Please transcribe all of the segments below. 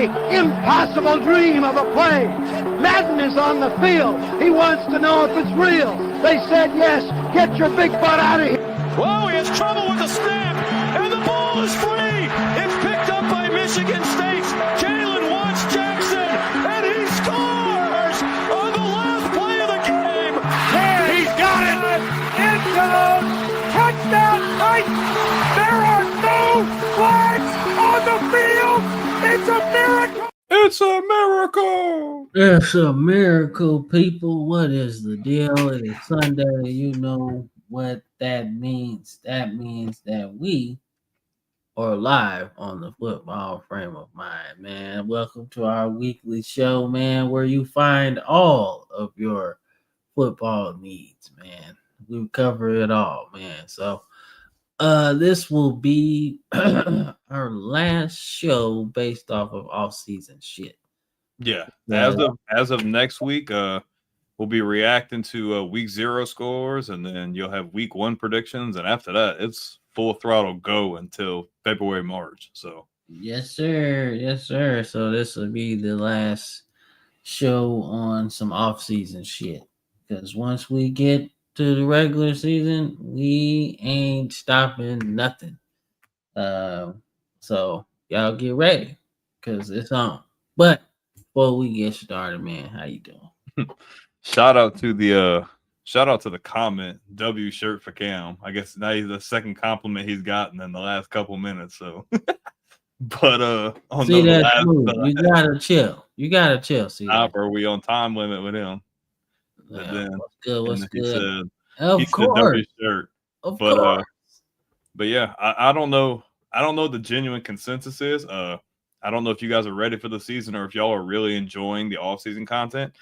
a impossible dream of a play. Madden is on the field. He wants to know if it's real. They said yes. Get your big butt out of here. Whoa, he has trouble with the snap, and the ball is free. It's picked up by Michigan State's Jalen Watts Jackson, and he scores on the last play of the game. There, he's got it. End zone. Touchdown Titans. There are no flags on the field. It's a miracle. It's a miracle. It's a miracle, people. What is the deal? It is Sunday. You know what that means. That means that we are live on the Football Frame of Mind, man. Welcome to our weekly show, man, where you find all of your football needs, man. We cover it all, man. So this will be our last show based off of off-season shit. Yeah. As of next week, we'll be reacting to week 0 scores, and then you'll have week 1 predictions, and after that, it's full throttle go until February, March. So yes, sir. Yes, sir. So this will be the last show on some off-season shit. Because once we get to the regular season, we ain't stopping nothing. So y'all get ready because it's on. But before we get started, man, how you doing? shout out to the comment W shirt for Cam. I guess now he's the second compliment he's gotten in the last couple minutes. So, but on see the that last, move. You gotta chill. You gotta chill. See, are we on time limit with him? yeah, then, what's good? What's good? He said W shirt. Of course. But yeah, I don't know. I don't know what the genuine consensus is. I don't know if you guys are ready for the season or if y'all are really enjoying the off-season content.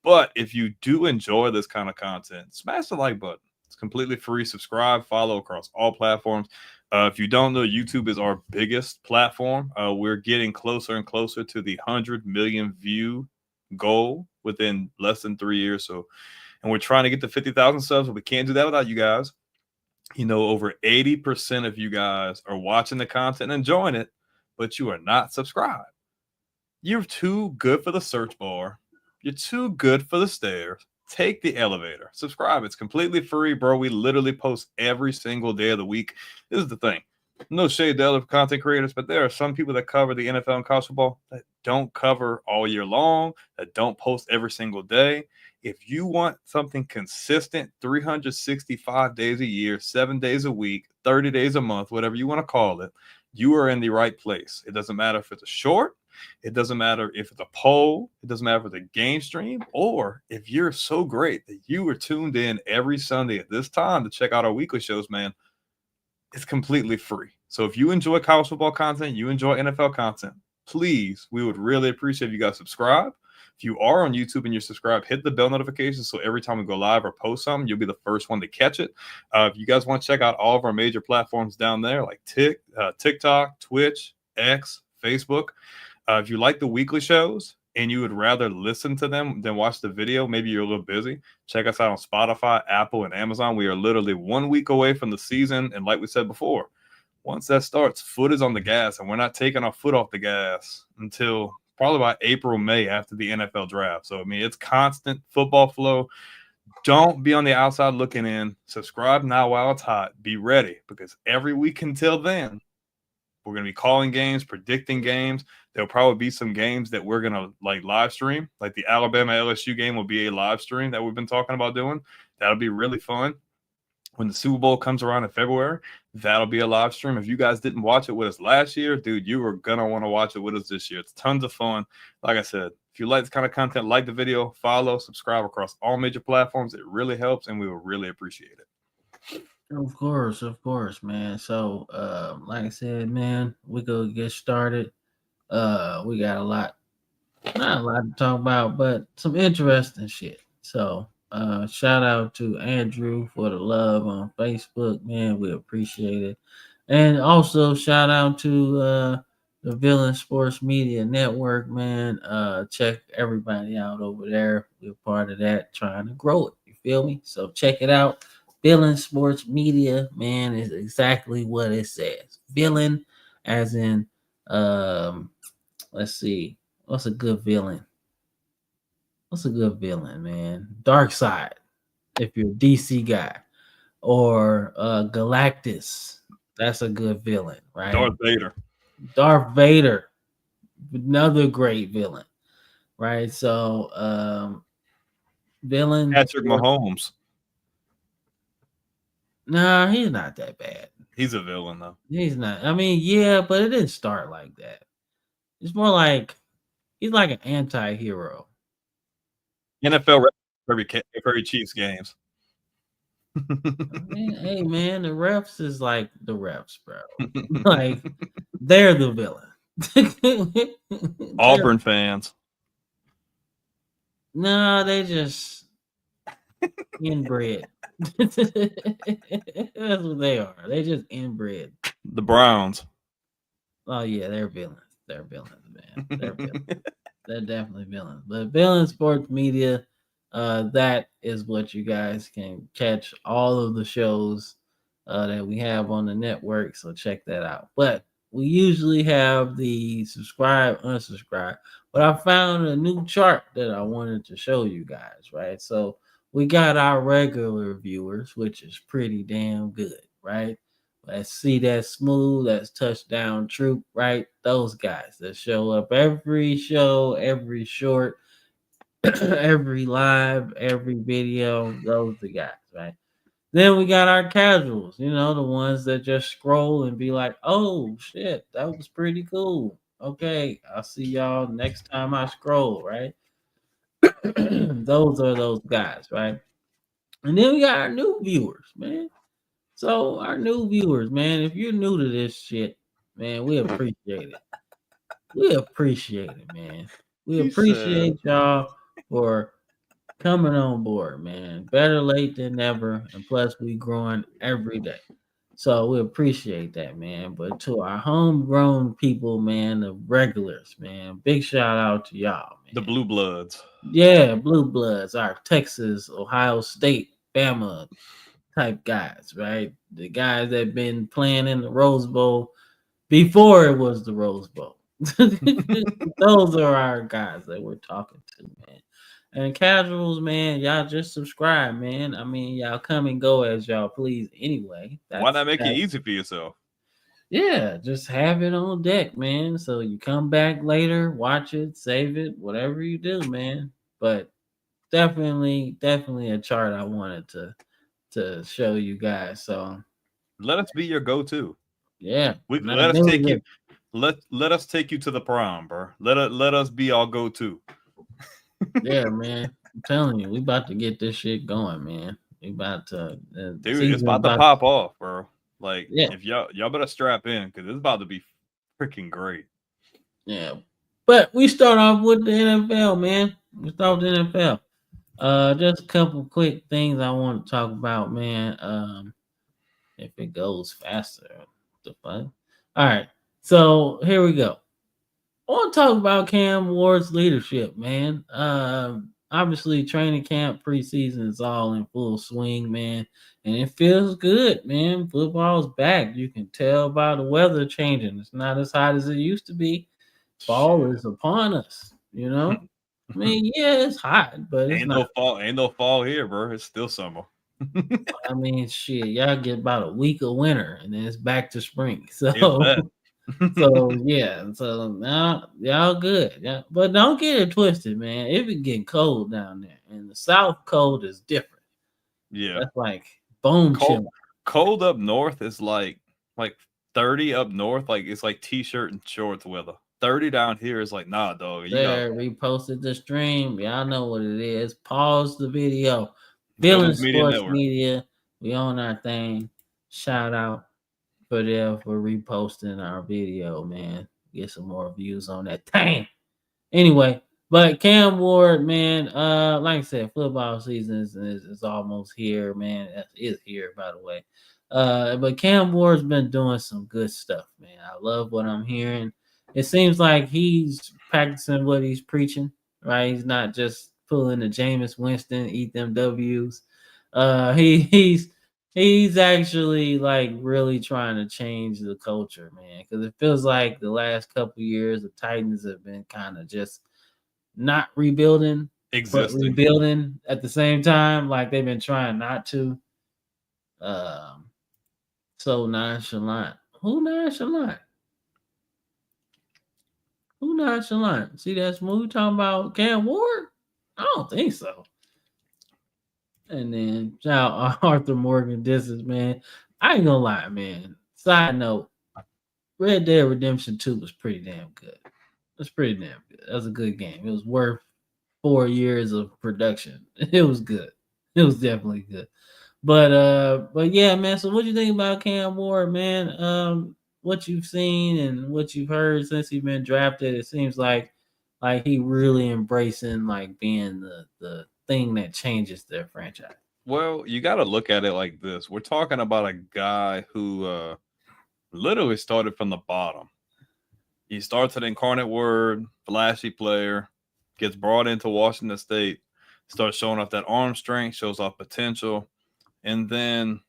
But if you do enjoy this kind of content, smash the like button. It's completely free. Subscribe, follow across all platforms. If you don't know, YouTube is our biggest platform. We're getting closer and closer to the 100 million view goal within less than 3 years. So, and we're trying to get to 50,000 subs, but we can't do that without you guys. You know, over 80% of you guys are watching the content and enjoying it, but you are not subscribed. You're too good for the search bar. You're too good for the stairs. Take the elevator. Subscribe. It's completely free, bro. We literally post every single day of the week. This is the thing. No shade to other content creators, but there are some people that cover the NFL and college football that don't cover all year long, that don't post every single day. If you want something consistent, 365 days a year, 7 days a week, 30 days a month, whatever you want to call it, you are in the right place. It doesn't matter if it's a short. It doesn't matter if it's a poll. It doesn't matter if it's a game stream, or if you're so great that you are tuned in every Sunday at this time to check out our weekly shows, man. It's completely free. So if you enjoy college football content, you enjoy NFL content, please, we would really appreciate if you guys subscribe. If you are on YouTube and you're subscribed, hit the bell notification so every time we go live or post something, you'll be the first one to catch it. If you guys want to check out all of our major platforms down there, like TikTok, Twitch, X, Facebook. If you like the weekly shows and you would rather listen to them than watch the video, maybe you're a little busy, check us out on Spotify, Apple, and Amazon. We are literally 1 week away from the season. And like we said before, once that starts, foot is on the gas, and we're not taking our foot off the gas until probably by April, May after the NFL draft. So, I mean, it's constant football flow. Don't be on the outside looking in. Subscribe now while it's hot. Be ready, because every week until then, we're going to be calling games, predicting games. There'll probably be some games that we're going to like live stream. Like the Alabama LSU game will be a live stream that we've been talking about doing. That'll be really fun. When the Super Bowl comes around in February, that'll be a live stream. If you guys didn't watch it with us last year, dude, you are going to want to watch it with us this year. It's tons of fun. Like I said, if you like this kind of content, like the video, follow, subscribe across all major platforms. It really helps, and we will really appreciate it. Of course, man. So, like I said, man, we go get started. We got not a lot to talk about, but some interesting shit. So, shout out to Andrew for the love on Facebook, man. We appreciate it. And also shout out to the Villain Sports Media Network, man. Check everybody out over there. We're part of that, trying to grow it. You feel me? So check it out. Villain Sports Media, man, is exactly what it says. Villain, as in let's see. What's a good villain? What's a good villain, man? Darkseid, if you're a DC guy, or Galactus. That's a good villain, right? Darth Vader. Darth Vader, another great villain, right? So, villain. Patrick Mahomes. Nah, he's not that bad. He's a villain though. He's not. I mean, yeah, but it didn't start like that. It's more like he's like an anti-hero. NFL every Chiefs games. Hey man, the refs is like the refs, bro. Like they're the villain. Auburn fans. No, they just inbred. That's what they are. They just inbred. The Browns. Oh yeah, they're villains. They're villains, man. They're villains. They're definitely villains. But Villain Sports Media, that is what you guys can catch all of the shows that we have on the network. So check that out. But we usually have the subscribe, unsubscribe. But I found a new chart that I wanted to show you guys, right? So we got our regular viewers, which is pretty damn good, right? Let's see that smooth, that's touchdown troop, right? Those guys that show up every show, every short, every live, every video. Those the guys, right? Then we got our casuals, the ones that just scroll and be like, oh shit, that was pretty cool. Okay, I'll see y'all next time I scroll, right? Those are those guys, right? And then we got our new viewers, man. So our new viewers, man, if you're new to this shit, man, we appreciate it. We appreciate it, man. We appreciate y'all for coming on board, man. Better late than never. And plus, we growing every day. So we appreciate that, man. But to our homegrown people, man, the regulars, man, big shout out to y'all, man. The Blue Bloods. Yeah, Blue Bloods, our Texas, Ohio State, Bama type guys, right? The guys that been playing in the Rose Bowl before it was the Rose Bowl. Those are our guys that we're talking to, man. And casuals, man, y'all just subscribe, man. I mean, y'all come and go as y'all please anyway. Why not make it easy for yourself? Yeah, just have it on deck, man. So you come back later, watch it, save it, whatever you do, man. But definitely a chart I wanted to show you guys. So let us be your go-to. Yeah. Let us take you to the prom, bro. Let us be our go-to. Yeah, man. I'm telling you, we about to get this shit going, man. We about to dude, it's about to pop off, bro. Like, yeah. If y'all better strap in because it's about to be freaking great. Yeah. But we start off with the NFL, man. We start with the NFL. Just a couple quick things I want to talk about, man. If it goes faster, the fun. All right. So here we go. I want to talk about Cam Ward's leadership, man. Obviously, training camp preseason is all in full swing, man, and it feels good, man. Football's back. You can tell by the weather changing. It's not as hot as it used to be. Fall is upon us, I mean, yeah, it's hot, but it's not. Ain't no fall here, bro. It's still summer. I mean, shit, y'all get about a week of winter, and then it's back to spring. So. So now y'all good. Yeah, but don't get it twisted, man. It be getting cold down there, and the South cold is different. Yeah, that's like bone chill. Cold up north is like 30 up north. Like it's like t-shirt and shorts weather. 30 down here is like nah, dog. There, reposted the stream. Y'all know what it is. Pause the video. Villain Sports Media. We on our thing. Shout out for reposting our video, man. Get some more views on that thing. Anyway, but Cam Ward, man, like I said, football season is almost here, man. It's here, by the way. But Cam Ward's been doing some good stuff, man. I love what I'm hearing. It seems like he's practicing what he's preaching, right? He's not just pulling the Jameis Winston, eat them W's. He's He's actually like really trying to change the culture, man. Because it feels like the last couple years the Titans have been kind of just not rebuilding, but Existing. rebuilding at the same time. Like they've been trying not to. Um, so nonchalant. Who nonchalant? Who nonchalant? See that smooth talking about Cam Ward? I don't think so. And then shout out Arthur Morgan. This is man. I ain't gonna lie, man. Side note, Red Dead Redemption 2 was pretty damn good. It's pretty damn good. That was a good game. It was worth 4 years of production. It was good. It was definitely good. But yeah, man. So what do you think about Cam Ward, man? What you've seen and what you've heard since he's been drafted, it seems like he really embracing like being the thing that changes their franchise. Well, you got to look at it like this. We're talking about a guy who literally started from the bottom. He starts at Incarnate Word, flashy player, gets brought into Washington State, starts showing off that arm strength, shows off potential, and then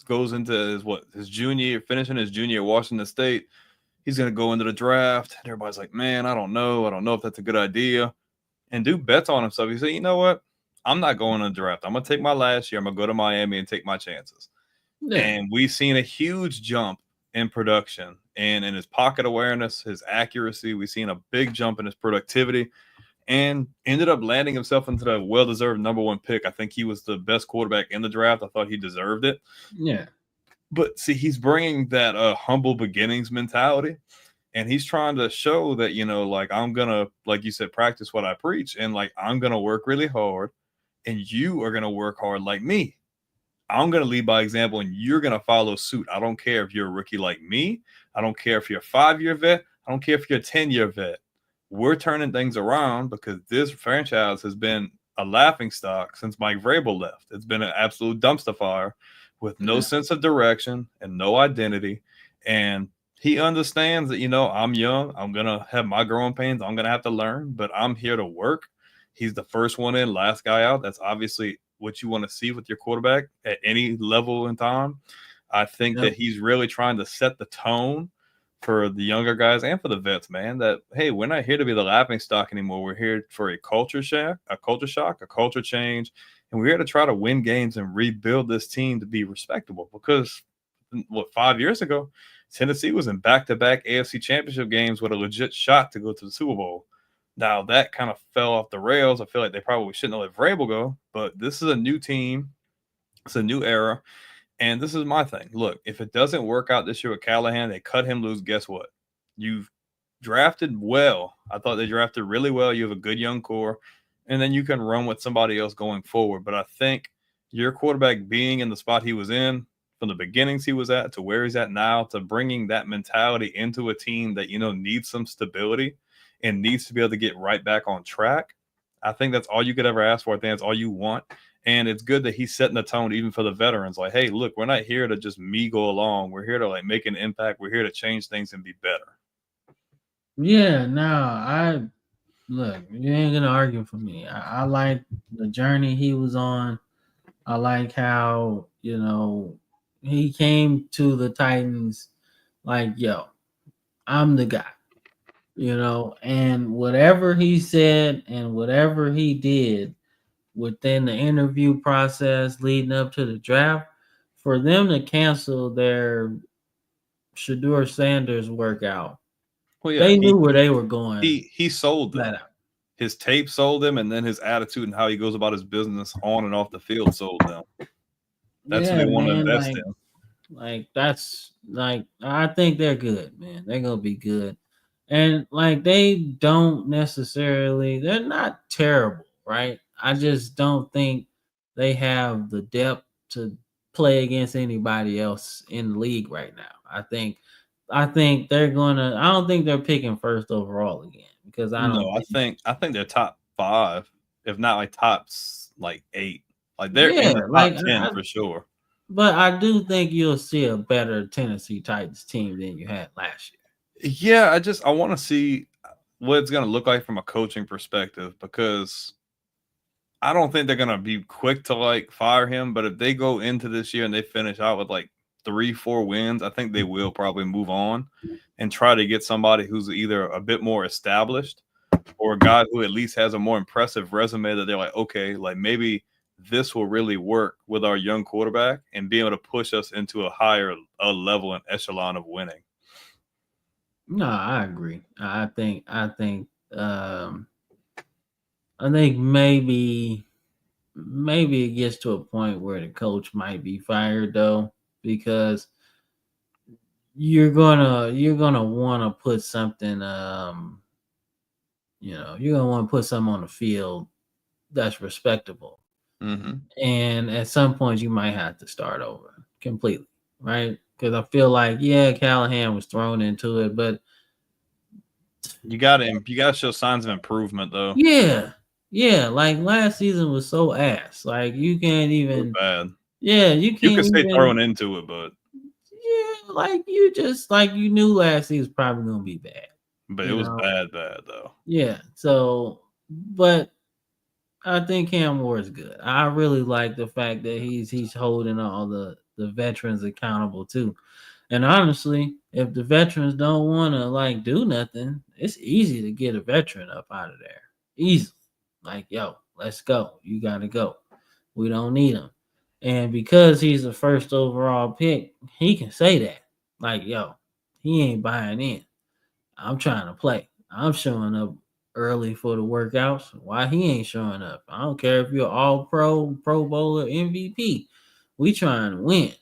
goes into his junior year, finishing his junior at Washington State. He's going to go into the draft. And everybody's like, man, I don't know. I don't know if that's a good idea. And dude bets on himself. He said, you know what? I'm not going to the draft. I'm going to take my last year. I'm going to go to Miami and take my chances. Yeah. And we've seen a huge jump in production and in his pocket awareness, his accuracy. We've seen a big jump in his productivity and ended up landing himself into the well-deserved number one pick. I think he was the best quarterback in the draft. I thought he deserved it. Yeah. But see, he's bringing that humble beginnings mentality, and he's trying to show that, you know, like, I'm going to, like you said, practice what I preach, and like, I'm going to work really hard, and you are going to work hard like me. I'm going to lead by example, and you're going to follow suit. I don't care if you're a rookie like me. I don't care if you're a 5-year vet. I don't care if you're a 10-year vet. We're turning things around because this franchise has been a laughing stock since Mike Vrabel left. It's been an absolute dumpster fire with no sense of direction and no identity. And he understands that, you know, I'm young. I'm going to have my growing pains. I'm going to have to learn, but I'm here to work. He's the first one in, last guy out. That's obviously what you want to see with your quarterback at any level in time. I think that he's really trying to set the tone for the younger guys and for the vets, man, that, hey, we're not here to be the laughing stock anymore. We're here for a culture shock, a culture change. And we're here to try to win games and rebuild this team to be respectable. Because, 5 years ago, Tennessee was in back-to-back AFC championship games with a legit shot to go to the Super Bowl. Now, that kind of fell off the rails. I feel like they probably shouldn't have let Vrabel go. But this is a new team. It's a new era. And this is my thing. Look, if it doesn't work out this year with Callahan, they cut him loose. Guess what? You've drafted well. I thought they drafted really well. You have a good young core. And then you can run with somebody else going forward. But I think your quarterback being in the spot he was in from the beginnings he was at to where he's at now, to bringing that mentality into a team that, you know, needs some stability and needs to be able to get right back on track. I think that's all you could ever ask for. I think that's all you want. And it's good that he's setting the tone even for the veterans. Like, hey, look, we're not here to just me go along. We're here to like make an impact. We're here to change things and be better. Yeah, no, look, you ain't gonna argue for me. I like the journey he was on. I like how, you know, he came to the Titans like, yo, I'm the guy, you know, and whatever he said and whatever he did within the interview process leading up to the draft, for them to cancel their Shedeur Sanders workout, Well, yeah, they knew where they were going. He sold them. Out. His tape sold them, and then his attitude and how he goes about his business on and off the field sold them. That's what they want to invest in. Like, that's like, I think they're good, man. They're gonna be good. And like, they're not terrible, right? I just don't think they have the depth to play against anybody else in the league right now. I think they're gonna. I don't think they're picking first overall again because I don't. I think they're top 5, if not like top 8. Like they're in the top 10 for sure. But I do think you'll see a better Tennessee Titans team than you had last year. Yeah, I want to see what it's going to look like from a coaching perspective, because I don't think they're gonna be quick to like fire him, but if they go into this year and they finish out with like 3-4 wins, I think they will probably move on and try to get somebody who's either a bit more established or a guy who at least has a more impressive resume that they're like, okay, like maybe this will really work with our young quarterback and be able to push us into a higher level and echelon of winning. No, I agree. I think maybe it gets to a point where the coach might be fired though, because you're gonna want to put something you're gonna want to put something on the field that's respectable. Mm-hmm. And at some point you might have to start over completely, right? Because I feel like, yeah, Callahan was thrown into it, but you gotta show signs of improvement though. Yeah, like last season was so ass. Like you can't even bad. Yeah, you can't. You can stay thrown into it, but yeah, like you just like you knew last season was probably gonna be bad. But it was bad though. Yeah. So, but I think Cam Moore is good. I really like the fact that he's holding all the veterans accountable too. And honestly, if the veterans don't want to like do nothing, it's easy to get a veteran up out of there. Easily. Like, yo, let's go. You gotta go. We don't need him. And because he's the first overall pick, he can say that. Like, yo, he ain't buying in. I'm trying to play. I'm showing up early for the workouts. Why he ain't showing up? I don't care if you're all pro bowler, MVP. We trying to win.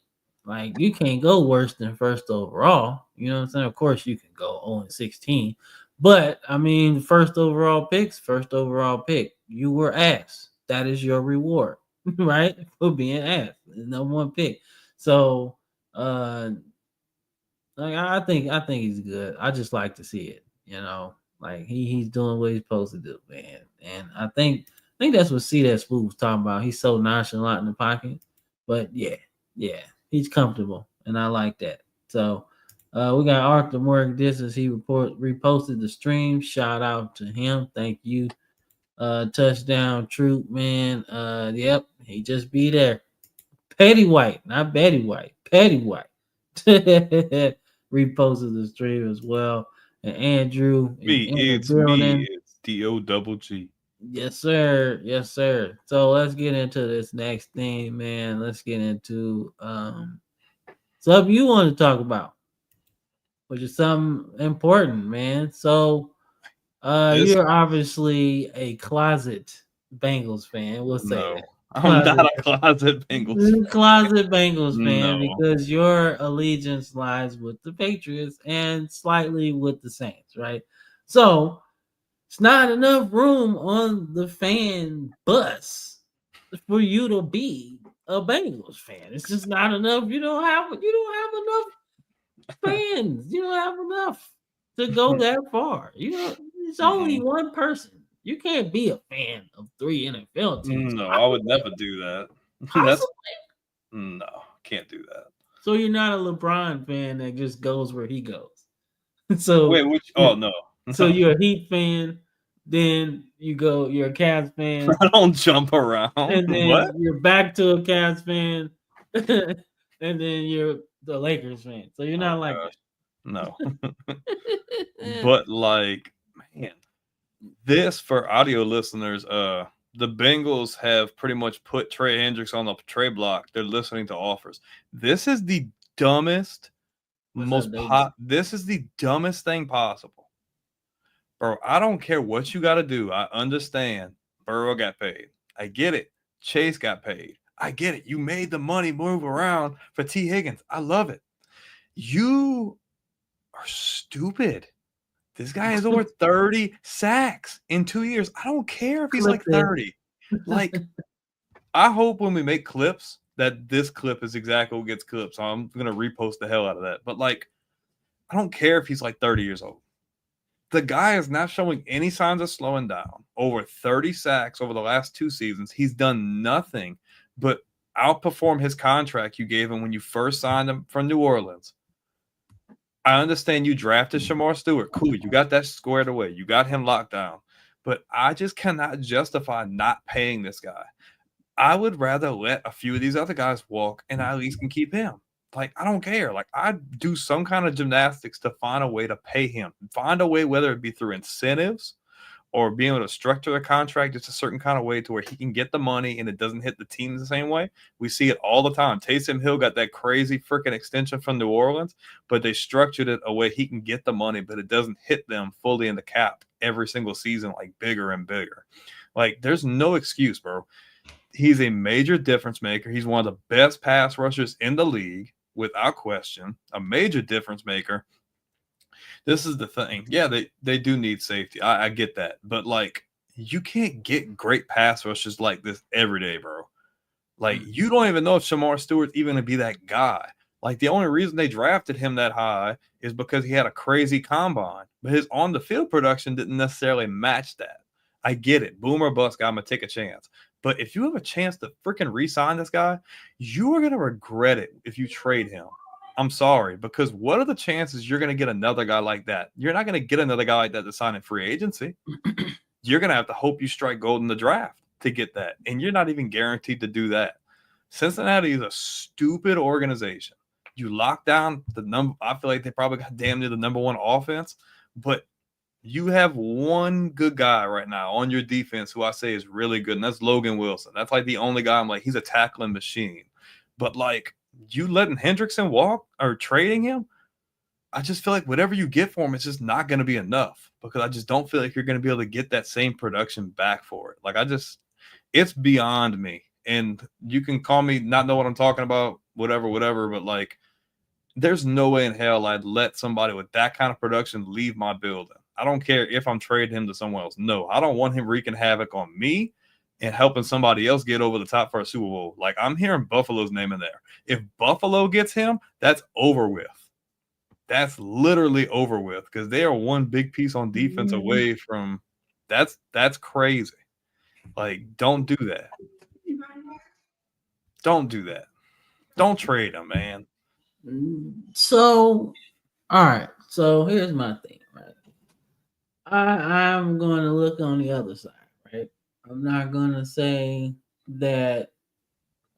Like, you can't go worse than first overall. You know what I'm saying? Of course you can go 0-16. But I mean, first overall pick. You were ass. That is your reward, right? For being ass. Number one pick. So like I think he's good. I just like to see it, Like he's doing what he's supposed to do, man. And I think that's what C.That Smooth was talking about. He's so nonchalant in the pocket. But yeah, he's comfortable, and I like that. So we got Arthur Morgan Distance. He reposted the stream. Shout out to him. Thank you. Touchdown Troop, man. Yep, he just be there. Petty White, not Betty White. Petty White. Reposted the stream as well. And Andrew. It's D-O-double-G. Yes, sir. Yes, sir. So let's get into this next thing, man. Let's get into something you want to talk about, which is something important, man. So you're obviously a closet Bengals fan. We'll say that. I'm not a closet Bengals fan because your allegiance lies with the Patriots and slightly with the Saints, right? So it's not enough room on the fan bus for you to be a Bengals fan. It's just not enough. You don't have enough fans. You don't have enough to go that far. It's only one person. You can't be a fan of 3 NFL teams. No, I would never do that. No, can't do that. So you're not a LeBron fan that just goes where he goes. So wait, no. So you're a Heat fan, then you're a Cavs fan. I don't jump around. And then you're back to a Cavs fan, and then you're the Lakers fan. So you're not like that. No. But like, man, this for audio listeners, the Bengals have pretty much put Trey Hendricks on the trade block. They're listening to offers. This is the dumbest, this is the dumbest thing possible. Bro, I don't care what you got to do. I understand Burrow got paid. I get it. Chase got paid. I get it. You made the money move around for T. Higgins. I love it. You are stupid. This guy has over 30 sacks in 2 years. I don't care if he's like 30. Like, I hope when we make clips that this clip is exactly what gets clipped. So I'm going to repost the hell out of that. But, like, I don't care if he's like 30 years old. The guy is not showing any signs of slowing down. Over 30 sacks over the last 2 seasons. He's done nothing but outperform his contract you gave him when you first signed him from New Orleans. I understand you drafted Shamar Stewart. Cool. You got that squared away. You got him locked down. but I just cannot justify not paying this guy. I would rather let a few of these other guys walk and I at least can keep him. Like, I don't care. Like, I'd do some kind of gymnastics to find a way to pay him. Find a way, whether it be through incentives or being able to structure the contract just a certain kind of way to where he can get the money and it doesn't hit the team the same way. We see it all the time. Taysom Hill got that crazy freaking extension from New Orleans, but they structured it a way he can get the money, but it doesn't hit them fully in the cap every single season, like bigger and bigger. Like, there's no excuse, bro. He's a major difference maker. He's one of the best pass rushers in the league, without question, a major difference maker. This is the thing. Yeah, they do need safety. I get that. But, like, you can't get great pass rushers like this every day, bro. Like, you don't even know if Shamar Stewart's even going to be that guy. Like, the only reason they drafted him that high is because he had a crazy combine. But his on-the-field production didn't necessarily match that. I get it. Boomer bust guy, I'm going to take a chance. But if you have a chance to freaking re-sign this guy, you are going to regret it if you trade him. I'm sorry, because what are the chances you're going to get another guy like that? You're not going to get another guy like that to sign in free agency. You're going to have to hope you strike gold in the draft to get that. And you're not even guaranteed to do that. Cincinnati is a stupid organization. You lock down the number. I feel like they probably got damn near the number one offense, but you have one good guy right now on your defense who I say is really good, and that's Logan Wilson. That's like the only guy I'm like, he's a tackling machine. But, like, you letting Hendrickson walk or trading him, I just feel like whatever you get for him, it's just not going to be enough, because I just don't feel like you're going to be able to get that same production back for it. Like, it's beyond me. And you can call me not know what I'm talking about, whatever, but, like, there's no way in hell I'd let somebody with that kind of production leave my building. I don't care if I'm trading him to someone else. No, I don't want him wreaking havoc on me and helping somebody else get over the top for a Super Bowl. Like, I'm hearing Buffalo's name in there. If Buffalo gets him, that's over with. That's literally over with, because they are one big piece on defense away from that's crazy. Like, don't do that. Don't do that. Don't trade him, man. So, all right. So here's my thing, right? I'm going to look on the other side, right? I'm not going to say that.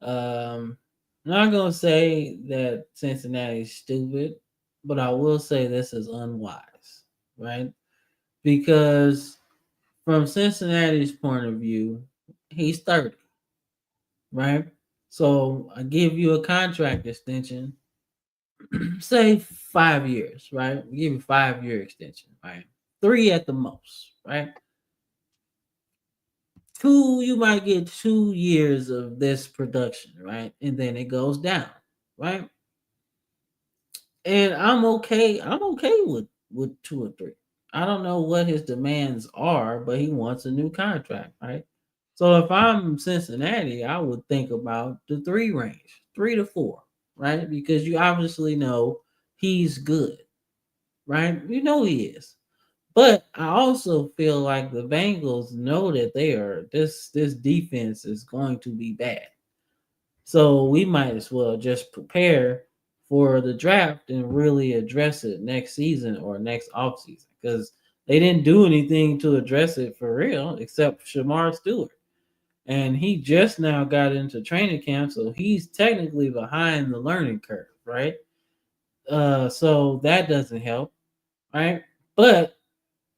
I'm not going to say that Cincinnati's stupid, but I will say this is unwise, right? Because from Cincinnati's point of view, he's 30, right? So I give you a contract extension, say 5 years, right? We give you 5-year extension, right? 3 at the most, right? 2, you might get 2 years of this production, right? And then it goes down, right? And I'm okay with 2 or 3. I don't know what his demands are, but he wants a new contract, right? So if I'm Cincinnati, I would think about the 3 range, 3 to 4, right? Because you obviously know he's good, right? You know he is. But I also feel like the Bengals know that this defense is going to be bad. So we might as well just prepare for the draft and really address it next season or next offseason, because they didn't do anything to address it for real except Shamar Stewart. And he just now got into training camp, so he's technically behind the learning curve, right? So that doesn't help, right? But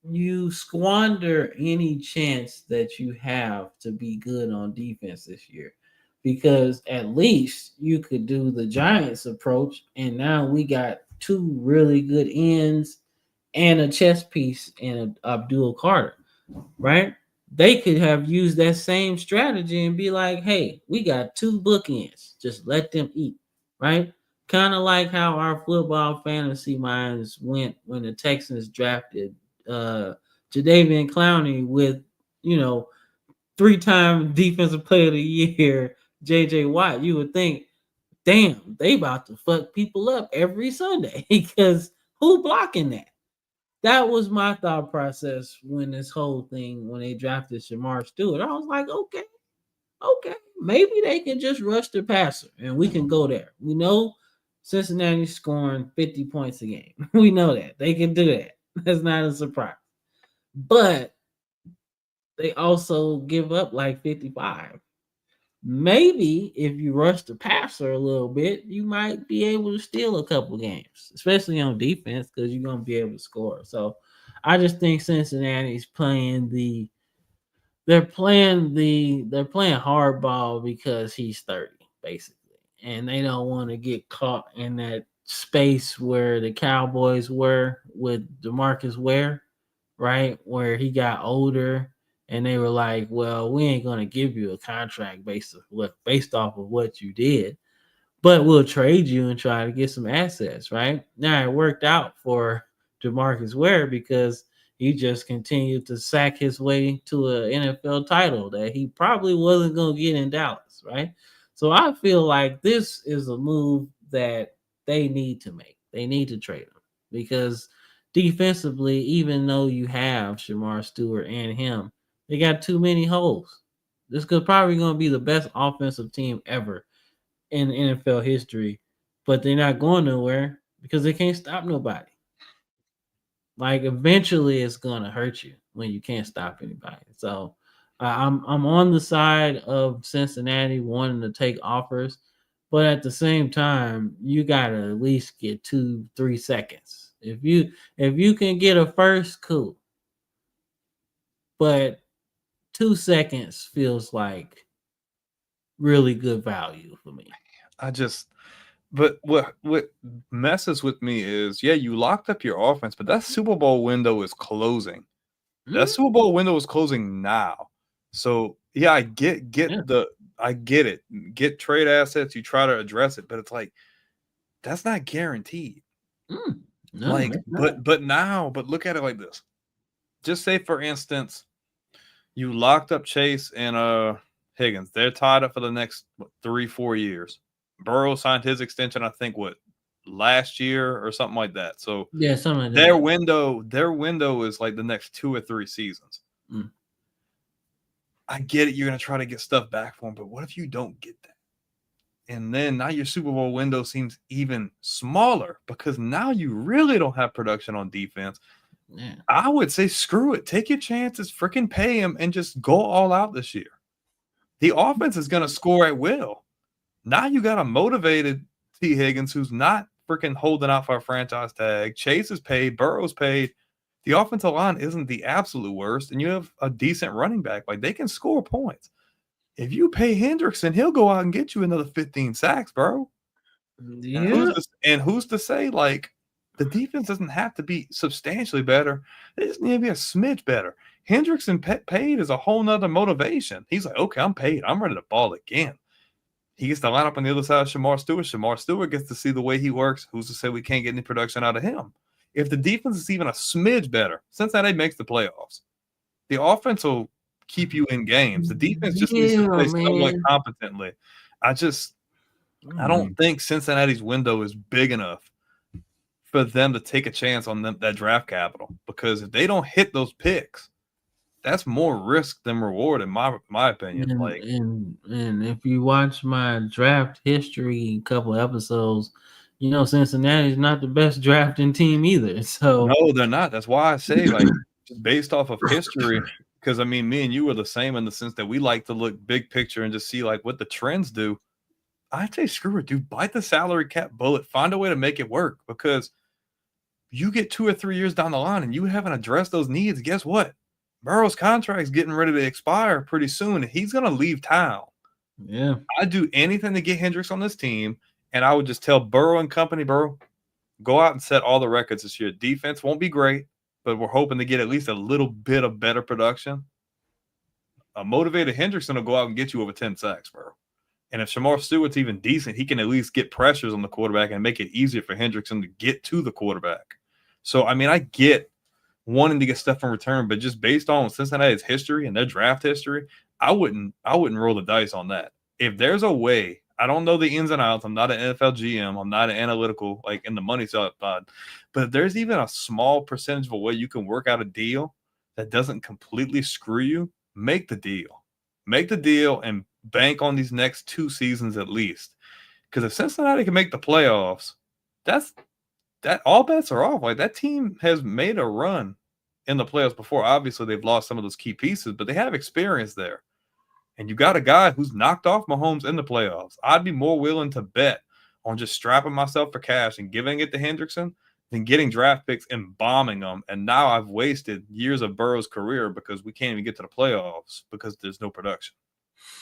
you squander any chance that you have to be good on defense this year, because at least you could do the Giants approach, and now we got 2 really good ends and a chess piece in Abdul Carter, right? They could have used that same strategy and be like, hey, we got 2 bookends, just let them eat, right? Kind of like how our football fantasy minds went when the Texans drafted Jadeveon Clowney with, 3-time defensive player of the year, JJ Watt. You would think, damn, they about to fuck people up every Sunday, because who blocking that? That was my thought process when they drafted Shamar Stewart. I was like, okay, maybe they can just rush the passer and we can go there. We know Cincinnati's scoring 50 points a game. We know that. They can do that. That's not a surprise. But they also give up like 55. Maybe if you rush the passer a little bit, you might be able to steal a couple games, especially on defense, because you're gonna be able to score. So I just think Cincinnati's playing they're playing hardball because he's 30, basically. And they don't want to get caught in that space where the Cowboys were with DeMarcus Ware, right? Where he got older and they were like, well, we ain't gonna give you a contract based off of what you did, but we'll trade you and try to get some assets, right? Now it worked out for DeMarcus Ware because he just continued to sack his way to an NFL title that he probably wasn't going to get in Dallas, right? So I feel like this is a move that they need to make. They need to trade him because defensively, even though you have Shamar Stewart and him, they got too many holes. This could probably going to be the best offensive team ever in NFL history, but they're not going nowhere because they can't stop nobody. Like eventually, it's gonna hurt you when you can't stop anybody. So I'm on the side of Cincinnati wanting to take offers, but at the same time, you gotta at least get 2-3 seconds. If you can get a first, cool, but 2 seconds feels like really good value for me. But what messes with me is, yeah, you locked up your offense, but that Super Bowl window is closing. That Super Bowl window is closing now. So yeah, I get it. Get trade assets, you try to address it, but it's like that's not guaranteed. No, Like, but look at it like this. Just say, for instance, you locked up Chase and Higgins. They're tied up for the next 3-4 years. Burrow signed his extension, I think, last year or something like that. So yeah, something like their that. their window is like the next 2 or 3 seasons. I get it. You're going to try to get stuff back for them, but what if you don't get that? And then now your Super Bowl window seems even smaller because now you really don't have production on defense. Yeah. I would say screw it. Take your chances, freaking pay him, and just go all out this year. The offense is going to score at will. Now you got a motivated T. Higgins who's not freaking holding out for a franchise tag. Chase is paid. Burrow's paid. The offensive line isn't the absolute worst, and you have a decent running back. Like, they can score points. If you pay Hendrickson, he'll go out and get you another 15 sacks, bro. Yeah. And who's to say, like, the defense doesn't have to be substantially better. They just need to be a smidge better. Hendrickson paid is a whole nother motivation. He's like, okay, I'm paid. I'm ready to ball again. He gets to line up on the other side of Shamar Stewart. Shamar Stewart gets to see the way he works. Who's to say we can't get any production out of him? If the defense is even a smidge better, Cincinnati makes the playoffs. The offense will keep you in games. The defense just needs to play somewhat competently. I don't think Cincinnati's window is big enough for them to take a chance on that draft capital, because if they don't hit those picks, that's more risk than reward, in my opinion. And if you watch my draft history couple episodes, you know Cincinnati's not the best drafting team either. So no, they're not. That's why I say, like, just based off of history, because I mean, me and you are the same in the sense that we like to look big picture and just see like what the trends do. I'd say screw it, dude. Bite the salary cap bullet. Find a way to make it work, because you get 2 or 3 years down the line and you haven't addressed those needs. Guess what? Burrow's contract is getting ready to expire pretty soon, and he's going to leave town. Yeah. I'd do anything to get Hendricks on this team, and I would just tell Burrow and company, Burrow, go out and set all the records this year. Defense won't be great, but we're hoping to get at least a little bit of better production. A motivated Hendrickson will go out and get you over 10 sacks, bro. And if Shamar Stewart's even decent, he can at least get pressures on the quarterback and make it easier for Hendrickson to get to the quarterback. So, I mean, I get wanting to get stuff in return, but just based on Cincinnati's history and their draft history, I wouldn't roll the dice on that. If there's a way, I don't know the ins and outs. I'm not an NFL GM. I'm not an analytical, like, in the money side. But if there's even a small percentage of a way you can work out a deal that doesn't completely screw you, make the deal. Make the deal and bank on these next 2 seasons at least. Because if Cincinnati can make the playoffs, that all bets are off. Like, that team has made a run in the playoffs before. Obviously, they've lost some of those key pieces, but they have experience there. And you got a guy who's knocked off Mahomes in the playoffs. I'd be more willing to bet on just strapping myself for cash and giving it to Hendrickson than getting draft picks and bombing them. And now I've wasted years of Burrow's career because we can't even get to the playoffs because there's no production.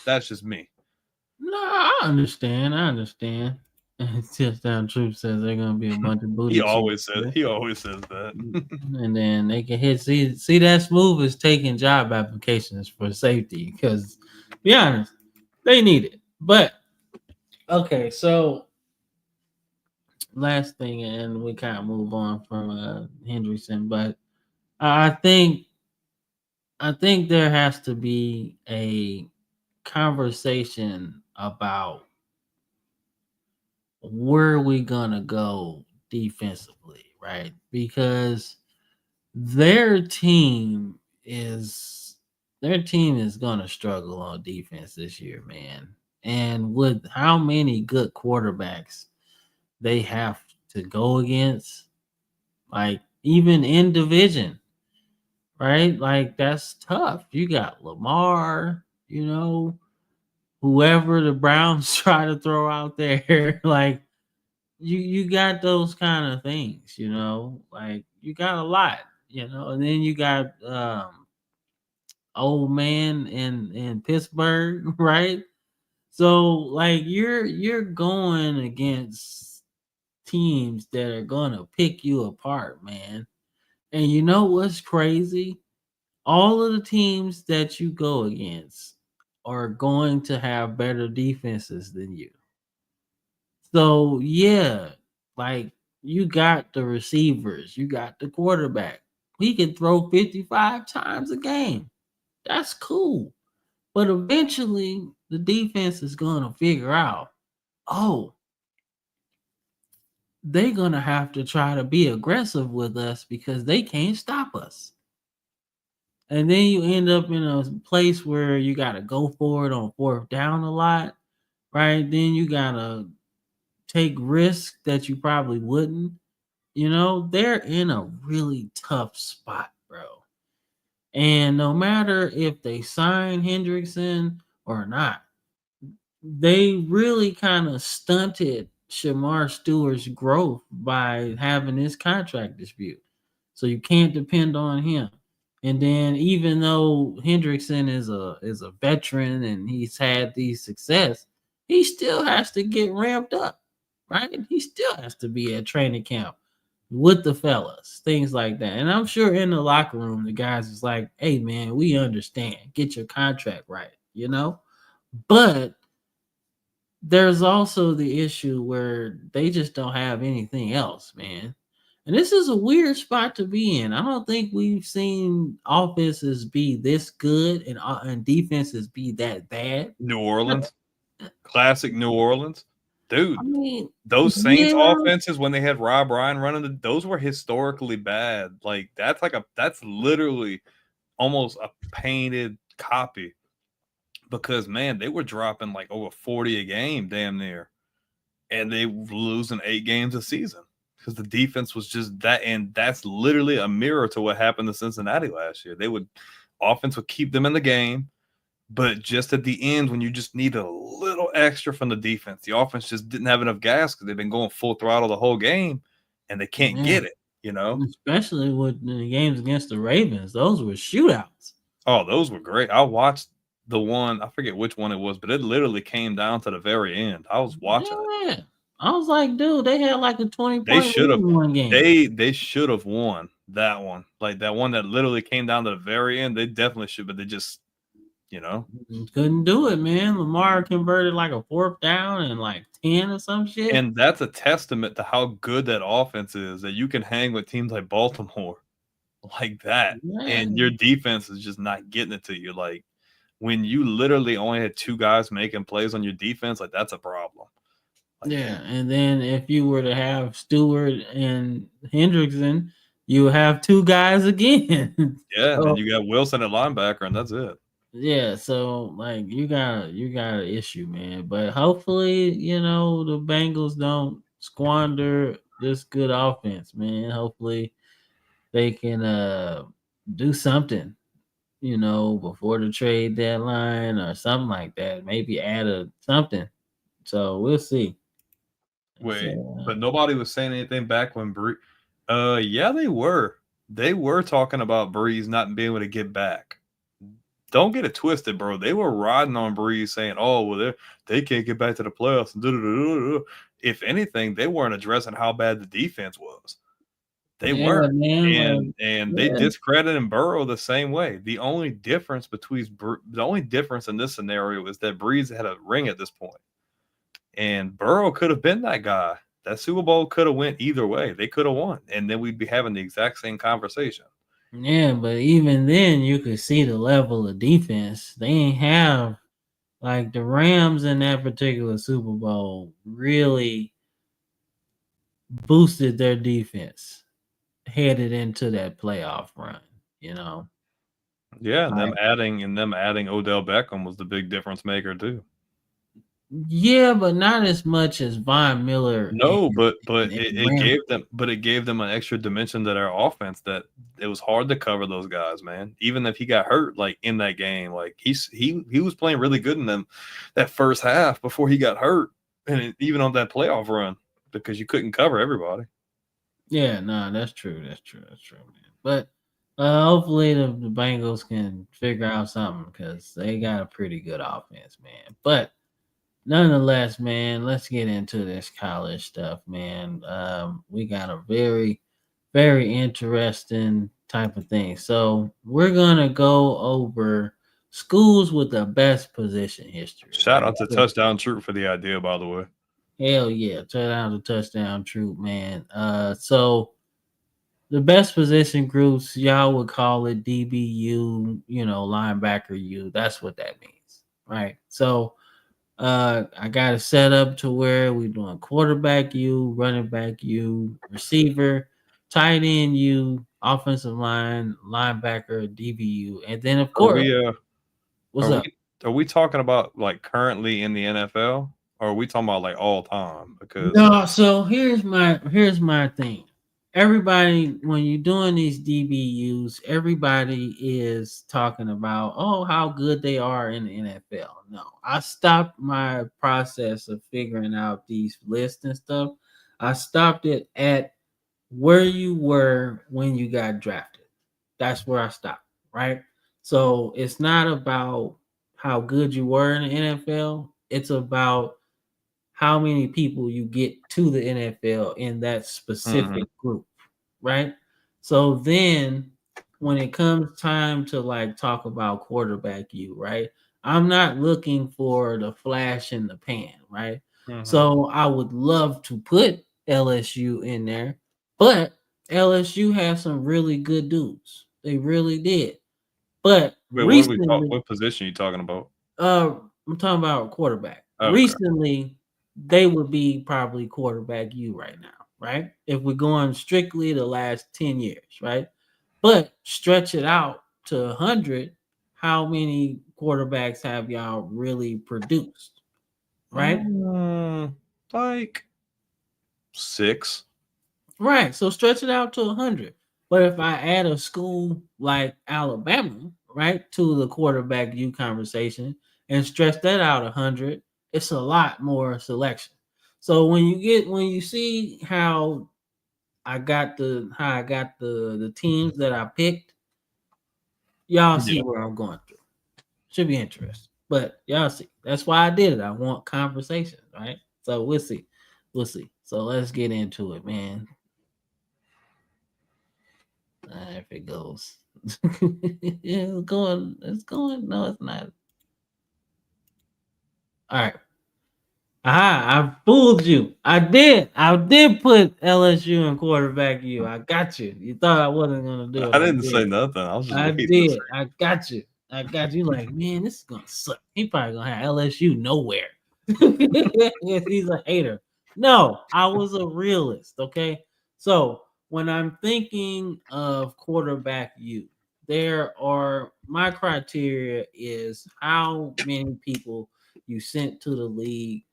That's just me. No, I understand. It's just down Troop says they're gonna be a bunch of booty. He always says that. And then they can hit. See that Smooth is taking job applications for safety because, be honest, they need it. But okay, so last thing, and we kind of move on from Hendrickson, but I think there has to be a conversation about where we gonna go defensively, right? Because their team is gonna struggle on defense this year, man. And with how many good quarterbacks they have to go against, like even in division, right? Like that's tough. You got Lamar, whoever the Browns try to throw out there, like you got those kind of things, like you got a lot, and then you got old man in Pittsburgh, right? So like you're going against teams that are gonna pick you apart, man. And you know what's crazy? All of the teams that you go against are going to have better defenses than you. So yeah, like you got the receivers, you got the quarterback. He can throw 55 times a game. That's cool. But eventually the defense is gonna figure out, oh, they're gonna have to try to be aggressive with us because they can't stop us. And then you end up in a place where you gotta go for it on fourth down a lot, right? Then you gotta take risks that you probably wouldn't. They're in a really tough spot, bro. And no matter if they sign Hendrickson or not, they really kind of stunted Shamar Stewart's growth by having this contract dispute. So you can't depend on him. And then even though Hendrickson is a veteran and he's had these success, he still has to get ramped up, right? He still has to be at training camp with the fellas, things like that. And I'm sure in the locker room, the guys is like, hey man, we understand. Get your contract right, But there's also the issue where they just don't have anything else, man. And this is a weird spot to be in. I don't think we've seen offenses be this good and defenses be that bad. New Orleans, classic New Orleans, dude. I mean, those Saints offenses when they had Rob Ryan running, those were historically bad. Like that's literally almost a painted copy. Because man, they were dropping like over 40 a game, damn near, and they were losing 8 games a season because the defense was just that. And that's literally a mirror to what happened to Cincinnati last year. Offense would keep them in the game, but just at the end, when you just need a little extra from the defense, the offense just didn't have enough gas because they've been going full throttle the whole game, and they can't get it. Especially with the games against the Ravens, those were shootouts. Oh, those were great. I watched the one, I forget which one it was, but it literally came down to the very end. I was watching it. I was like, dude, they had like a 20-point They should have one game. They should have won that one. Like that one that literally came down to the very end. They definitely should, but they just, couldn't do it, man. Lamar converted like a fourth down and like 10 or some shit. And that's a testament to how good that offense is, that you can hang with teams like Baltimore like that. Yeah. And your defense is just not getting it to you. Like, when you literally only had 2 guys making plays on your defense, like that's a problem. Yeah, and then if you were to have Stewart and Hendrickson, you have 2 guys again. Yeah, and then you got Wilson at linebacker, and that's it. Yeah, so like you got an issue, man. But hopefully, the Bengals don't squander this good offense, man. Hopefully they can do something, before the trade deadline or something like that. Maybe add something. So we'll see. Wait, So, but nobody was saying anything back when Bree. Yeah, they were. They were talking about Breeze not being able to get back. Don't get it twisted, bro. They were riding on Breeze saying, "Oh, well, they can't get back to the playoffs." If anything, they weren't addressing how bad the defense was. They yeah, weren't, man. and they Yeah. discredited Burrow the same way. The only difference in this scenario is that Breeze had a ring at this point, and Burrow could have been that guy. That Super Bowl could have went either way. They could have won, and then we'd be having the exact same conversation. Yeah, but even then, you could see the level of defense. They ain't have like the Rams in that particular Super Bowl really boosted their defense headed into that playoff run. Yeah, and Like, them adding Odell Beckham was the big difference maker too. yeah, but not as much as Von Miller. No, but and it gave them an extra dimension to their offense that it was hard to cover those guys, man. Even if he got hurt like in that game, like he was playing really good in them that first half before he got hurt, and even on that playoff run because you couldn't cover everybody. Yeah, no, that's true. That's true. That's true, man. But hopefully the Bengals can figure out something because they got a pretty good offense, man. But nonetheless, man, let's get into this college stuff, man. We got a very, very interesting type of thing. So we're gonna go over schools with the best position history. Shout Right? out to Touchdown Troop for the idea, by the way. Hell yeah, touchdown troop, man. So the best position groups, y'all would call it DBU, linebacker U. That's what that means, right? So I got it set up to where we're doing quarterback U, running back U, receiver, tight end U, offensive line, linebacker, DBU, and then of Are course, we what's are up? we talking about like currently in the NFL, or are we talking about like all time? Because No, so here's my thing. Everybody, when you're doing these DBUs, everybody is talking about how good they are in the NFL. No, I stopped my process of figuring out these lists and stuff. I stopped it at where you were when you got drafted. That's where I stopped, right? So it's not about how good you were in the NFL. It's about how many people you get to the NFL in that specific group, right? So then when it comes time to like talk about quarterback you, right? I'm not looking for the flash in the pan, right? So I would love to put LSU in there, but LSU has some really good dudes. They really did. But wait, recently, what position are you talking about? I'm talking about quarterback. Okay. Recently, they would be probably quarterback U right now, right? If we're going strictly the last 10 years, right? But stretch it out to 100, how many quarterbacks have y'all really produced, right? Like 6. Right. So stretch it out to 100. But if I add a school like Alabama, right, to the quarterback U conversation and stretch that out 100, it's a lot more selection. So when you see how I got the teams that I picked, y'all see Yeah. where I'm going through. Should be interesting. But y'all see. That's why I did it. I want conversation, right? So we'll see. We'll see. So let's get into it, man. If it goes. It's going. It's going. No, it's not. All right. Aha, I fooled you. I did put LSU in quarterback U. I got you. You thought I wasn't gonna do it. I I didn't say did. nothing. I was just I waiting to say. did. I got you. I got you. Like, man, this is gonna suck. He probably gonna have LSU nowhere. He's a hater. No, I was a realist. Okay. So when I'm thinking of quarterback U, my criteria is how many people you sent to the league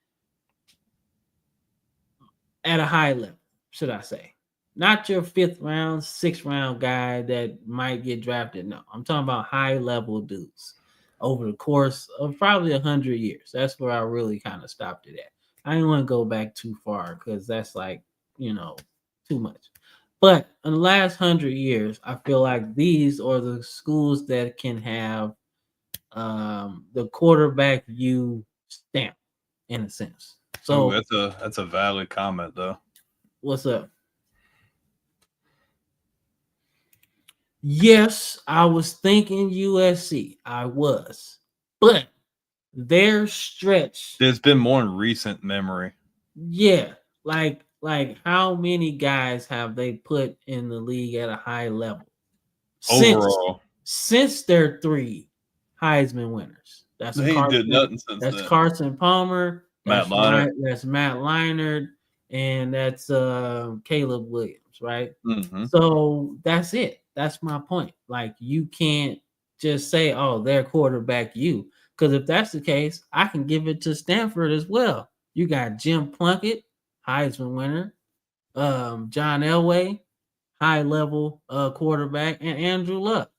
at a high level, should I say. not your 5th round, 6th round guy that might get drafted. No, I'm talking about high level dudes over the course of probably 100 years. That's where I really kind of stopped it at. I didn't want to go back too far because that's like, too much. But in the last 100 years, I feel like these are the schools that can have the quarterback you stamp in a sense. So that's a valid comment though. What's up? Yes, I was thinking USC. I was, but their stretch. There's been more in recent memory. Yeah, like how many guys have they put in the league at a high level overall since their 3 Heisman winners? That's did nothing since that's then. Carson Palmer, Matt Leinart. that's Matt Leinart, and that's Caleb Williams, right? Mm-hmm. So that's it. That's my point. Like you can't just say, "Oh, they're quarterback you," because if that's the case, I can give it to Stanford as well. You got Jim Plunkett, Heisman winner, John Elway, high level quarterback, and Andrew Luck.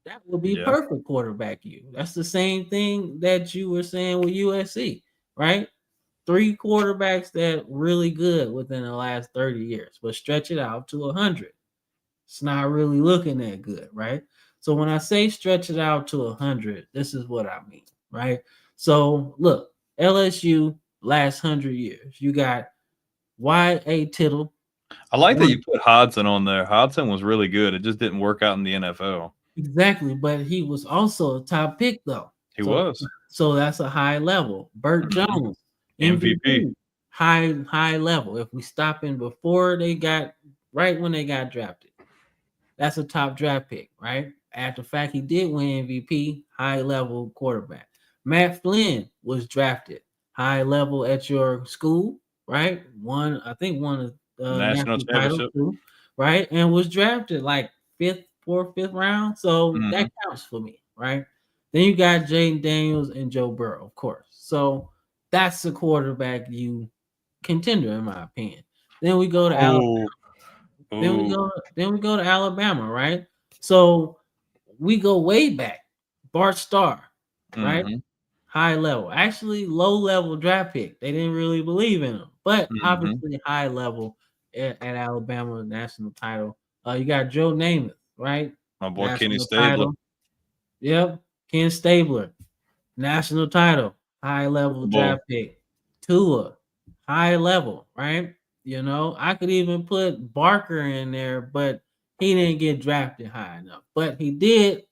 That would be perfect quarterback you. That's the same thing that you were saying with USC, right? 3 quarterbacks that really good within the last 30 years, but stretch it out to 100. It's not really looking that good, right? So when I say stretch it out to 100, this is what I mean, right? So look, LSU last 100 years, you got Y.A. Tittle. I like that you put Hodson on there. Hodson was really good. It just didn't work out in the NFL. Exactly, but he was also a top pick though. He was. So that's a high level. Burt Jones, MVP, high level. If we stop in before they got right when they got drafted, that's a top draft pick, right? After the fact he did win MVP, high level quarterback. Matt Flynn was drafted high level at your school, right? Won a national championship too, right? And was drafted like 4th, 5th round. So that counts for me, right? Then you got Jaden Daniels and Joe Burrow, of course. So that's the quarterback you contender, in my opinion. Then we go to Alabama. Then we go to Alabama, right? So we go way back. Bart Starr, right? High level, actually low level draft pick. They didn't really believe in him, but obviously high level at Alabama national title. You got Joe Namath, right? My boy national Kenny Stabler. Title. Yep, Ken Stabler, national title, high level draft pick. Tua, high level, right? I could even put Barker in there, but he didn't get drafted high enough. But he did.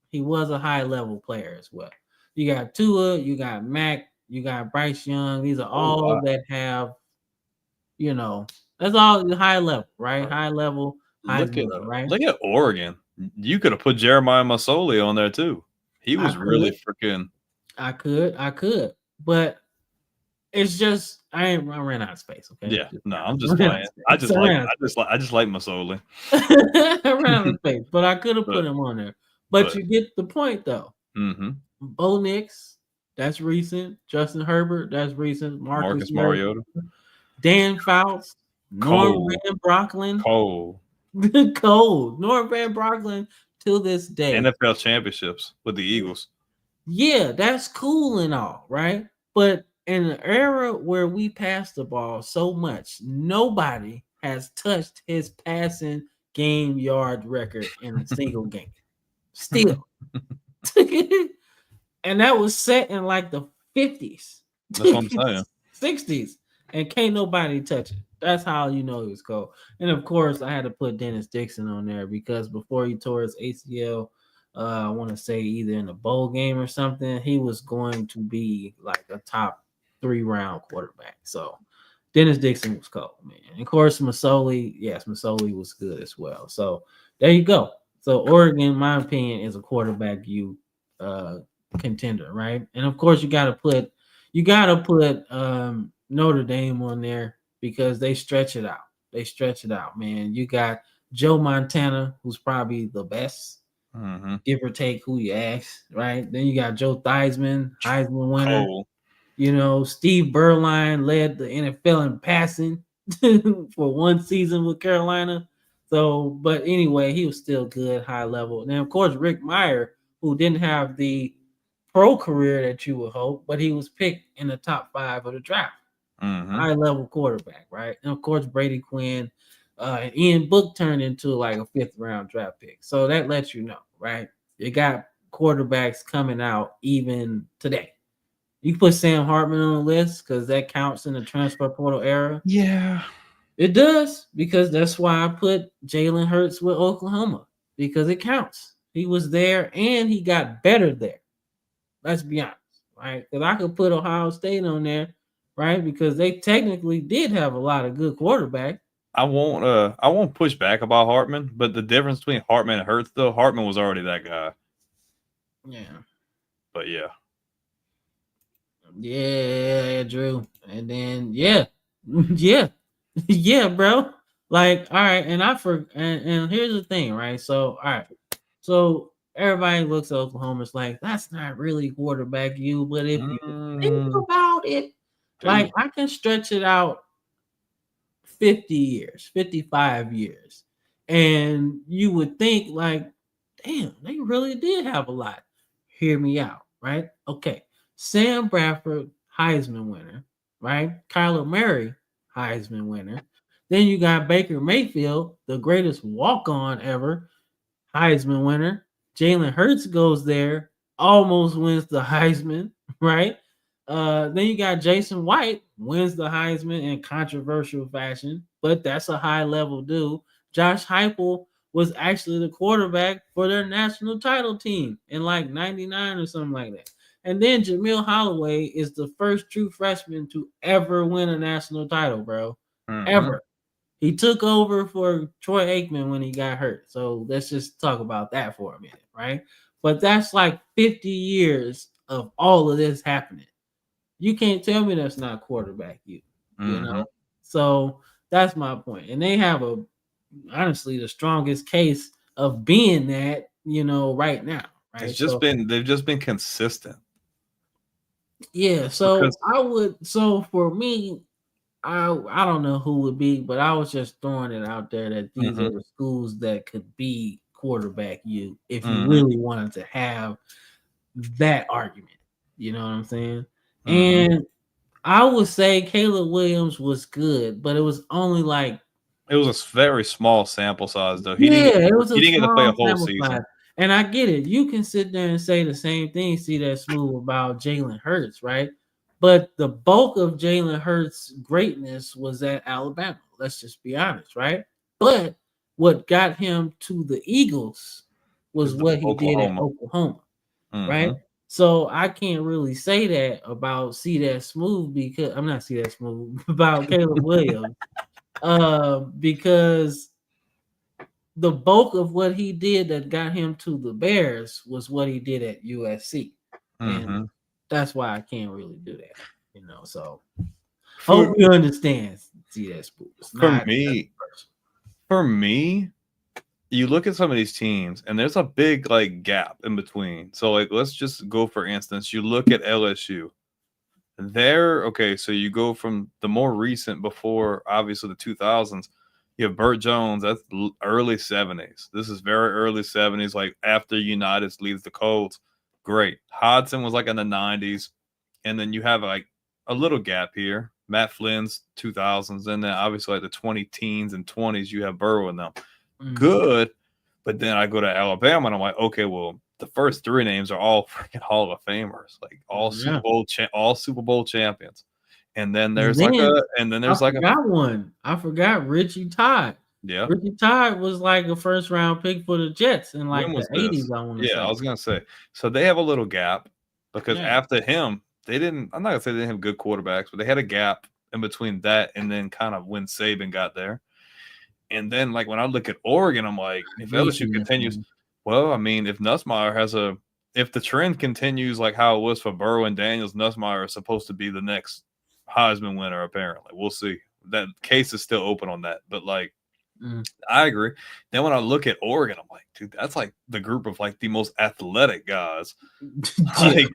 He was a high level player as well. You got Tua, you got Mac, you got Bryce Young. These are all that have, that's all the high level, right? High level, right? Look at Oregon. You could have put Jeremiah Masoli on there too. He was really freaking. I could, but it's just I ran out of space. Okay. Yeah, no, I'm just playing. I just like Masoli. I ran out of space, but I could have put him on there. But you get the point though. Bo Nix, that's recent. Justin Herbert, that's recent. Marcus Mariota, Dan Fouts, Norm Van Brocklin, Cole, Norm Van Brocklin till this day. NFL championships with the Eagles. Yeah, that's cool and all, right? But in an era where we pass the ball so much, nobody has touched his passing game yard record in a single game. Still. And that was set in like the 50s. That's what I'm saying. 60s. And can't nobody touch it. That's how you know he was cold. And of course, I had to put Dennis Dixon on there because before he tore his ACL, I want to say either in a bowl game or something, he was going to be like a top 3-round quarterback. So Dennis Dixon was cold, man. And of course, Masoli was good as well. So there you go. So Oregon, in my opinion, is a quarterback contender, right? And of course, you gotta put Notre Dame on there because they stretch it out. Man. You got Joe Montana, who's probably the best, give or take who you ask, right? Then you got Joe Theismann, Heisman winner. Steve Berline led the NFL in passing. for one season with Carolina. So, but anyway, he was still good, high level. And then, of course, Rick Meyer, who didn't have the pro career that you would hope, but he was picked in the top 5 of the draft. High level quarterback, right? And of course, Brady Quinn and Ian Book turned into like a 5th round draft pick. So that lets you know, right? You got quarterbacks coming out even today. You put Sam Hartman on the list because that counts in the transfer portal era. Yeah. It does, because that's why I put Jalen Hurts with Oklahoma, because it counts. He was there and he got better there. Let's be honest, right? Because I could put Ohio State on there, right? Because they technically did have a lot of good quarterbacks. I won't push back about Hartman, but the difference between Hartman and Hurts, though, Hartman was already that guy. Yeah. But yeah. Yeah, Drew. And then yeah, bro. Like, all right, and here's the thing, right? So, all right. So everybody looks at Oklahoma, it's like, that's not really quarterback you, but if you think about it, like, I can stretch it out 50 years, 55 years. And you would think, like, damn, they really did have a lot. Hear me out, right? Okay. Sam Bradford, Heisman winner, right? Kyler Murray, Heisman winner. Then you got Baker Mayfield, the greatest walk-on ever, Heisman winner. Jalen Hurts goes there, almost wins the Heisman, right? Then you got Jason White, wins the Heisman in controversial fashion, but that's a high-level dude. Josh Heupel was actually the quarterback for their national title team in like 99 or something like that. And then Jamil Holloway is the first true freshman to ever win a national title, bro. Ever. He took over for Troy Aikman when he got hurt. So let's just talk about that for a minute, right? But that's like 50 years of all of this happening. You can't tell me that's not quarterback you know? So that's my point. And they have honestly the strongest case of being that, right now. Right. They've just been consistent. Yeah. So for me, I don't know who would be, but I was just throwing it out there that these are the schools that could be quarterback you if you really wanted to have that argument. You know what I'm saying? And I would say Caleb Williams was good, but it was only like, it was a very small sample size, though. He didn't get to play a whole season. Size. And I get it. You can sit there and say the same thing, see that smooth about Jalen Hurts, right? But the bulk of Jalen Hurts' greatness was at Alabama. Let's just be honest, right? But what got him to the Eagles was what he did at Oklahoma, right? So I can't really say that about about Caleb Williams, because the bulk of what he did that got him to the Bears was what he did at USC. And that's why I can't really do that, so hope you understand. See that for me, you look at some of these teams and there's a big like gap in between. So like, let's just go, for instance, you look at LSU. So you go from the more recent, before obviously the 2000s, you have Burt Jones, that's early 70s. This is very early 70s, like after United leaves the Colts. Great. Hodson was like in the 90s. And then you have like a little gap here. Matt Flynn's 2000s. And then obviously like the 20 teens and 20s, you have Burrow in them. Good. But then I go to Alabama and I'm like, okay, well, the first 3 names are all freaking Hall of Famers, like all Super Bowl champions. And then there's I forgot Richie Todd. Yeah. Richie Todd was like a first round pick for the Jets in like the 80s. I was gonna say. So they have a little gap because after him, I'm not gonna say they didn't have good quarterbacks, but they had a gap in between that and then kind of when Saban got there. And then like when I look at Oregon, I'm like, if LSU continues, well, I mean, if Nussmeier if the trend continues like how it was for Burrow and Daniels, Nussmeier is supposed to be the next Heisman winner, apparently. We'll see. That case is still open on that. But like, I agree. Then when I look at Oregon, I'm like, dude, that's like the group of like the most athletic guys. Like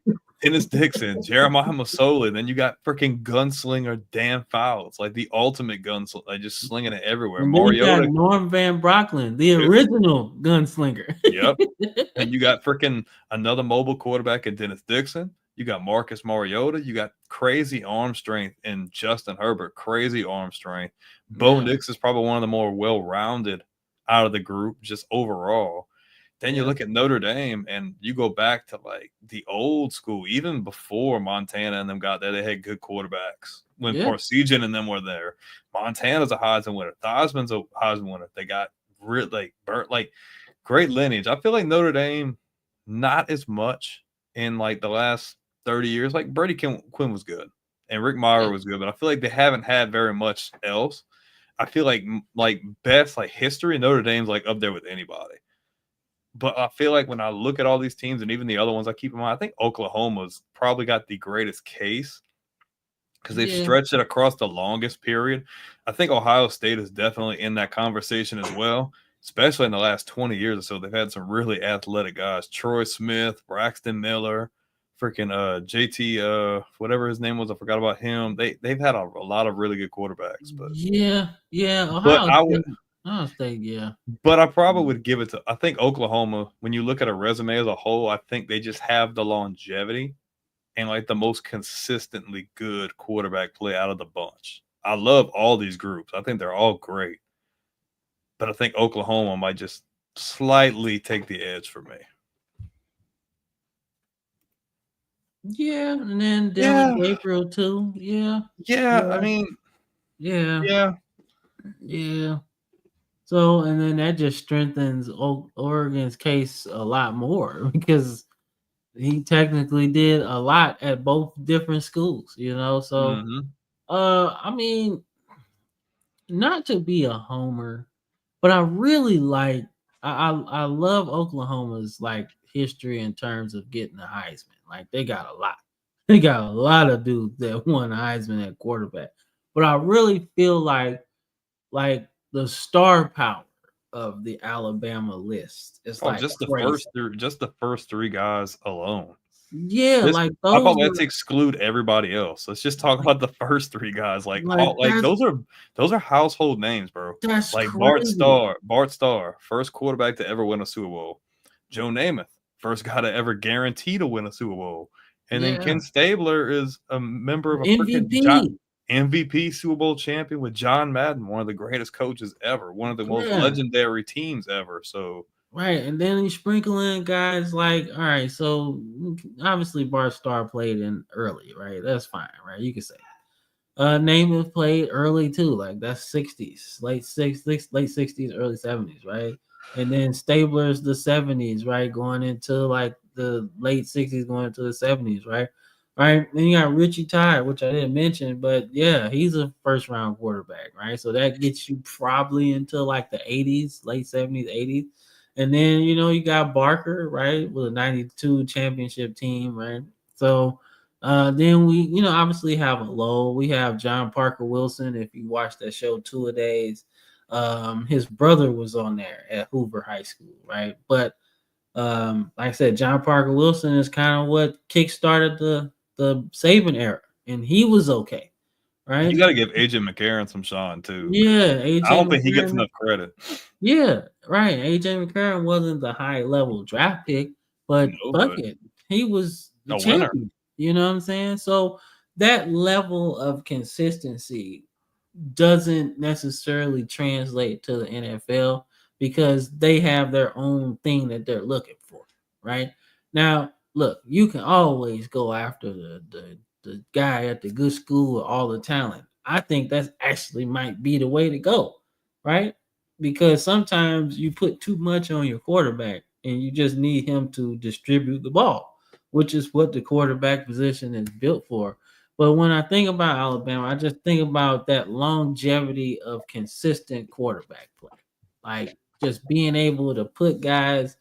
Dennis Dixon, Jeremiah Masoli. Then you got freaking gunslinger Dan Fouts, like the ultimate gunslinger, like just slinging it everywhere. And then you got Mariota. Norm Van Brocklin, the original gunslinger. Yep. And you got freaking another mobile quarterback in Dennis Dixon. You got Marcus Mariota. You got crazy arm strength in Justin Herbert. Crazy arm strength. Bo Nix is probably one of the more well-rounded out of the group, just overall. Then you look at Notre Dame, and you go back to like the old school, even before Montana and them got there, they had good quarterbacks. When Parsegian and them were there, Montana's a Heisman winner. Theismann's a Heisman winner. They got great lineage. I feel like Notre Dame, not as much in like the last 30 years. Like Brady Quinn was good, and Rick Meyer was good, but I feel like they haven't had very much else. I feel like best like history, Notre Dame's like up there with anybody. But I feel like when I look at all these teams and even the other ones I keep in mind, I think Oklahoma's probably got the greatest case because they've stretched it across the longest period. I think Ohio State is definitely in that conversation as well, especially in the last 20 years or so. They've had some really athletic guys. Troy Smith, Braxton Miller, freaking JT, whatever his name was, I forgot about him. They've had a lot of really good quarterbacks. But Ohio State, yeah. But I probably would give it to, I think Oklahoma, when you look at a resume as a whole, I think they just have the longevity and like the most consistently good quarterback play out of the bunch. I love all these groups. I think they're all great. But I think Oklahoma might just slightly take the edge for me. Yeah, and then Dylan Gabriel too. Yeah. I mean, yeah. So, and then that just strengthens Oregon's case a lot more because he technically did a lot at both different schools, you know. So, I mean, not to be a homer, but I really like. I love Oklahoma's like history in terms of getting the Heisman. Like they got a lot. They got a lot of dudes that won the Heisman at quarterback. But I really feel like the star power of the Alabama list is just the first three guys alone. Yeah, how about let's exclude everybody else? Let's just talk about the first three guys. Those are household names, bro. That's like crazy. Bart Starr, first quarterback to ever win a Super Bowl. Joe Namath, first guy to ever guarantee to win a Super Bowl. And then Ken Stabler is a member of a MVP Super Bowl champion with John Madden, one of the greatest coaches ever, one of the most legendary teams ever. So right, and then you sprinkle in guys like, all right, so obviously Bart Starr played in early, right? That's fine, right? You can say. Namath played early too, like that's 60s, late 60s, early 70s, right? And then Stabler's the 70s, right? Going into like the late 60s, going into the 70s, right? Right. Then you got Richie Tye, which I didn't mention, but yeah, he's a first round quarterback, right? So that gets you probably into like the 80s, late 70s, 80s. And then, you know, you got Barker, right, with a 92 championship team, right? So then we, you know, obviously have a low. We have John Parker Wilson. If you watch that show, 2 a Days, his brother was on there at Hoover High School, right? But like I said, John Parker Wilson is kind of what kickstarted the Saban era, and he was okay, right? You got to give AJ McCarron some shine too. Yeah, AJ. I don't think he gets enough credit. Yeah, right. AJ McCarron wasn't the high level draft pick, but fuck it, he was the champion. Winner. You know what I'm saying? So that level of consistency doesn't necessarily translate to the NFL because they have their own thing that they're looking for, right? Now, look, you can always go after the guy at the good school with all the talent. I think that's actually might be the way to go, right? Because sometimes you put too much on your quarterback and you just need him to distribute the ball, which is what the quarterback position is built for. But when I think about Alabama, I just think about that longevity of consistent quarterback play, like just being able to put guys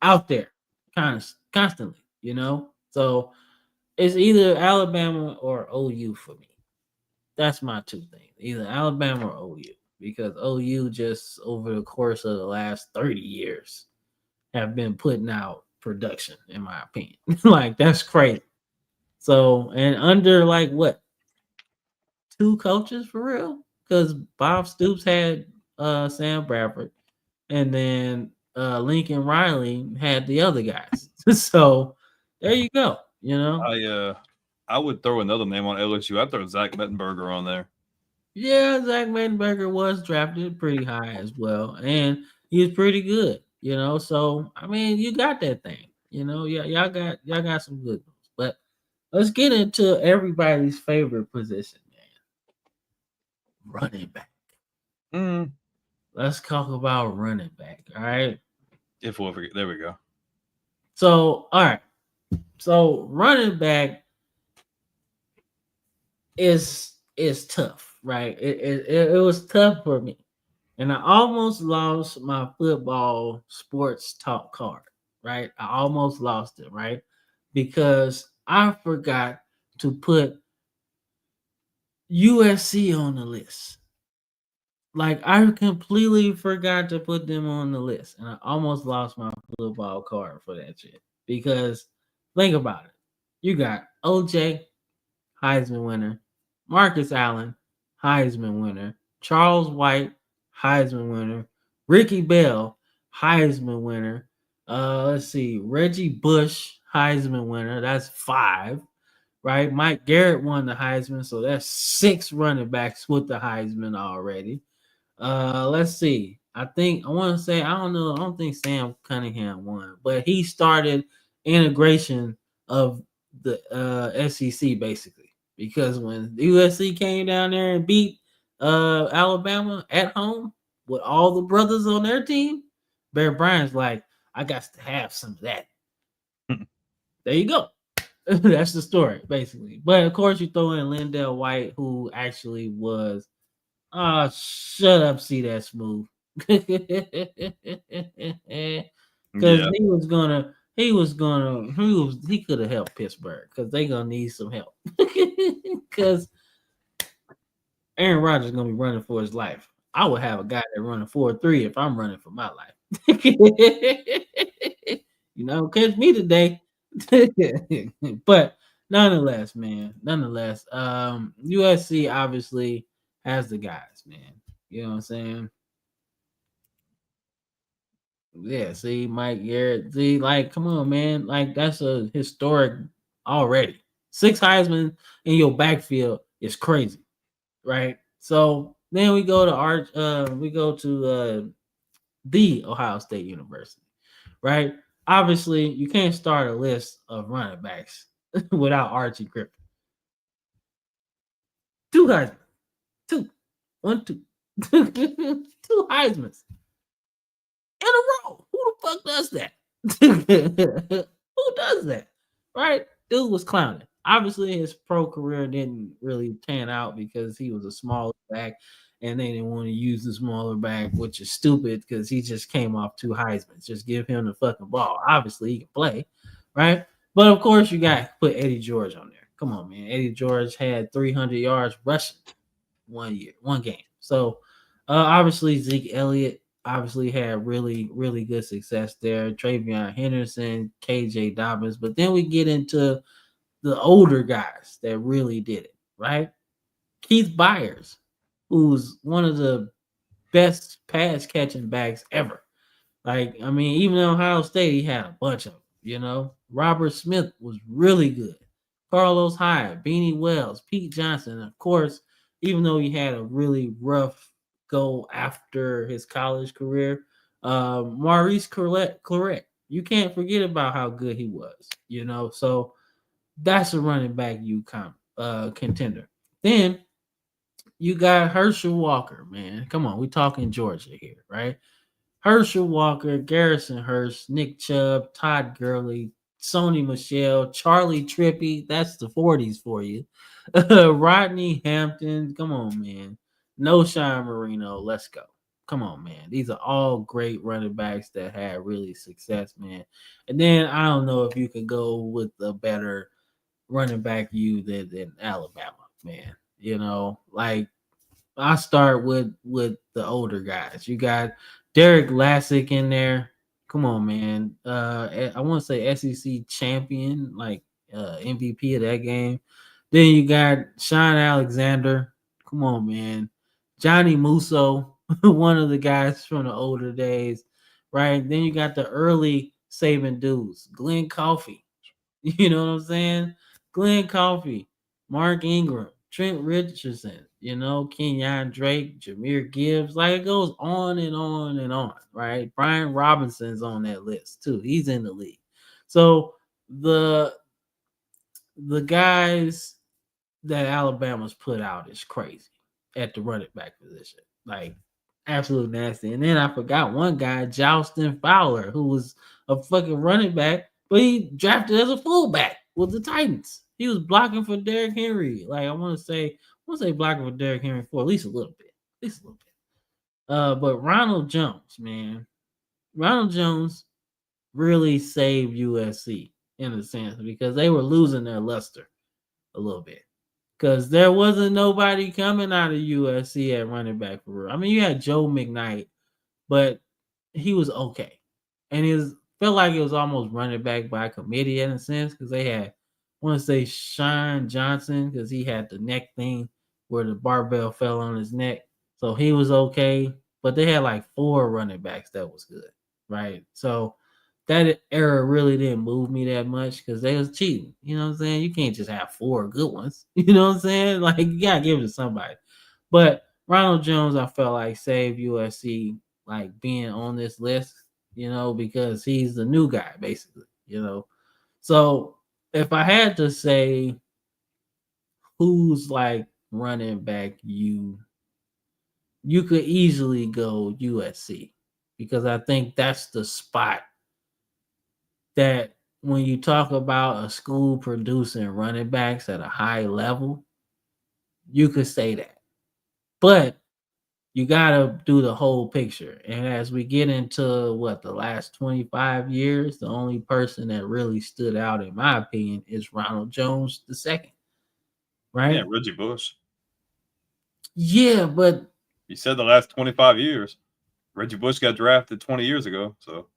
out there constantly, you know? So it's either Alabama or OU for me. That's my two things, either Alabama or OU, because OU just over the course of the last 30 years have been putting out production, in my opinion. Like, that's crazy. So, and under like what, 2 coaches for real? Because Bob Stoops had Sam Bradford, and then Lincoln Riley had the other guys. So there you go. You know, I would throw another name on LSU. I'd throw Zach Mettenberger on there. yeah, Zach Mettenberger was drafted pretty high as well, and he was pretty good. You know, so I mean, you got that thing. You know, yeah, y'all got some good ones. But let's get into everybody's favorite position, man. Running back. Let's talk about running back. All right. If we'll forget, there we go. So, all right. So running back is tough, right? It was tough for me, and I almost lost my football sports talk card, right? I almost lost it, right? Because I forgot to put USC on the list. Like I completely forgot to put them on the list, and I almost lost my football card for that shit. Because think about it, you got OJ, Heisman winner, Marcus Allen, Heisman winner, Charles White, Heisman winner, Ricky Bell, Heisman winner. Let's see, Reggie Bush, Heisman winner. That's 5, right? Mike Garrett won the Heisman, so that's 6 running backs with the Heisman already. Let's see. I want to say I don't know. I don't think Sam Cunningham won, but he started integration of the SEC basically because when USC came down there and beat Alabama at home with all the brothers on their team, Bear Bryant's like, I got to have some of that. There you go. That's the story basically. But of course, you throw in Lindell White, who actually was. Shut up, see that smooth. Because he could have helped Pittsburgh because they gonna need some help. Because Aaron Rodgers is gonna be running for his life. I would have a guy that running 4-3 if I'm running for my life. You know, catch me today. But nonetheless, USC obviously has the guys, man. You know what I'm saying? Yeah, see, Mike Garrett. See, like, come on, man. Like, that's a historic already. 6 Heisman in your backfield is crazy, right? So then we go to the Ohio State University, right? Obviously, you can't start a list of running backs without Archie Griffin. 2 Heisman. 2. 1, 2. 2 Heismans in a row. Who the fuck does that? Who does that? Right? Dude was clowning. Obviously, his pro career didn't really pan out because he was a smaller back and they didn't want to use the smaller back, which is stupid because he just came off 2 Heismans. Just give him the fucking ball. Obviously, he can play, right? But of course, you got to put Eddie George on there. Come on, man. Eddie George had 300 yards rushing one game. So obviously Zeke Elliott obviously had really, really good success there. Travion Henderson, KJ Dobbins, but then we get into the older guys that really did it, right? Keith Byers, who's one of the best pass catching backs ever. Like, I mean, even in Ohio State, he had a bunch of them, you know. Robert Smith was really good. Carlos Hyde, Beanie Wells, Pete Johnson, of course, even though he had a really rough go after his college career, Maurice Clarett. You can't forget about how good he was, you know. So that's a running back contender. Then you got Herschel Walker, man. Come on, we talking Georgia here, right? Herschel Walker, Garrison Hurst, Nick Chubb, Todd Gurley, Sony Michelle, Charlie Trippy. That's the 40s for you. Rodney Hampton. Come on, man. Knowshon Marino. Let's go. Come on, man. These are all great running backs that had really success, man. And then I don't know if you could go with a better running back than Alabama, man. You know, like I start with the older guys. You got Derek Lassick in there. Come on, man. I want to say SEC champion, like MVP of that game. Then you got Sean Alexander. Come on, man. Johnny Musso, one of the guys from the older days, right? Then you got the early Saban dudes, Glenn Coffey. You know what I'm saying? Glenn Coffey, Mark Ingram, Trent Richardson, Kenyon Drake, Jameer Gibbs. Like it goes on and on and on, right? Brian Robinson's on that list too. He's in the league. So the guys that Alabama's put out is crazy at the running back position. Like absolute nasty. And then I forgot one guy, Justin Fowler, who was a fucking running back, but he drafted as a fullback with the Titans. He was blocking for Derrick Henry. Like I want to say blocking for Derrick Henry for at least a little bit. But Ronald Jones, man. Ronald Jones really saved USC in a sense because they were losing their luster a little bit. Because there wasn't nobody coming out of USC at running back for real. I mean, you had Joe McKnight, but he was okay. And it felt like it was almost running back by committee in a sense because they had, I want to say Sean Johnson because he had the neck thing where the barbell fell on his neck. So he was okay. But they had like 4 running backs that was good, right? So that era really didn't move me that much because they was cheating. You know what I'm saying? You can't just have 4 good ones. You know what I'm saying? Like you gotta give it to somebody. But Ronald Jones, I felt like saved USC like being on this list, because he's the new guy, basically, So if I had to say who's like running back, you could easily go USC because I think that's the spot that when you talk about a school producing running backs at a high level, you could say that. But you got to do the whole picture. And as we get into the last 25 years, the only person that really stood out, in my opinion, is Ronald Jones II. Right? Yeah, Reggie Bush. Yeah, but you said the last 25 years. Reggie Bush got drafted 20 years ago, so.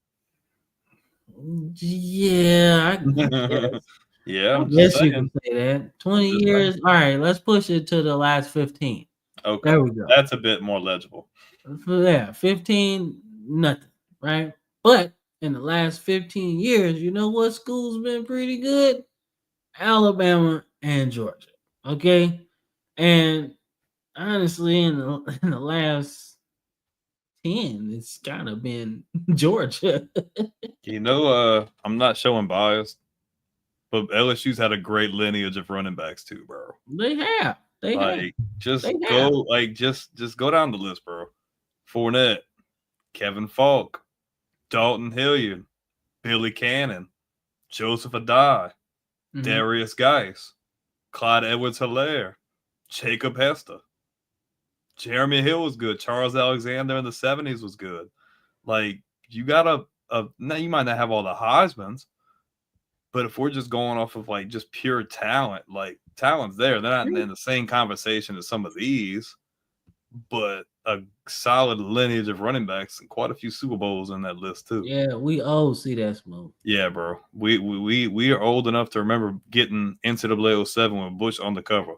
Yeah, yeah, I guess you can say that. 20 years. Saying. All right, let's push it to the last 15. Okay, there we go. That's a bit more legible. Yeah, 15, nothing, right? But in the last 15 years, you know what school's been pretty good? Alabama and Georgia. Okay, and honestly, in the last 10, it's kind of been Georgia. I'm not showing bias, but LSU's had a great lineage of running backs too, bro. They have. Just go down the list, bro. Fournette, Kevin Falk, Dalton Hilliard, Billy Cannon, Joseph Adai, Darius Geis, Clyde Edwards-Helaire, Jacob Hester, Jeremy Hill was good. Charles Alexander in the 70s was good. Like you got now you might not have all the Heismans, but if we're just going off of like just pure talent, like talent's there. They're not in the same conversation as some of these, but a solid lineage of running backs and quite a few Super Bowls in that list too. Yeah, we all see that smoke. Yeah, bro. We are old enough to remember getting NCAA 07 with Bush on the cover.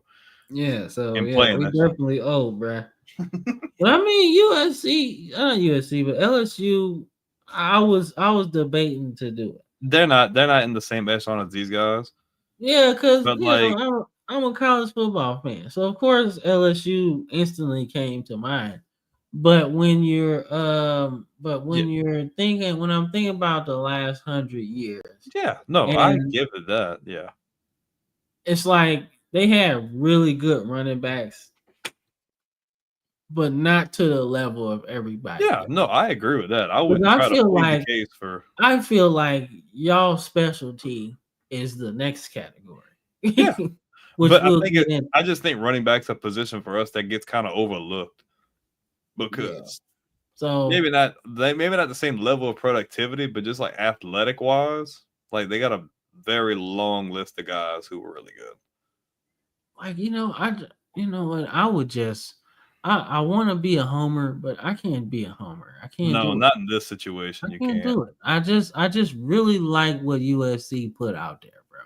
Yeah, so and we definitely old, bro. But I mean not USC, but LSU. I was debating to do it. They're not in the same echelon as these guys. Yeah, because I'm a college football fan, so of course LSU instantly came to mind. But when you're you're thinking, when I'm thinking about the last 100 years, I give it that. Yeah, it's like they had really good running backs, but not to the level of everybody. Yeah, no, I agree with that. I wouldn't try to plead the case for. I feel like y'all specialty is the next category. Yeah, but I just think running back's a position for us that gets kind of overlooked because maybe not the same level of productivity, but just like athletic wise, like they got a very long list of guys who were really good. Like I want to be a homer, but I can't be a homer. I can't. No, not in this situation. You can't do it. I just really like what USC put out there, bro.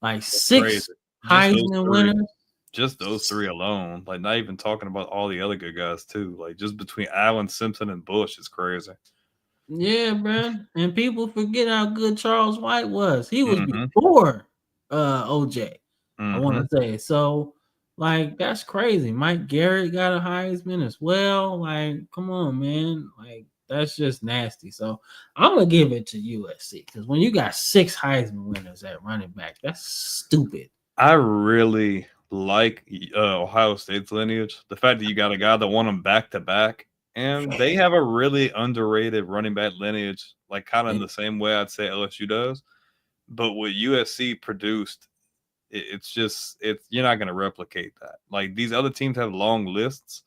Like Crazy. 6 Just those Heisman three. winners. Just those 3 alone. Like, not even talking about all the other good guys too. Like, just between Allen, Simpson, and Bush is crazy. Yeah, bro. And people forget how good Charles White was. He was Mhm. before OJ. I Mhm. want to say. So, like, that's crazy. Mike Garrett got a Heisman as well. Like, come on, man. Like, that's just nasty. So I'm gonna give it to USC because when you got 6 Heisman winners at running back, that's stupid. I really like Ohio State's lineage. The fact that you got a guy that won them back to back, and they have a really underrated running back lineage, like kind of in the same way I'd say LSU does. But what USC produced, it's you're not going to replicate that. Like, these other teams have long lists,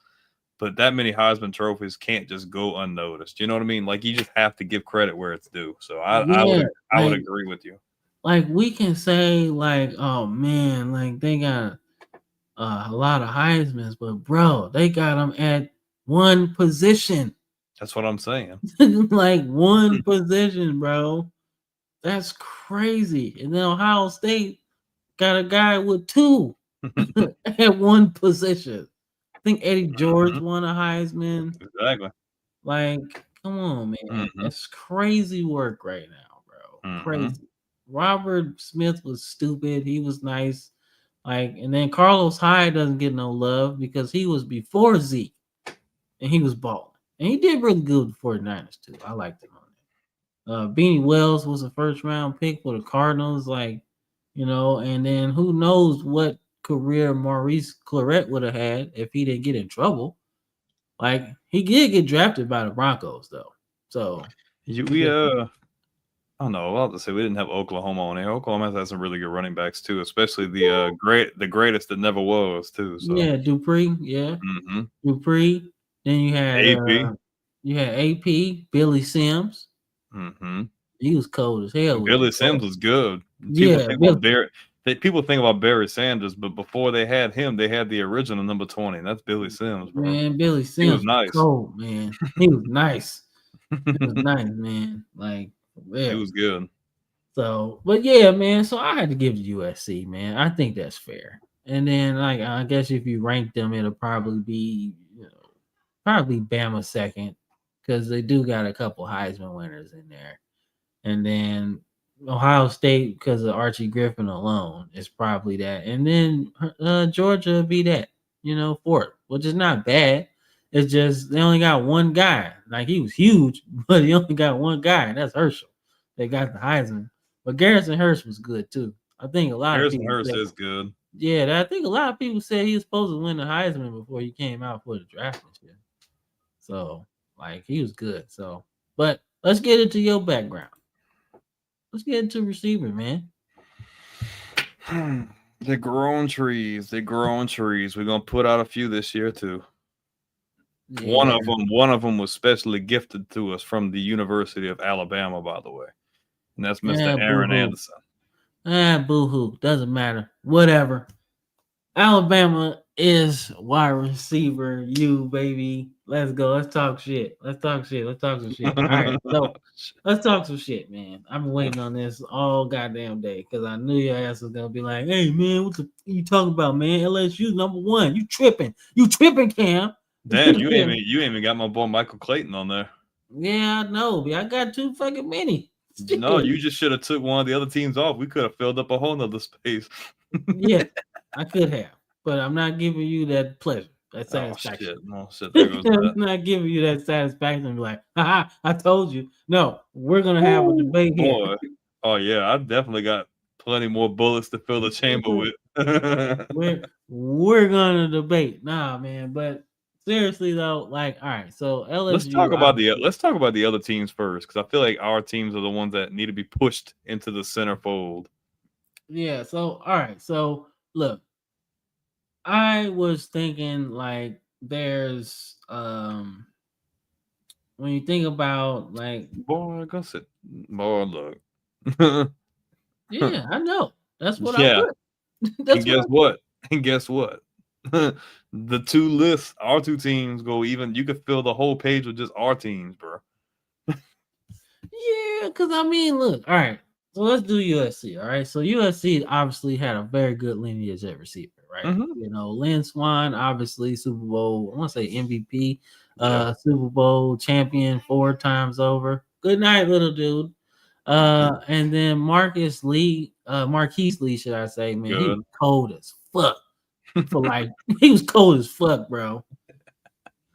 but that many Heisman trophies can't just go unnoticed. You know what I mean? Like, you just have to give credit where it's due. So I would like, agree with you. Like, we can say, like, oh man, like they got a lot of Heisman's, but bro, they got them at one position. That's what I'm saying. Like one position, bro. That's crazy. And then Ohio State got a guy with 2 at one position. I think Eddie George won a Heisman. Exactly. Like, come on, man. It's crazy work right now, bro. Crazy. Robert Smith was stupid. He was nice. Like, and then Carlos Hyde doesn't get no love because he was before Zeke and he was balling. And he did really good with the 49ers too. I liked him on that. Beanie Wells was a first round pick for the Cardinals, like, and then who knows what career Maurice Claret would have had if he didn't get in trouble. Like, he did get drafted by the Broncos though. So I don't know. I'll have to say we didn't have Oklahoma on here. Oklahoma has had some really good running backs too, especially the greatest that never was too. So yeah, Dupree, Dupree. Then you had AP, Billy Sims. He was cold as hell. Billy Sims was good. People think about Barry Sanders, but before they had him, they had the original number 20. That's Billy Sims, bro. Man, Billy Sims was nice. Cold, man. He was nice. He was nice, man. Like, yeah. He was good. So, but yeah, man. So I had to give to USC, man. I think that's fair. And then, like, I guess if you rank them, it'll probably be, probably Bama second because they do got a couple Heisman winners in there. And then Ohio State, because of Archie Griffin alone, is probably that. And then Georgia be that, fourth, which is not bad. It's just they only got one guy. Like, he was huge, but he only got one guy, and that's Herschel. They got the Heisman. But Garrison Hurst was good, too. I think a lot of people Hurst is good. Yeah, I think a lot of people said he was supposed to win the Heisman before he came out for the draft this year. So, like, he was good. So, but let's get into your background. Let's get into receiver, man. They're growing trees. We're gonna put out a few this year too. Yeah. One of them was specially gifted to us from the University of Alabama, by the way, and that's Mr. Aaron Anderson. Boo-hoo. Doesn't matter. Whatever. Alabama is wide receiver. You, baby. Let's go. Let's talk shit. Let's talk some shit. All right. So let's talk some shit, man. I've been waiting on this all goddamn day because I knew your ass was gonna be like, hey man, what the you talking about, man? LSU number 1. You tripping, Cam. Damn, you ain't even got my boy Michael Clayton on there. Yeah, I know, but I got too fucking many. No, you just should have took one of the other teams off. We could have filled up a whole nother space. Yeah, I could have, but I'm not giving you that pleasure, that satisfaction. Oh, shit. There goes that. I'm not giving you that satisfaction. Like, haha, I told you. No, we're gonna have a debate here. Oh yeah, I've definitely got plenty more bullets to fill the chamber with. we're gonna debate. Nah, man, but seriously though, like, all right, so LSU. Let's talk about the other teams first, because I feel like our teams are the ones that need to be pushed into the center fold. Yeah. So all right. So look, I was thinking like there's when you think about like boy, go sit. Boy, look. Yeah, I know. That's what I put. And guess what? The two lists, our two teams go even. You could fill the whole page with just our teams, bro. Yeah, because I mean, look, all right. So let's do USC. All right. So USC obviously had a very good lineage at receiver, right? Mhm. You know, Lynn Swan, obviously Super Bowl, I want to say MVP, Yeah. Super Bowl champion 4 times over. Good night, little dude. And then Marquise Lee, should I say, man, he was Good. cold as fuck for like he was cold as fuck, bro.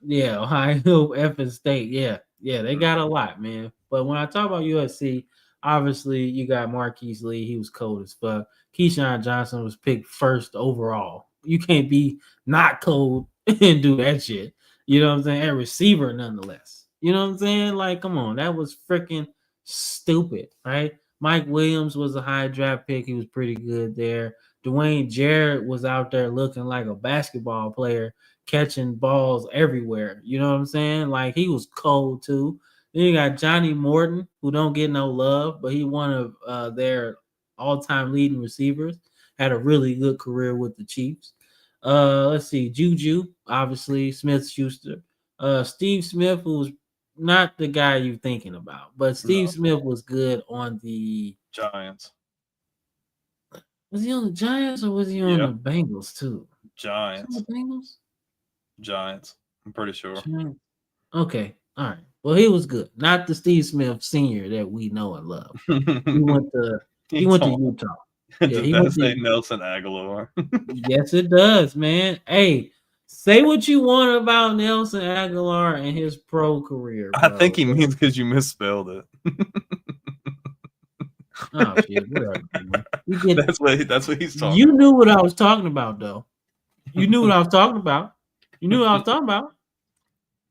Yeah, Ohio effing state. Yeah, they got a lot, man. But when I talk about USC, obviously you got Marquise Lee. He was cold as fuck. Keyshawn Johnson was picked first overall. You can't be not cold and do that shit. You know what I'm saying? And receiver, nonetheless. You know what I'm saying? Like, come on, that was freaking stupid, right? Mike Williams was a high draft pick. He was pretty good there. Dwayne Jarrett was out there looking like a basketball player, catching balls everywhere. You know what I'm saying? Like, he was cold too. Then you got Johnny Morton, who don't get no love, but he one of their all-time leading receivers. Had a really good career with the Chiefs. Let's see, Juju, obviously, Smith-Schuster. Steve Smith, who was not the guy you're thinking about, but Steve No. Smith was good on the. Giants. Was he on the Giants or was he on Yeah. the Bengals too? Giants. Was he on the Bengals? Giants. I'm pretty sure. Giants. Okay, all right. Well, he was good. Not the Steve Smith senior that we know and love. He went to Utah. Does he that went say to- Nelson Aguilar? Yes, it does, man. Hey, say what you want about Nelson Aguilar and his pro career. I bro. think he means because you misspelled it. Oh shit, whatever. Man. You get That's what he's talking. You knew what I was talking about, though. You knew what I was talking about. You knew what I was talking about.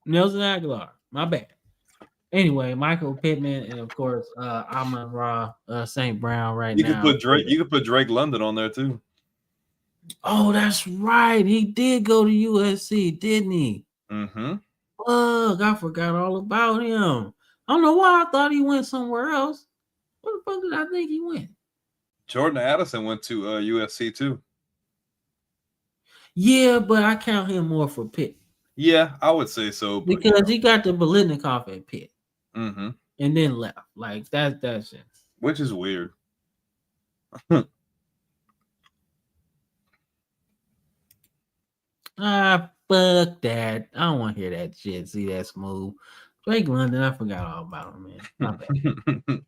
Nelson Aguilar. My bad. Anyway, Michael Pittman and of course Amon-Ra St. Brown right You now. could put Drake. You could put Drake London on there too. Oh, that's right. He did go to USC, didn't he? Mm-hmm. Fuck, I forgot all about him. I don't know why I thought he went somewhere else. Where the fuck did I think he went? Jordan Addison went to USC too. Yeah, but I count him more for Pitt. Yeah, I would say so. But, Because he got the Biletnikoff at Pitt. Mm-hmm. And then left. Like that's it. Which is weird. Fuck that. I don't want to hear that shit. See that smooth. Drake London, I forgot all about him, man. My bad.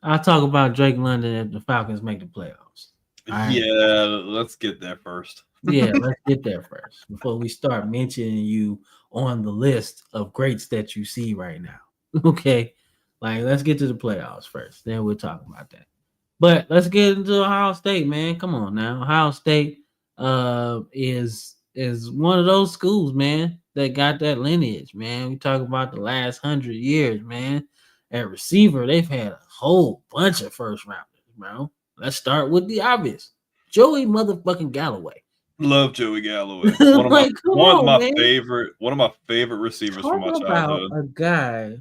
I'll talk about Drake London if the Falcons make the playoffs. Right. Yeah, let's get there first. Yeah, let's get there first before we start mentioning you on the list of greats that you see right now. Okay. Like, let's get to the playoffs first. Then we'll talk about that. But let's get into Ohio State, man. Come on now. Ohio State is one of those schools, man, that got that lineage, man. We talk about the last 100 years, man. At receiver, they've had a whole bunch of first rounders, bro. Let's start with the obvious. Joey motherfucking Galloway. Love Joey Galloway. One of Like, my man. favorite receivers from my Talk childhood. about a guy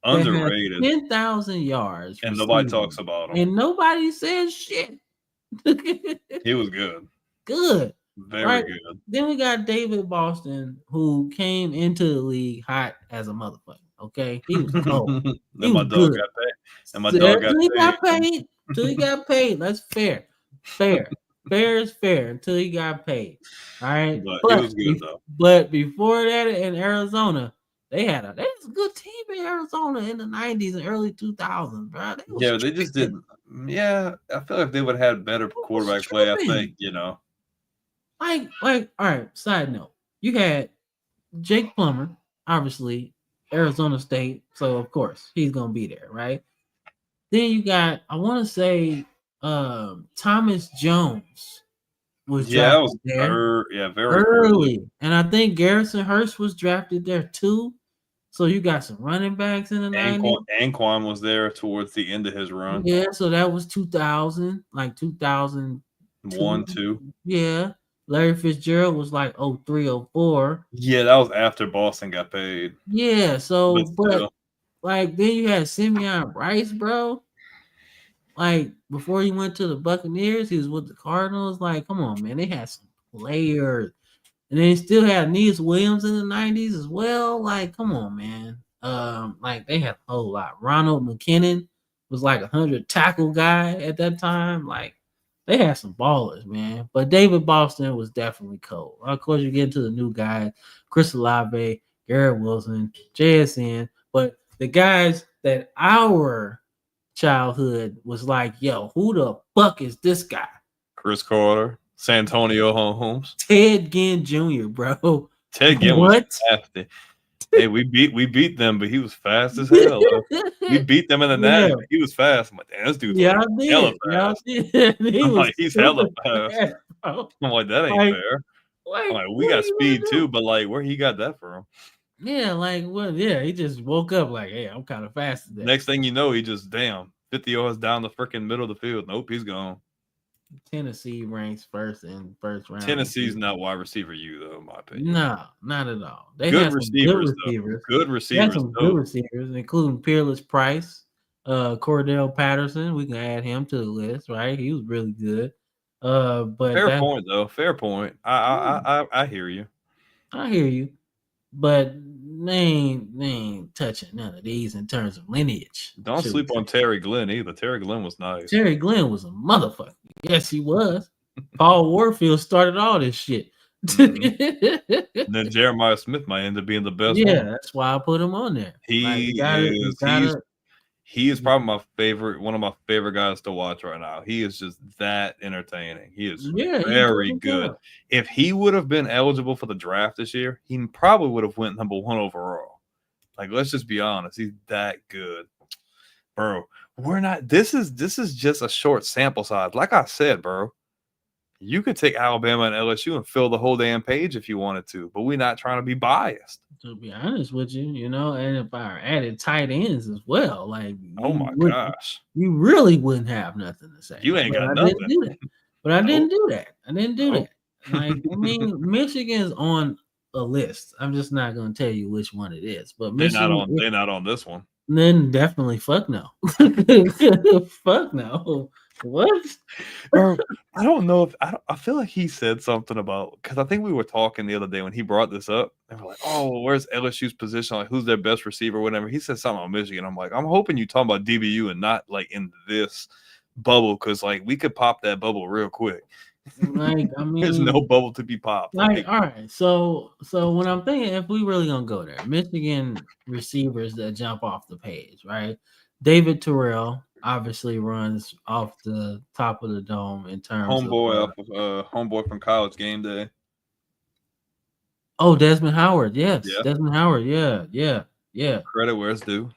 Underrated. 10,000 yards. And nobody receiving, talks about him. And nobody says shit. He was good. Good. Very Right. good. Then we got David Boston, who came into the league hot as a motherfucker. Okay. He was cold. Then my was dog good. got paid. And my dog got Till he got paid. paid. Till he got paid. That's fair. Fair. Fair is fair until he got paid. All right. But he was good though. But before that, in Arizona, they was a good team in Arizona in the 90s and early 2000s, bro. They just didn't. Yeah, I feel like they would have had better quarterback play. I think, Like, all right, side note. You had Jake Plummer, obviously, Arizona State, so of course he's gonna be there, right? Then you got, I want to say, Thomas Jones was Yeah, that drafted was there very early, and I think Garrison Hurst was drafted there too. So you got some running backs in the 90s. Anquan was there towards the end of his run. Yeah, so that was 2000, like 2000. 1, 2. Yeah. Larry Fitzgerald was like 03, 04. Yeah, that was after Boston got paid. Yeah, so but still. like then you had Simeon Rice, bro. Like before he went to the Buccaneers, he was with the Cardinals. Like, come on, man, they had some players, and they still had Aeneas Williams in the 90s as well. Like, come on, man. Like they had a whole lot. Ronald McKinnon was like 100 tackle guy at that time. Like they had some ballers, man. But David Boston was definitely cold. Of course, you get into the new guys, Chris Olave, Garrett Wilson, JSN. But the guys that our childhood was like, yo, who the fuck is this guy? Chris Carter, Santonio Holmes, Ted Ginn Jr., bro. Ted Ginn was fast. Hey, we beat them, but he was fast as hell. We beat them in the net. He was fast. I'm like, damn, this dude's hella fast. I'm like, he's hella fast. I'm like, that ain't fair. I'm like, we got speed too, but like, where he got that from? Yeah, like, well, yeah, he just woke up like, hey, I'm kind of fast today. Next thing you know, he just 50 yards down the freaking middle of the field. Nope, he's gone. Tennessee ranks first in first round. Tennessee's not wide receiver though, in my opinion. No, not at all. They good had receivers, some good receivers. Good receivers. They had some good receivers, including Peerless Price, Cordell Patterson. We can add him to the list, right? He was really good. But fair point though. Fair point. I hear you. I hear you. But they ain't touching none of these in terms of lineage. Don't sleep on Terry Glenn either. Terry Glenn was nice. Terry Glenn was a motherfucker. Yes, he was. Paul Warfield started all this shit. And then Jeremiah Smith might end up being the best. Yeah, one. That's why I put him on there. He is probably my favorite, one of my favorite guys to watch right now. He is just that entertaining. He is very good. If he would have been eligible for the draft this year, he probably would have went number 1 overall. Like, let's just be honest. He's that good. Bro, we're not this is just a short sample size. Like I said, bro, you could take Alabama and LSU and fill the whole damn page if you wanted to, but we're not trying to be biased. To be honest with you, and if I added tight ends as well, like, oh my gosh, you really wouldn't have nothing to say. You ain't got nothing. But I didn't do that. Like, I mean, Michigan's on a list. I'm just not going to tell you which one it is, but they're not on this one. Then definitely fuck no. Fuck no. What? Bro, I don't know if I feel like he said something about, because I think we were talking the other day when he brought this up. And we're like, oh, where's LSU's position? Like, who's their best receiver, whatever. He said something about Michigan. I'm like, I'm hoping you talking about DBU and not like in this bubble, because like we could pop that bubble real quick. Like, I mean, there's no bubble to be popped. Like, all right, so when I'm thinking, if we really gonna go there, Michigan receivers that jump off the page, right? David Terrell obviously runs off the top of the dome in terms homeboy from College Game Day. Oh, Desmond Howard, yes, yeah. Desmond Howard, yeah. Credit where it's due.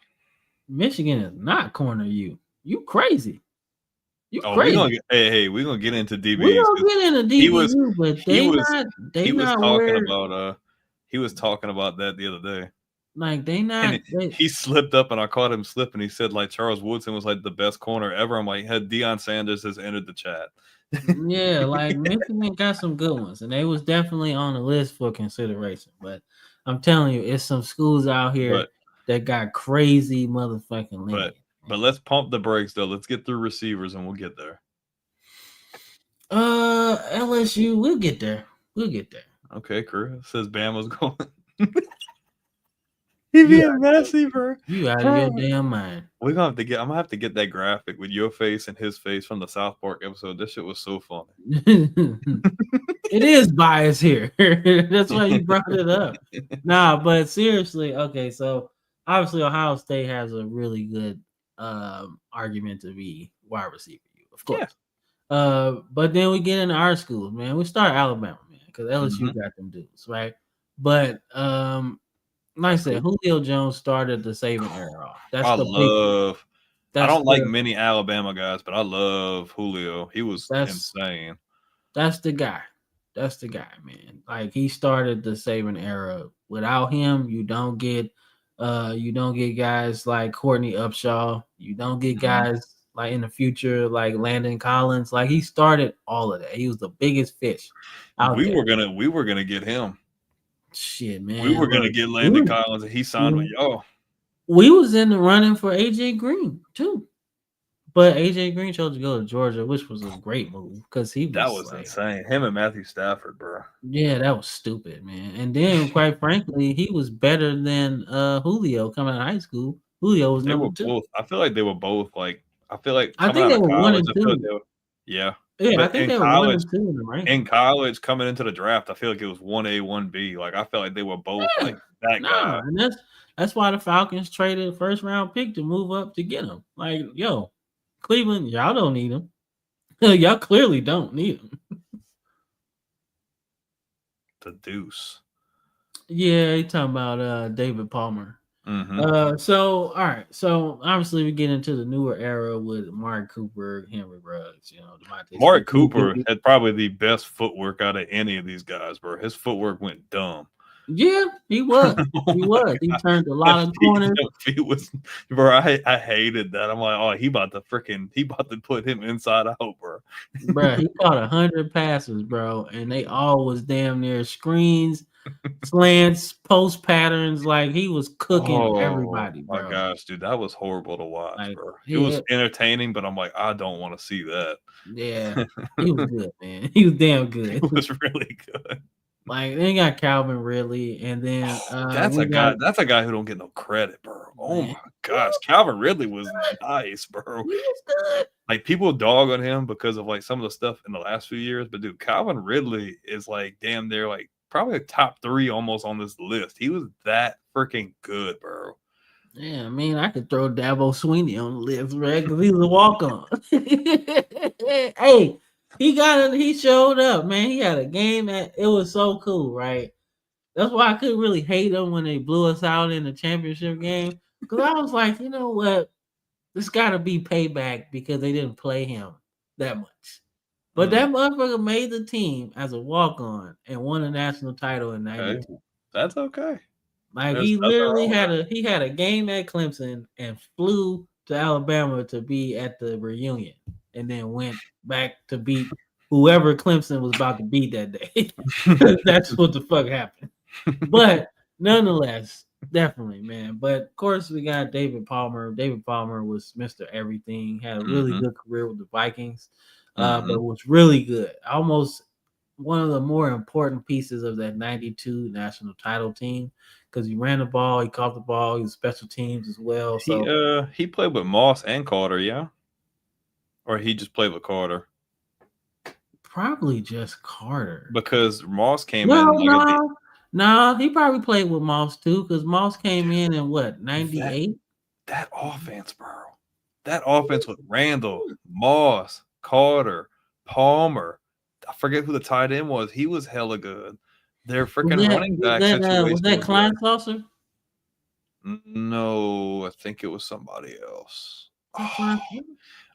Michigan is not corner you. You crazy. We're gonna get into DBs. We're gonna get into DBs, but he was talking about that the other day. Like, he slipped up and I caught him slipping. He said like Charles Woodson was like the best corner ever. I'm like, Deion Sanders has entered the chat. Yeah, like Michigan got some good ones, and they was definitely on the list for consideration. But I'm telling you, it's some schools out here that got crazy motherfucking lineage. But let's pump the brakes though. Let's get through receivers and we'll get there. LSU, we'll get there. Okay, Chris says Bama's going. He being messy, bro. You out of your damn mind. I'm gonna have to get that graphic with your face and his face from the South Park episode. This shit was so funny. It is bias here. That's why you brought it up. Nah, but seriously, okay, so obviously Ohio State has a really good argument to be wide receiver, of course. Yeah. But then we get into our schools, man. We start Alabama, man, because LSU got them dudes, right? But like I said, Julio Jones started the saving era off. I don't like many Alabama guys, but I love Julio. He was insane. That's the guy. That's the guy, man. Like, he started the saving era. Without him, you don't get guys like Courtney Upshaw. You don't get guys like in the future like Landon Collins. Like, he started all of that. He was the biggest fish out there. We were gonna get him. Shit, man. We were gonna get Landon Collins, and he signed with y'all. We was in the running for AJ Green too, but AJ Green chose to go to Georgia, which was a great move because that was insane. Him and Matthew Stafford, bro. Yeah, that was stupid, man. And then, quite frankly, he was better than Julio coming out of high school. Julio was They number were 2. both. I feel like they were both like. I feel like I coming think out they of were 1 college, and I feel like 2. they were. Yeah, Yeah, I but think in they were 1 college, and 2 in the ranking. coming into the draft, I feel like it was 1A, 1B. Like I felt like they were both Yeah. like that No, guy. and that's why the Falcons traded a first round pick to move up to get him. Like, yo, Cleveland, y'all don't need him. Y'all clearly don't need him. The deuce. Yeah, he talking about David Palmer. Mm-hmm. So all right, so obviously we get into the newer era with Mark Cooper, Henry Ruggs, DeMonte Mark Smith. Cooper had probably the best footwork out of any of these guys, bro. His footwork went dumb. Yeah, he was. Oh He my was. He God. turned a lot of corners. He was, bro. I hated that. I'm like, oh, he about to put him inside out, bro. Bro, he caught 100 passes, bro, and they all was damn near screens, slants, post patterns. Like he was cooking everybody, my bro. gosh, dude, that was horrible to watch, Like bro. It was he, entertaining, but I'm like, I don't want to see that. yeah, he was good, man. He was damn good. It was really good. Like they got Calvin Ridley, and then That's we a guy. got, That's a guy who don't get no credit, bro. Oh man, my gosh, Calvin Ridley was nice, bro. he was good. Like people dog on him because of like some of the stuff in the last few years, but dude, Calvin Ridley is like damn near like probably like top 3 almost on this list. He was that freaking good, bro. Yeah, I mean, I could throw Dabo Sweeney on the list, right? Because he was a walk on. Hey, he got it. He showed up, man. He had a game that it was so cool, right? That's why I couldn't really hate them when they blew us out in the championship game. Because I was like, you know what? This got to be payback because they didn't play him that much. But that motherfucker made the team as a walk-on and won a national title in '92. Okay. That's okay. Like There's he nothing literally wrong with had a game at Clemson and flew to Alabama to be at the reunion, and then went back to beat whoever Clemson was about to beat that day. That's what the fuck happened. But nonetheless, definitely, man. But of course, we got David Palmer. David Palmer was Mr. Everything. Had a really good career with the Vikings, but was really good. Almost one of the more important pieces of that '92 national title team because he ran the ball, he caught the ball, he was special teams as well. So he played with Moss and Carter, yeah, or he just played with Carter probably just Carter because Moss came in. No, he probably played with Moss too because Moss came in what '98. That offense, bro. That offense with Randall, Moss, Carter, Palmer. I forget who the tight end was. He was hella good. Their freaking running back situation. Was that Kleinsaucer? No, I think it was somebody else. Oh,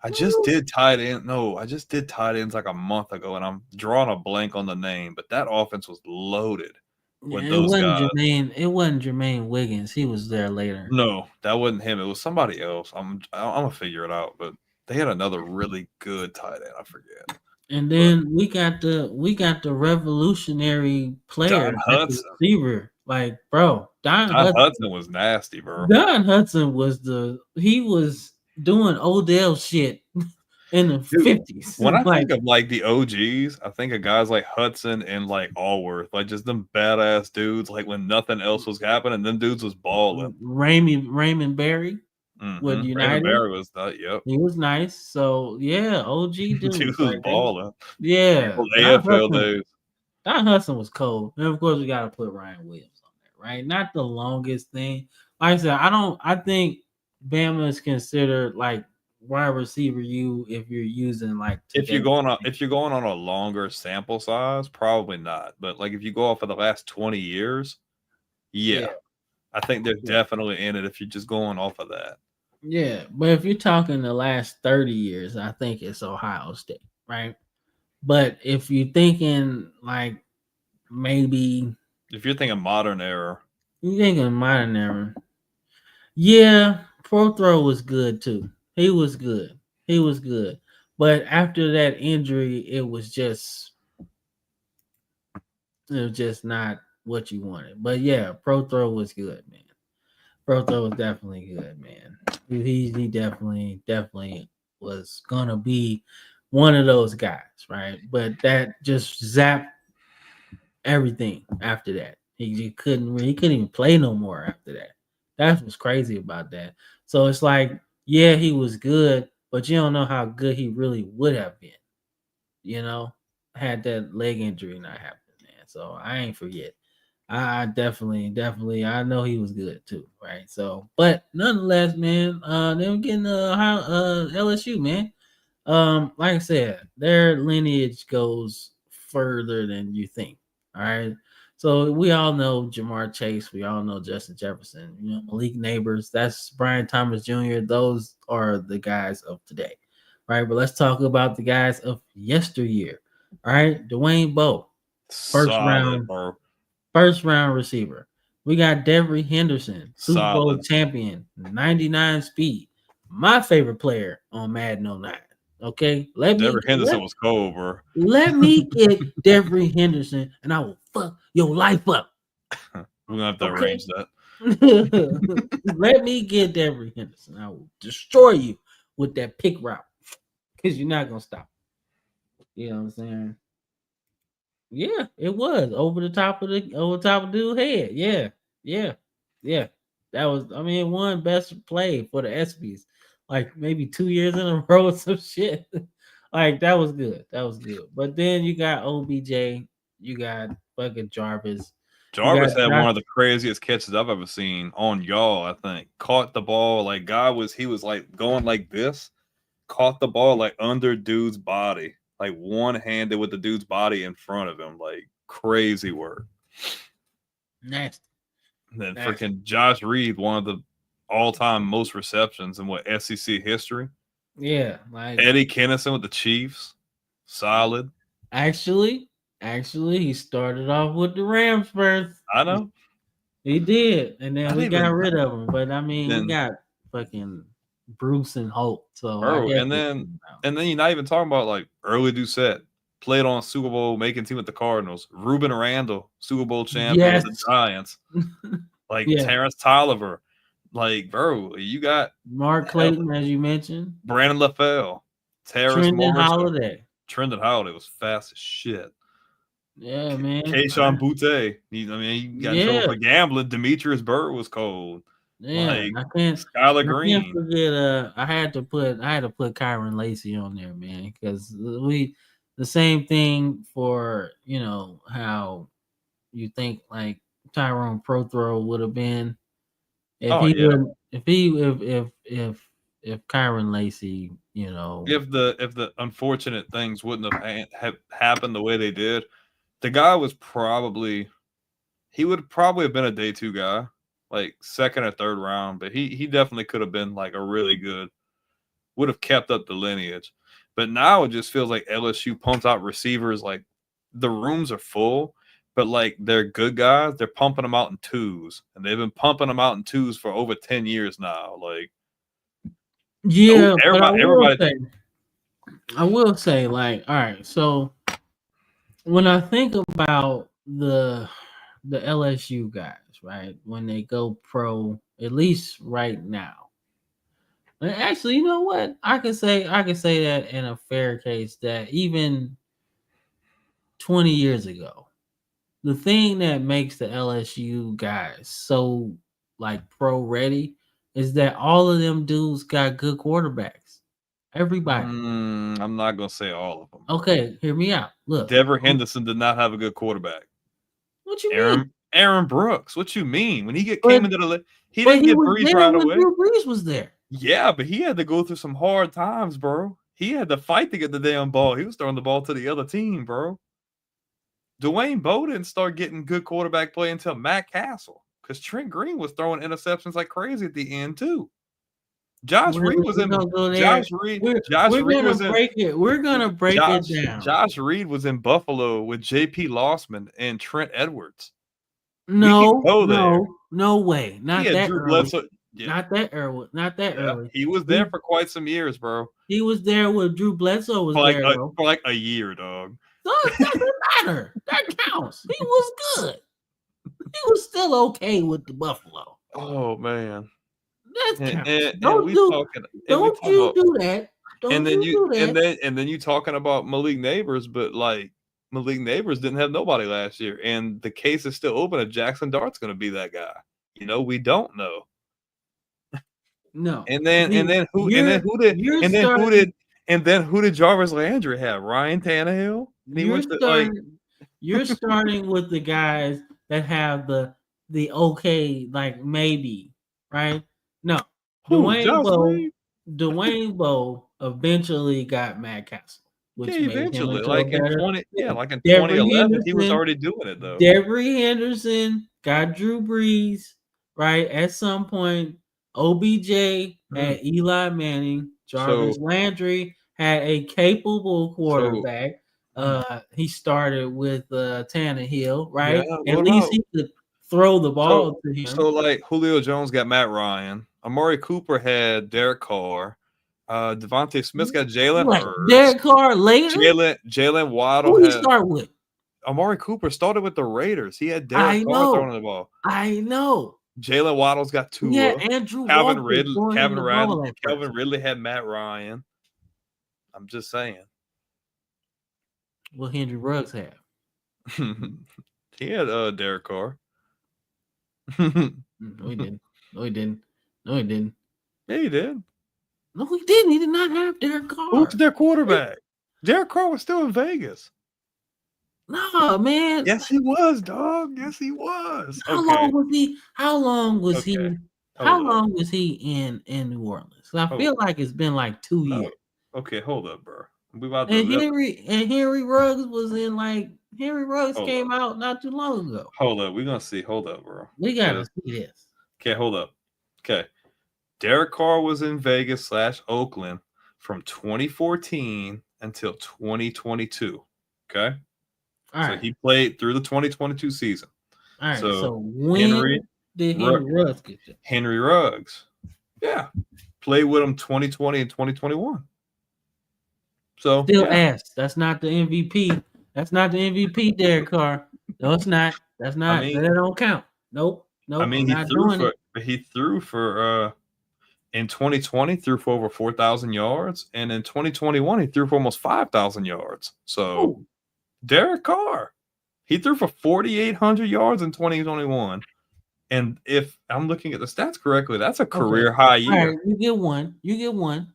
I just did tight end. No, I just did tight ends like a month ago, and I'm drawing a blank on the name. But that offense was loaded with those guys. It wasn't Jermaine Wiggins. He was there later. No, that wasn't him. It was somebody else. I'm gonna figure it out. But they had another really good tight end. I forget. And then we got the revolutionary player, receiver. Like, bro, Don Hudson was nasty, bro. Don Hudson was he was doing Odell shit in the 50s. When I think of like the OGs, I think of guys like Hudson and like Allworth, like just them badass dudes. Like when nothing else was happening, them dudes was balling. Raymond Berry. With United, Barry was that. Yep, he was nice. So yeah, OG dude was balling. Yeah, AFL days. Don Hudson was cold, and of course we got to put Ryan Williams on there, right? Not the longest thing. Like I said, I think Bama is considered like wide receiver if you're using like if you're going on a longer sample size, probably not. But like if you go off of the last 20 years, yeah. I think they're definitely in it if you're just going off of that. Yeah, but if you're talking the last 30 years, I think it's Ohio State, right? But if you're thinking like maybe if you're thinking modern era, yeah, Prothro was good too. He was good. But after that injury, it was just not what you wanted. But yeah, Prothro was good, man. Prothro was definitely good, man. He definitely was gonna be one of those guys, right? But that just zapped everything after that. He couldn't even play no more after that. That's what's crazy about that. So it's like, yeah, he was good, but you don't know how good he really would have been. You know, had that leg injury not happened, man. So I ain't forget. I definitely, I know he was good too, right? So, but nonetheless, man, they were getting LSU, man. Like I said, their lineage goes further than you think. All right. So we all know Jamar Chase, we all know Justin Jefferson, you know, Malik Neighbors, that's Brian Thomas Jr. Those are the guys of today. Right. But let's talk about the guys of yesteryear. All right. Dwayne Bowe, Solid, bro. first round receiver. We got Devery Henderson, Super Bowl Solid. champion, 99 speed. My favorite player on Madden 09. Okay, Devery Henderson was cold, bro. let me get Devery Henderson, and I will fuck your life up. We're gonna have to arrange that. Let me get Devery Henderson. I will destroy you with that pick route because you're not gonna stop. You know what I'm saying? Yeah, it was over the top of dude's head. Yeah. That was, I mean, one best play for the ESPYs, like maybe 2 years in a row or some shit. Like that was good. But then you got OBJ, you got fucking Jarvis. Jarvis had one of the craziest catches I've ever seen on y'all. I think caught the ball like he was like going like this, caught the ball like under dude's body, like one-handed with the dude's body in front of him, like crazy work. Nasty. And then freaking Josh Reed, one of the all-time most receptions in SEC history. Yeah, like Eddie Kennison with the Chiefs, solid. Actually, he started off with the Rams first. I know he did, and then we got rid of him. But I mean, we got fucking Bruce and Holt. So, and then you're not even talking about like early Doucette, played on Super Bowl making team with the Cardinals. Ruben Randall, Super Bowl champion with the Giants. Like Terrence Tolliver. Like, bro, you got Mark Clayton, as you mentioned, Brandon LaFell, Trendon Holiday. Trendon Holiday was fast as shit. Yeah, man. Kayshon Boutte. You got in trouble for gambling. Demetrius Byrd was cold. Yeah, like, I can't. Skylar Green. Can't forget. I had to put Kyron Lacy on there, man, because the same thing for how you think like Tyrone Prothro would have been if Kyron Lacy, if the unfortunate things wouldn't have happened the way they did, the guy would probably have been a day 2 guy, like second or third round, but he definitely could have been like a really good, would have kept up the lineage. But now it just feels like LSU pumps out receivers, like the rooms are full, but like they're good guys. They're pumping them out in 2s, and they've been pumping them out in 2s for over 10 years now. Like, yeah, I will say, like, all right, so when I think about the LSU guys, right, when they go pro, at least right now, and actually, you know what? I can say that in a fair case that even 20 years ago, the thing that makes the LSU guys so like pro ready is that all of them dudes got good quarterbacks. Everybody. I'm not gonna say all of them. Okay, hear me out. Look, Devery Henderson did not have a good quarterback. What you mean? Aaron Brooks. What you mean? When he came into the he didn't get Brees right away. Drew Brees was there. Yeah, but he had to go through some hard times, bro. He had to fight to get the damn ball. He was throwing the ball to the other team, bro. Dwayne Bowe didn't start getting good quarterback play until Matt Castle, because Trent Green was throwing interceptions like crazy at the end too. Josh Reed was in. Josh Reed. We're gonna break it down. Josh Reed was in Buffalo with J.P. Lossman and Trent Edwards. No way. Not that Drew early. Bledsoe. Yeah. Not that early. He was there for quite some years, bro. He was there with Drew Bledsoe was for there for like a year, dog. No, it doesn't matter. That counts. He was good. He was still okay with the Buffalo. Oh man. That counts. And don't you do that. And then you talking about Malik Neighbors, but like Malik Neighbors didn't have nobody last year, and the case is still open if Jackson Dart's going to be that guy. We don't know. No. And then who did Jarvis Landry have? Ryan Tannehill? And he went to like You're starting with the guys that have the okay, like maybe, right? No. who? Josh Lee? Dwayne Bowe eventually got Matt Castle, which Yeah, made him eventually. into Like a in better. 2011, he was already doing it though. Devery Henderson got Drew Brees, right? At some point, OBJ had Eli Manning. Jarvis Landry had a capable quarterback. He started with Tannehill, right? Yeah, At least he could throw the ball to him. So like Julio Jones got Matt Ryan. Amari Cooper had Derek Carr. Devontae Smith got Jalen Hurts. Derek Carr later. Jalen Waddle. Who he start with? Amari Cooper started with the Raiders. He had Derek Carr throwing the ball. I know. Jalen Waddle's got Tua. Yeah, Andrew Calvin Walker. Calvin Ridley had Matt Ryan. I'm just saying. What Henry Ruggs have? He had Derek Carr. No, he didn't. No, he didn't. Yeah, he did. No, he didn't. He did not have Derek Carr. Who's their quarterback? Derek Carr was still in Vegas. No, man. Yes, he was, dog. Yes, he was. How long was he? How long was he in New Orleans? I feel like it's been like 2 years. Okay, hold up, bro. We about to Henry Ruggs was in like Henry Ruggs came out not too long ago. Hold up, we're gonna see. Hold up, bro. We gotta see this. Okay, hold up. Okay. Derek Carr was in Vegas / Oakland from 2014 until 2022. Okay. All right. So he played through the 2022 season. All right. So when did Henry Ruggs get there? Henry Ruggs. Yeah. Played with him 2020 and 2021. So still ass. That's not the MVP. That's not the MVP, Derek Carr. No, it's not. That's not. That don't count. Nope. I mean, he threw for in 2020 threw for over 4,000 yards, and in 2021 he threw for almost 5,000 yards. So Derek Carr, he threw for 4,800 yards in 2021, and if I'm looking at the stats correctly, that's a career high year. All right, you get one. You get one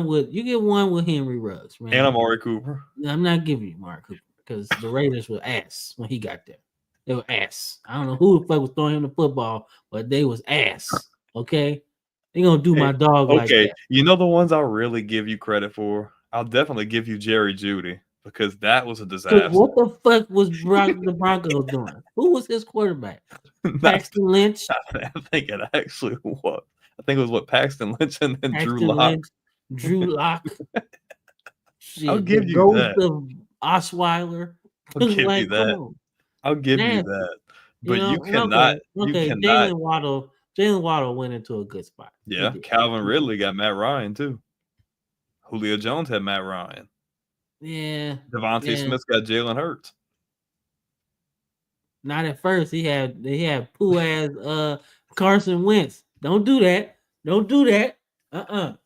with Henry Ruggs, man. And Amari Cooper. I'm not giving you Amari Cooper because the Raiders were ass when he got there. They were ass. I don't know who the fuck was throwing him the football, but they was ass. Okay, they gonna do my dog like that. You know the ones I'll really give you credit for? I'll definitely give you Jerry Jeudy because that was a disaster. So what the fuck was the Broncos doing? Who was his quarterback? Paxton Lynch. I think it actually was. I think it was Paxton Lynch and then Drew Lock. Drew Lock. I'll give you that. Of Osweiler. I'll give you that. I'll give you that. But you cannot. Okay, Jalen Waddle went into a good spot. Yeah, Calvin Ridley got Matt Ryan too. Julio Jones had Matt Ryan. Yeah. Devontae Smith got Jalen Hurts. Not at first. He had poo ass Carson Wentz. Don't do that. Don't do that.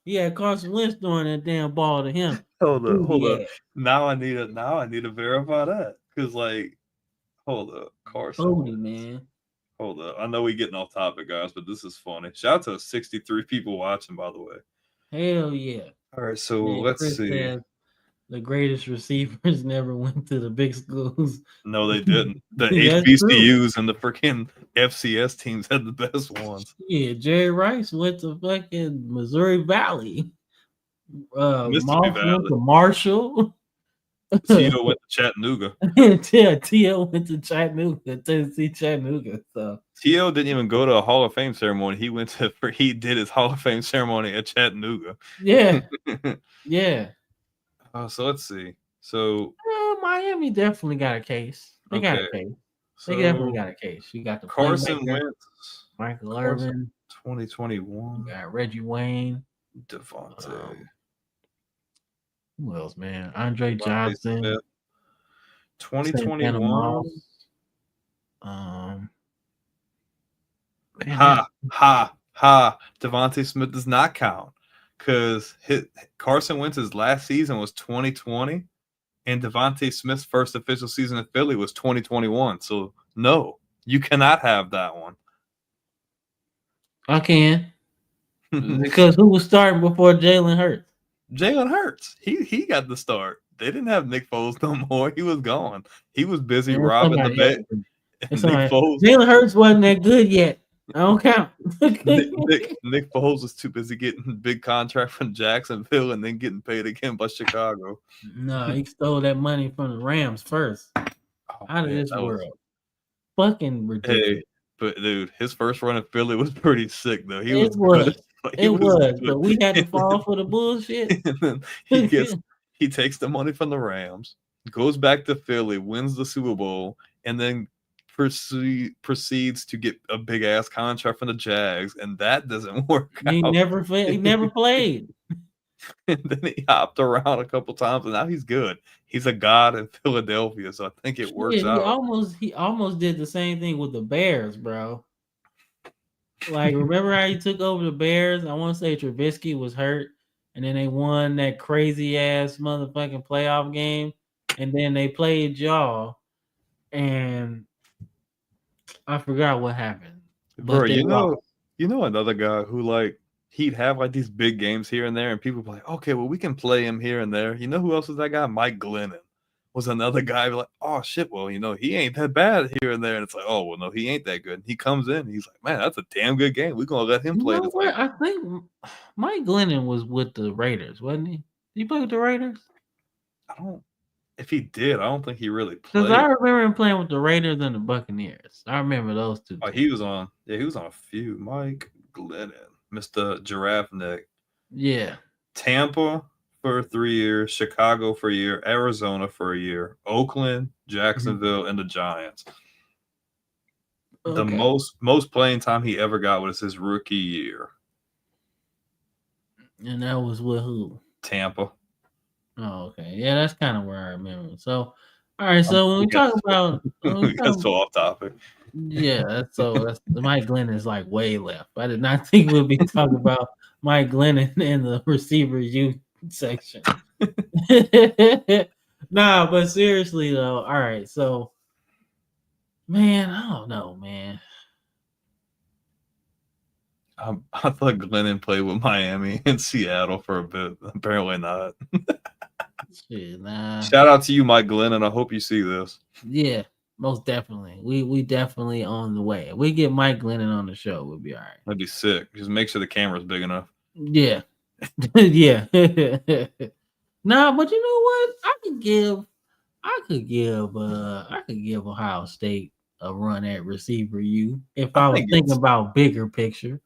He had Carson Wentz throwing that damn ball to him. Hold up. Now I need to verify that because hold up, Carson. Holy man. Hold up. I know we're getting off topic, guys, but this is funny. Shout out to 63 people watching, by the way. Hell yeah. All right, so let's see. The greatest receivers never went to the big schools. No, they didn't. The HBCUs and the freaking FCS teams had the best ones. Yeah, Jerry Rice went to fucking Missouri Valley. Mississippi Valley. Went to Marshall. Tio went to Chattanooga. Tio went to Chattanooga, Tennessee, Chattanooga. So Tio didn't even go to a Hall of Fame ceremony. He did his Hall of Fame ceremony at Chattanooga. Yeah, yeah. So let's see. So Miami definitely got a case. They got a case. They definitely got a case. You got the Carson Wentz, Michael Irvin, 2021. You got Reggie Wayne, Devontae. Who else, man? Andre Johnson, 2021. Devontae Smith does not count because Carson Wentz's last season was 2020, and Devontae Smith's first official season in Philly was 2021. So no, you cannot have that one. I can. Because who was starting before Jalen Hurts? Jalen Hurts. He got the start. They didn't have Nick Foles no more. He was gone. He was busy Man, robbing the somebody bank. else. It's Nick somebody- Foles. Jalen Hurts wasn't that good yet. I don't count. Nick Foles was too busy getting a big contract from Jacksonville and then getting paid again by Chicago. No, he stole that money from the Rams first. Oh, Out of man, this that was- world. Fucking ridiculous. Hey, but dude, his first run in Philly was pretty sick though. He It was was. good. Like, he It was, good. but we had to fall for the bullshit. And then he takes the money from the Rams, goes back to Philly, wins the Super Bowl, and then proceeds to get a big ass contract from the Jags, and that doesn't work He out. never played. And then he hopped around a couple times, and now he's good. He's a god in Philadelphia, so I think it works Shit, out. He almost did the same thing with the Bears, bro. Like, remember how he took over the Bears? I want to say Trubisky was hurt, and then they won that crazy ass motherfucking playoff game, and then they played y'all, and I forgot what happened. Bro, they you lost. know another guy who like he'd have like these big games here and there, and people be like, okay, well, we can play him here and there. You know who else is that guy? Mike Glennon was another guy. Like, oh shit, well, he ain't that bad here and there. And it's like, oh well, no, he ain't that good. And he comes in, and he's like, man, that's a damn good game. We're gonna let him play. You know what? I think Mike Glennon was with the Raiders, wasn't he? Did he play with the Raiders? If he did, I don't think he really Because played. I remember him playing with the Raiders and the Buccaneers. I remember those two. Oh, he was on a few. Mike Glennon, Mr. Giraffe Neck. Yeah. Tampa for 3 years, Chicago for a year, Arizona for a year, Oakland, Jacksonville, and the Giants. The most playing time he ever got was his rookie year. And that was with who? Tampa. Oh, okay. Yeah, that's kind of where I remember. So, all right. So when we talk about, We got so off topic. yeah, that's Mike Glennon is like way left. I did not think we'd be talking about Mike Glennon in the receiver youth section. Nah, but seriously though, all right. So, man, I don't know, man. I thought Glennon played with Miami and Seattle for a bit. Apparently not. Shit, nah. Shout out to you, Mike Glennon. I hope you see this. Yeah, most definitely. We definitely on the way. If we get Mike Glennon on the show, we'll be all right. That'd be sick. Just make sure the camera's big enough. Yeah. Yeah. Nah, but you know what? I could give Ohio State a run at receiver U if I was thinking about bigger picture.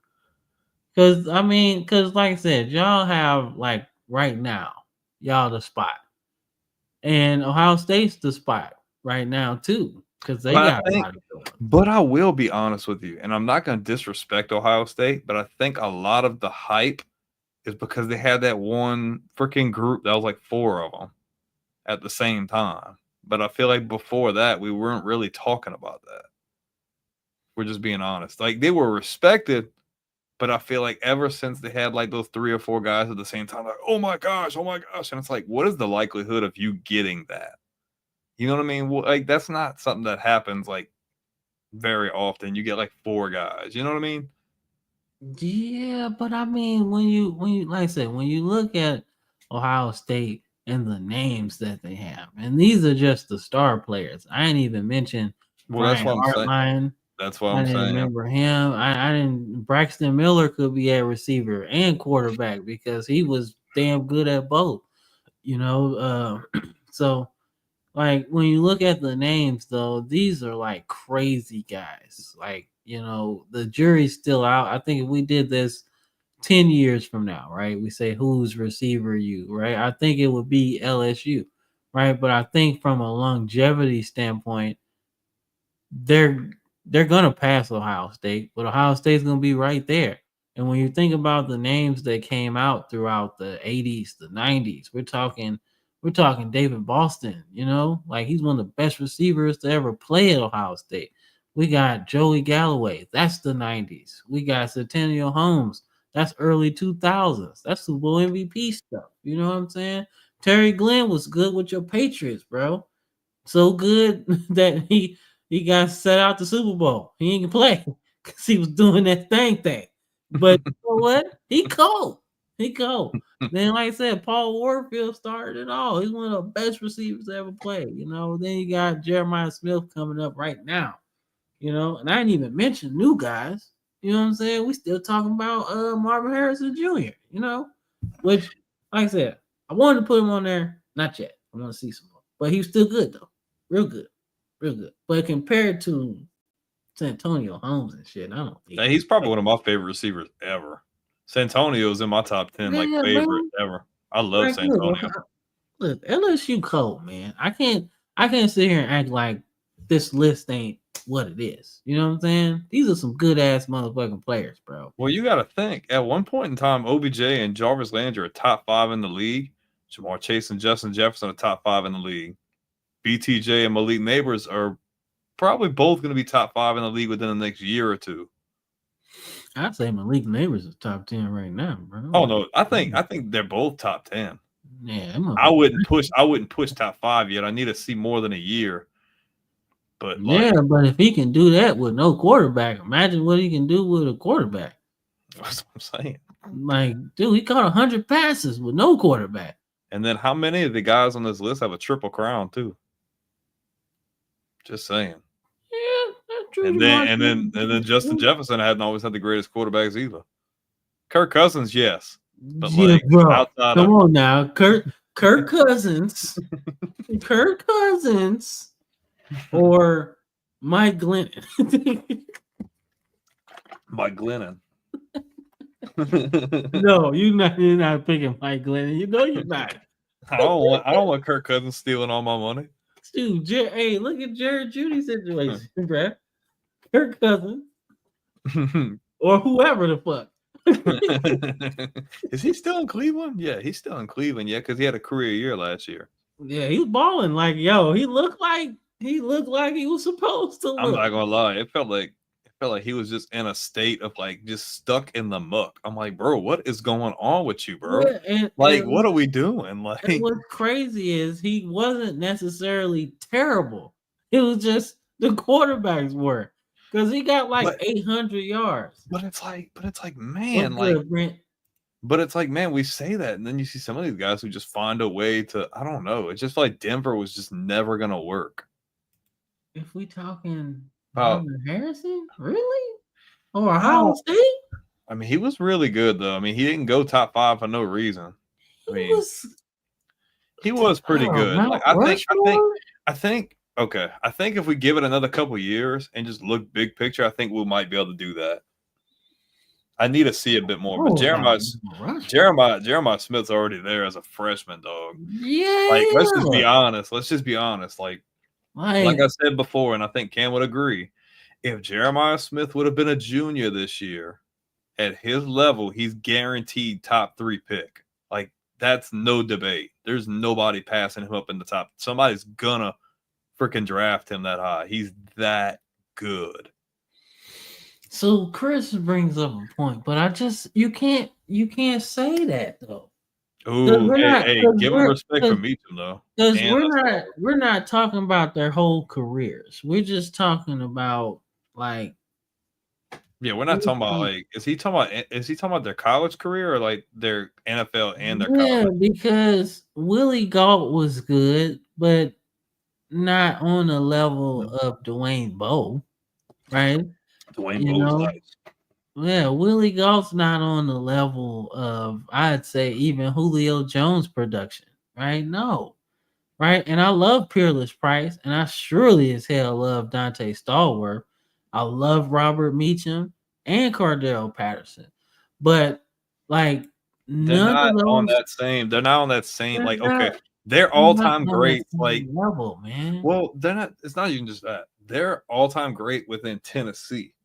Cause like I said, y'all have like right now, y'all the spot. And Ohio State's the spot right now too. Because they got a lot of doing. But I will be honest with you, and I'm not going to disrespect Ohio State, but I think a lot of the hype is because they had that one freaking group that was like 4 of them at the same time. But I feel like before that, we weren't really talking about that. We're just being honest. Like, they were respected, but I feel like ever since they had like those 3 or 4 guys at the same time, like, oh my gosh. And it's like, what is the likelihood of you getting that? You know what I mean? Well, like, that's not something that happens like very often. You get like 4 guys. You know what I mean? Yeah, but I mean, when you like I said, when you look at Ohio State and the names that they have, and these are just the star players. I ain't even mentioned That's what I'm saying. Hartline. That's what I I'm didn't saying. remember him. I didn't. Braxton Miller could be at receiver and quarterback because he was damn good at both. So like when you look at the names though, these are like crazy guys. Like, the jury's still out. I think if we did this 10 years from now, right? We say who's receiver you, right? I think it would be LSU, right? But I think from a longevity standpoint, they're gonna pass Ohio State, but Ohio State's gonna be right there. And when you think about the names that came out throughout the 80s, the 90s, we're talking David Boston, like he's one of the best receivers to ever play at Ohio State. We got Joey Galloway, that's the 90s. We got Centennial Holmes, that's early 2000s. That's Super Bowl MVP stuff. You know what I'm saying? Terry Glenn was good with your Patriots, bro. So good that he got set out the Super Bowl. He ain't play because he was doing that thing. But you know what? He cold. He cold. Then, like I said, Paul Warfield started it all. He's one of the best receivers to ever play. You know, then you got Jeremiah Smith coming up right now. You know, and I didn't even mention new guys. You know what I'm saying? We still talking about Marvin Harrison Jr., you know, which, like I said, I wanted to put him on there. Not yet. I want to see some more. But he was still good, though. Real good. Real good. But compared to Santonio Holmes and shit, I don't think He's probably one of my favorite receivers ever. Santonio's in my top 10, like favorite man. ever. I love Like, Santonio. Look, LSU cold, man. I can't sit here and act like this list ain't what it is. You know what I'm saying? These are some good ass motherfucking players, bro. Well, you got to think. At one point in time, OBJ and Jarvis Landry are top 5 in the league. Jamar Chase and Justin Jefferson are top 5 in the league. BTJ and Malik Neighbors are probably both going to be top 5 in the league within the next year or two. I'd say Malik Neighbors is top 10 right now, bro. Oh no, I think they're both top 10. Yeah, I wouldn't push top 5 yet. I need to see more than a year. But but if he can do that with no quarterback, imagine what he can do with a quarterback. That's what I'm saying. Like, dude, he caught 100 passes with no quarterback. And then how many of the guys on this list have a triple crown too? Just saying. Yeah, that's true. And then Justin Jefferson hadn't always had the greatest quarterbacks either. Kirk Cousins, yes. But yeah, bro. Come on now. Kirk Cousins. Kirk Cousins or Mike Glennon. Mike Glennon. No, you're not picking Mike Glennon. You know you're not. I don't want Kirk Cousins stealing all my money. Dude, hey, look at Jared Judy's situation, bro. Kirk Cousins or whoever the fuck. Is he still in Cleveland? Yeah, he's still in Cleveland. Yeah, because he had a career year last year. Yeah, he's balling like he looked like he was supposed to look. I'm not gonna lie, it felt like he was just in a state of like just stuck in the muck. I'm like, bro, what is going on with you, bro? Yeah, what are we doing? Like, what's crazy is he wasn't necessarily terrible. It was just the quarterbacks were. Because he got 800 yards. But it's like, man, but it's like, man, we say that, and then you see some of these guys who just find a way to, I don't know. It's just like Denver was just never gonna work. If we talking Marvin Harrison, really? Or Ohio State? I mean, he was really good though. I mean, he didn't go top 5 for no reason. He was pretty good. Like, I think. Okay, I think if we give it another couple years and just look big picture, I think we might be able to do that. I need to see a bit more, but Jeremiah Smith's already there as a freshman, dog. Yeah, like let's just be honest. Like I said before, and I think Cam would agree. If Jeremiah Smith would have been a junior this year, at his level, he's guaranteed top 3 pick. Like that's no debate. There's nobody passing him up in the top. Somebody's gonna freaking draft him that high. He's that good. So Chris brings up a point, but you can't say that though. Oh, hey, give him respect for Meacham though. Because we're not talking about their whole careers. We're just talking about we're not talking about is he talking about their college career or like their NFL and their college? Yeah, because Willie Gault was good, but not on the level of Dwayne Bowe, right? Dwayne Bowe's nice. Yeah, Willie Gault's not on the level of, I'd say, even Julio Jones production, right? No, right? And I love Peerless Price, and I surely as hell love Dante Stallworth. I love Robert Meacham and Cordell Patterson, but they're not on that same. Like, okay. They're all-time great, level, man. Well, they're not. It's not even just that. They're all-time great within Tennessee,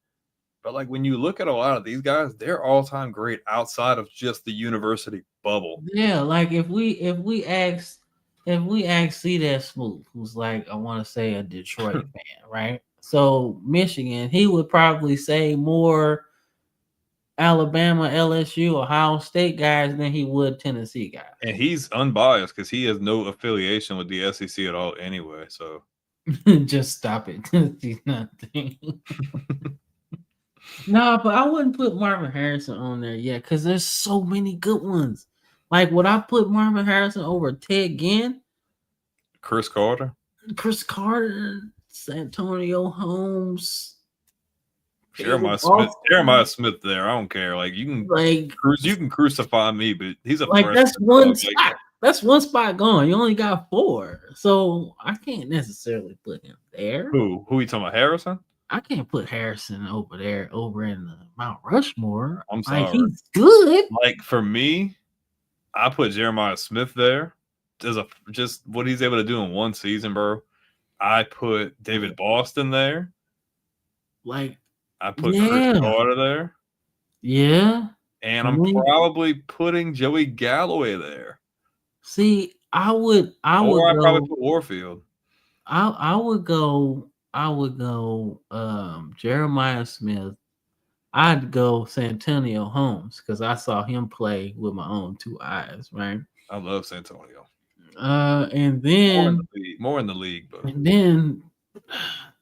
but like when you look at a lot of these guys, they're all-time great outside of just the university bubble. Yeah, like if we ask C.J. Smoot, who's I want to say a Detroit fan, right? So Michigan, he would probably say more Alabama, LSU, Ohio State guys than he would Tennessee guys. And he's unbiased because he has no affiliation with the SEC at all anyway. So just stop it. No, but I wouldn't put Marvin Harrison on there yet because there's so many good ones. Like, would I put Marvin Harrison over Ted Ginn, Chris Carter, Chris Carter, Santonio Holmes, Jeremiah David Smith, Jeremiah Boston? Smith. There, I don't care. Like Like, you can crucify me, but he's a like freshman. that's one Dog. spot. That's one spot gone. You only got 4, so I can't necessarily put him there. Who you talking about? Harrison? I can't put Harrison over there, over in the Mount Rushmore. I'm Like, sorry. he's good. Like for me, I put Jeremiah Smith there as just what he's able to do in one season, bro. I put David Boston there. Like, I put yeah. Chris Carter there. Yeah. And I'm probably putting Joey Galloway there. See, I would probably put Warfield. I would go Jeremiah Smith. I'd go Santonio Holmes because I saw him play with my own 2 eyes, right? I love Santonio. And then more in the league, but and then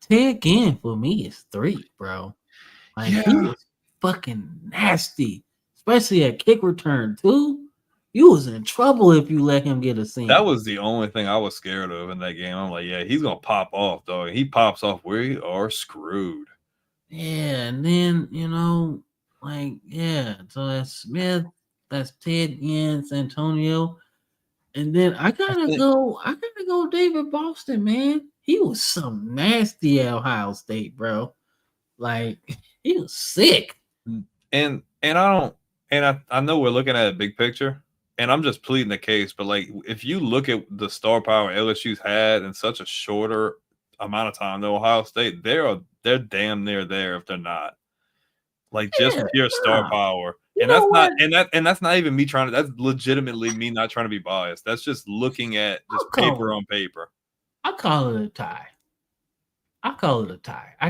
Ted Ginn for me is 3, bro. Like, he was fucking nasty, especially at kick return too. You was in trouble if you let him get a scene. That was the only thing I was scared of in that game. I'm like, yeah, he's gonna pop off, dog. He pops off, we are screwed. Yeah, and then so that's Smith, that's Ted Ginn, Antonio, and then I gotta go David Boston, man. He was some nasty at Ohio State, bro. Like, he was sick. And I know we're looking at a big picture, and I'm just pleading the case, but like if you look at the star power LSU's had in such a shorter amount of time than Ohio State, they're damn near there if they're not. Like just pure star power. And that's not even me trying to, that's legitimately me not trying to be biased. That's just looking at just paper on paper. I call it a tie. I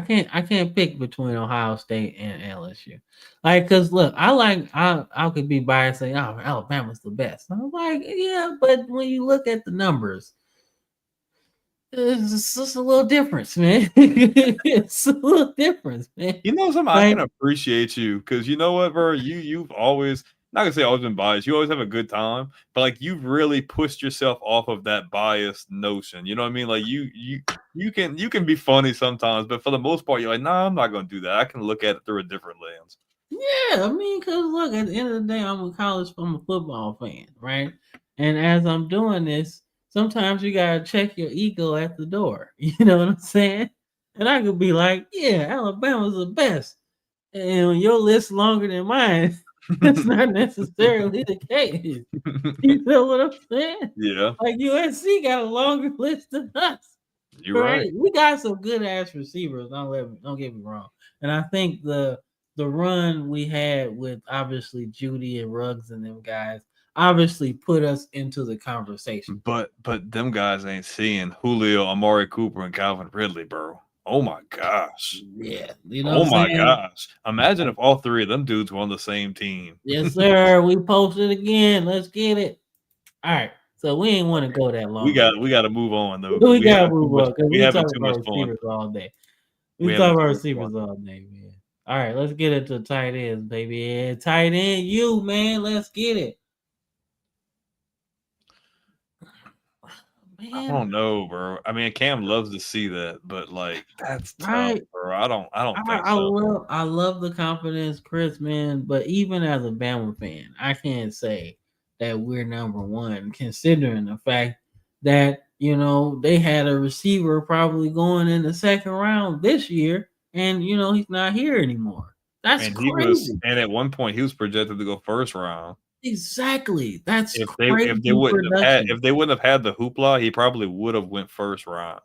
can't pick between Ohio State and LSU. Like, cause look, I could be biased saying, oh, Alabama's the best. I'm like, yeah, but when you look at the numbers, it's just a little difference, man. It's a little difference, man. You know something, I can appreciate you because you know what, bro? You've always, not gonna say always been biased. You always have a good time, but like you've really pushed yourself off of that biased notion. You know what I mean? Like you can be funny sometimes, but for the most part, you're like, nah, I'm not gonna do that. I can look at it through a different lens. Yeah, I mean, cause look, at the end of the day, I'm a football fan, right? And as I'm doing this, sometimes you gotta check your ego at the door. You know what I'm saying? And I could be like, yeah, Alabama's the best. And when your list longer than mine, that's not necessarily the case. You know what I'm saying? Yeah. Like USC got a longer list than us. You're right. We got some good ass receivers. Don't get me wrong. And I think the run we had with obviously Judy and Ruggs and them guys obviously put us into the conversation. But them guys ain't seeing Julio, Amari Cooper, and Calvin Ridley, bro. Oh my gosh. Yeah. You know gosh. Imagine if all 3 of them dudes were on the same team. Yes, sir. We posted again. Let's get it. All right. So we ain't want to go that long. We got to move on though. We got to move on because we having talk too about much fun receivers all day. We talk about receivers all day, man. All right, let's get into tight ends, baby. Yeah, tight end, you, man. Let's get it. Man. I don't know, bro. I mean, Cam loves to see that, but like that's tough, bro. I don't think so. I love the confidence, Chris, man. But even as a Bama fan, I can't say that we're number one, considering the fact that they had a receiver probably going in the second round this year, and he's not here anymore. That's crazy. And at one point, he was projected to go first round. Exactly. That's if crazy. If they wouldn't have had the hoopla, he probably would have went first round.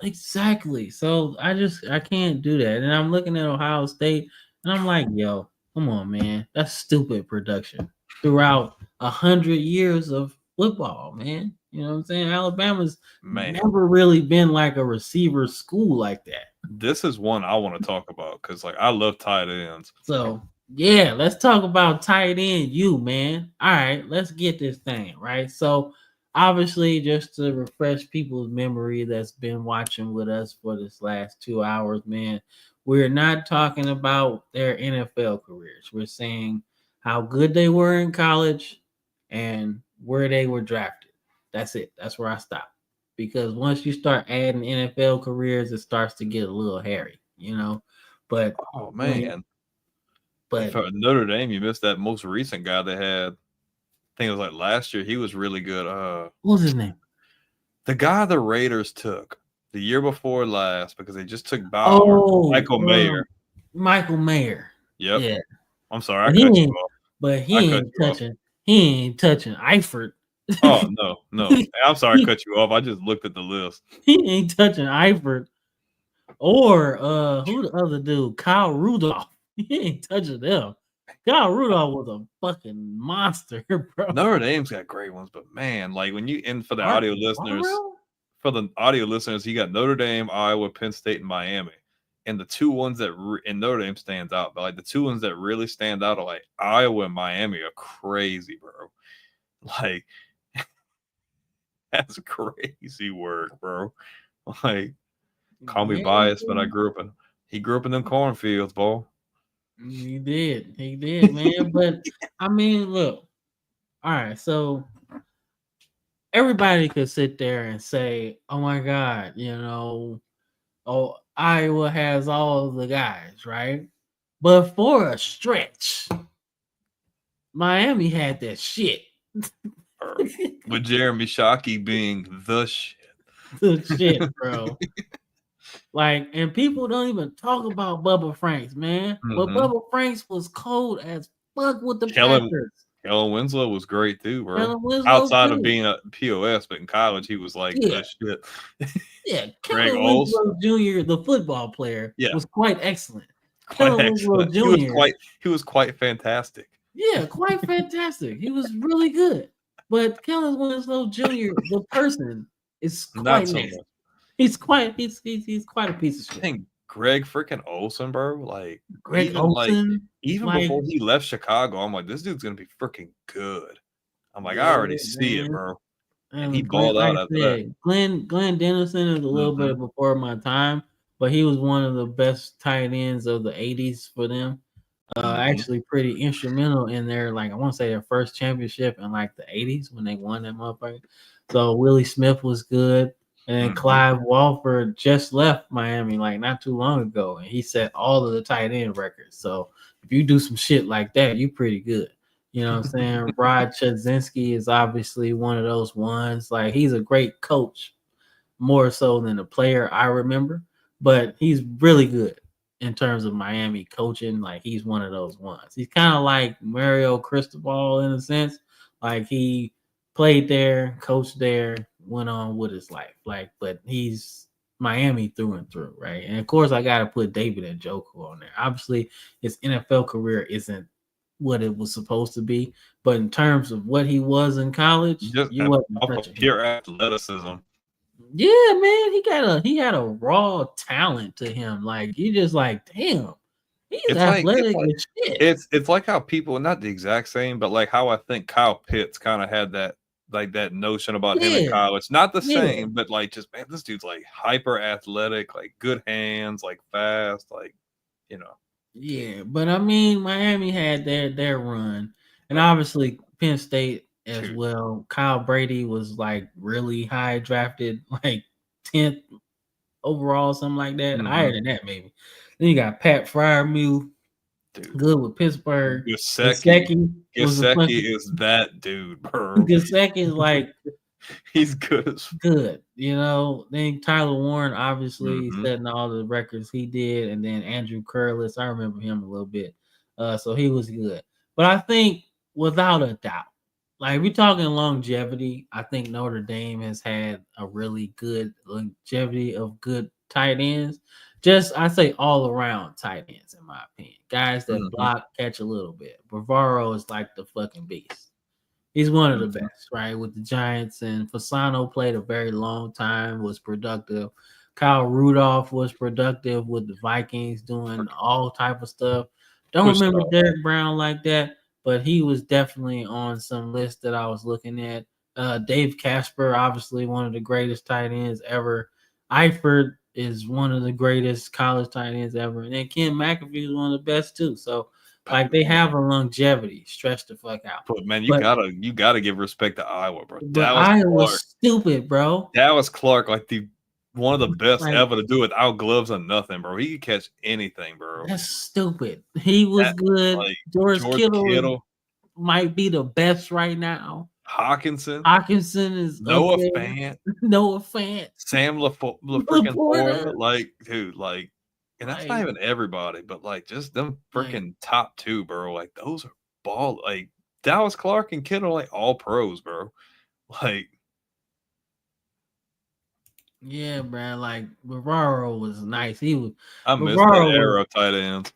Exactly. So I can't do that. And I'm looking at Ohio State, and I'm like, yo, come on, man. That's stupid production throughout 100 years of football, man. You know what I'm saying? Alabama's never really been like a receiver school like that. This is one I want to talk about because, like, I love tight ends. So, yeah, let's talk about tight end, you, man. All right, let's get this thing, right? So, obviously, just to refresh people's memory that's been watching with us for this last 2 hours, man, We're not talking about their NFL careers. We're saying how good they were in college and where they were drafted. That's it. That's where I stop. Because once you start adding NFL careers, it starts to get a little hairy, you know. But Oh man. but For Notre Dame, you missed that most recent guy they had. I think it was like last year. He was really good. what was his name? The guy the Raiders took the year before last because they just took Bauer, Michael Mayer. Michael Mayer. Yep. Yeah. I'm sorry, I But cut you off. But he ain't touching Eifert. Oh no. I'm sorry, I cut you off. I just looked at the list. He ain't touching Eifert. Or who the other dude? Kyle Rudolph. He ain't touching them. Kyle Rudolph was a fucking monster, bro. Notre Dame's got great ones, but man, like when you for the audio listeners, he got Notre Dame, Iowa, Penn State, and Miami. And the two ones that and Notre Dame stands out, but like the two ones that really stand out are like Iowa and Miami are crazy, bro. Like that's crazy work, bro. Like call me biased, but he grew up in them cornfields, boy. He did, man. But I mean, look, all right, so everybody could sit there and say, oh my God, Iowa has all the guys, right? But for a stretch, Miami had that shit. With Jeremy Shockey being the shit. The shit, bro. Like, and people don't even talk about Bubba Franks, man. But Bubba Franks was cold as fuck with the Packers. Kellen Winslow was great too, bro. Outside of being a POS, but in college he was like the shit. Yeah, Kellen Winslow Jr., the football player, was quite excellent. Winslow Jr. He was quite fantastic. Yeah, quite fantastic. He was really good. But Kellen Winslow Jr., the person, is quite not so much. He's quite a piece of shit. I think Greg freaking Olsen, bro. Like Greg Olsen, before he left Chicago, I'm like, this dude's gonna be freaking good. I'm like, I already see it, bro. And he balled out after that. Glenn Dennison is a little bit before my time, but he was one of the best tight ends of the 80s for them. Actually pretty instrumental in their, like, I want to say their first championship in like the 80s when they won that motherfucker. So Willie Smith was good. And Clive Walford just left Miami like not too long ago, and he set all of the tight end records. So if you do some shit like that, you're pretty good. You know what I'm saying? Rod Chudzinski is obviously one of those ones. Like, he's a great coach, more so than a player I remember, but he's really good in terms of Miami coaching. Like, he's one of those ones. He's kind of like Mario Cristobal in a sense. Like, he played there, coached there, went on with his life. Like, but he's Miami through and through, right? And of course, I got to put David Njoku on there. Obviously, his NFL career isn't what it was supposed to be, but in terms of what he was in college, you wasn't touching pure athleticism. Yeah, man, he had a raw talent to him. Like, you just like, damn, he's athletic as shit. It's like how people, not the exact same, but like how I think Kyle Pitts kind of had that, like that notion about him in college. Not the same, but like, just, man, this dude's like hyper athletic, like good hands, like fast, like, you know. Yeah, but I mean, Miami had their run, and obviously Penn State as well. Kyle Brady was like really high drafted, like 10th overall, something like that. Higher than that, maybe. Then you got Pat Freiermuth, good with Pittsburgh. Gesicki is that dude, bro. Gesicki is like, he's good. Good, you know. Then Tyler Warren, obviously, setting all the records he did, and then Andrew Curlis, I remember him a little bit. So he was good. But I think, without a doubt, like, we're talking longevity, I think Notre Dame has had a really good longevity of good tight ends. Just, I say all around tight ends, in my opinion. Guys that block, catch a little bit. Bavaro is like the fucking beast. He's one of the best, right? With the Giants, and Fasano played a very long time, was productive. Kyle Rudolph was productive with the Vikings, doing all type of stuff. Don't remember Derek Brown like that, but he was definitely on some list that I was looking at. Dave Casper, obviously one of the greatest tight ends ever. Eifert is one of the greatest college tight ends ever, and then Ken McAfee is one of the best too. So like they have a longevity. Stretch the fuck out. But man, you gotta give respect to Iowa, bro. But Iowa's stupid, bro. Dallas Clark, like one of the best Like, ever to do without gloves or nothing, bro. He could catch anything, bro. that's stupid. He was good. Like, George Kittle might be the best right now. Hawkinson is Noah Fant. Noah Fant. Sam LaForda. Like, dude, like, and that's not even everybody, but like just them freaking top two, bro. Like those are ball. Like Dallas Clark and Kittle, like all pros, bro. Like, yeah, bro. Like Bavaro was nice. I miss that era of tight ends.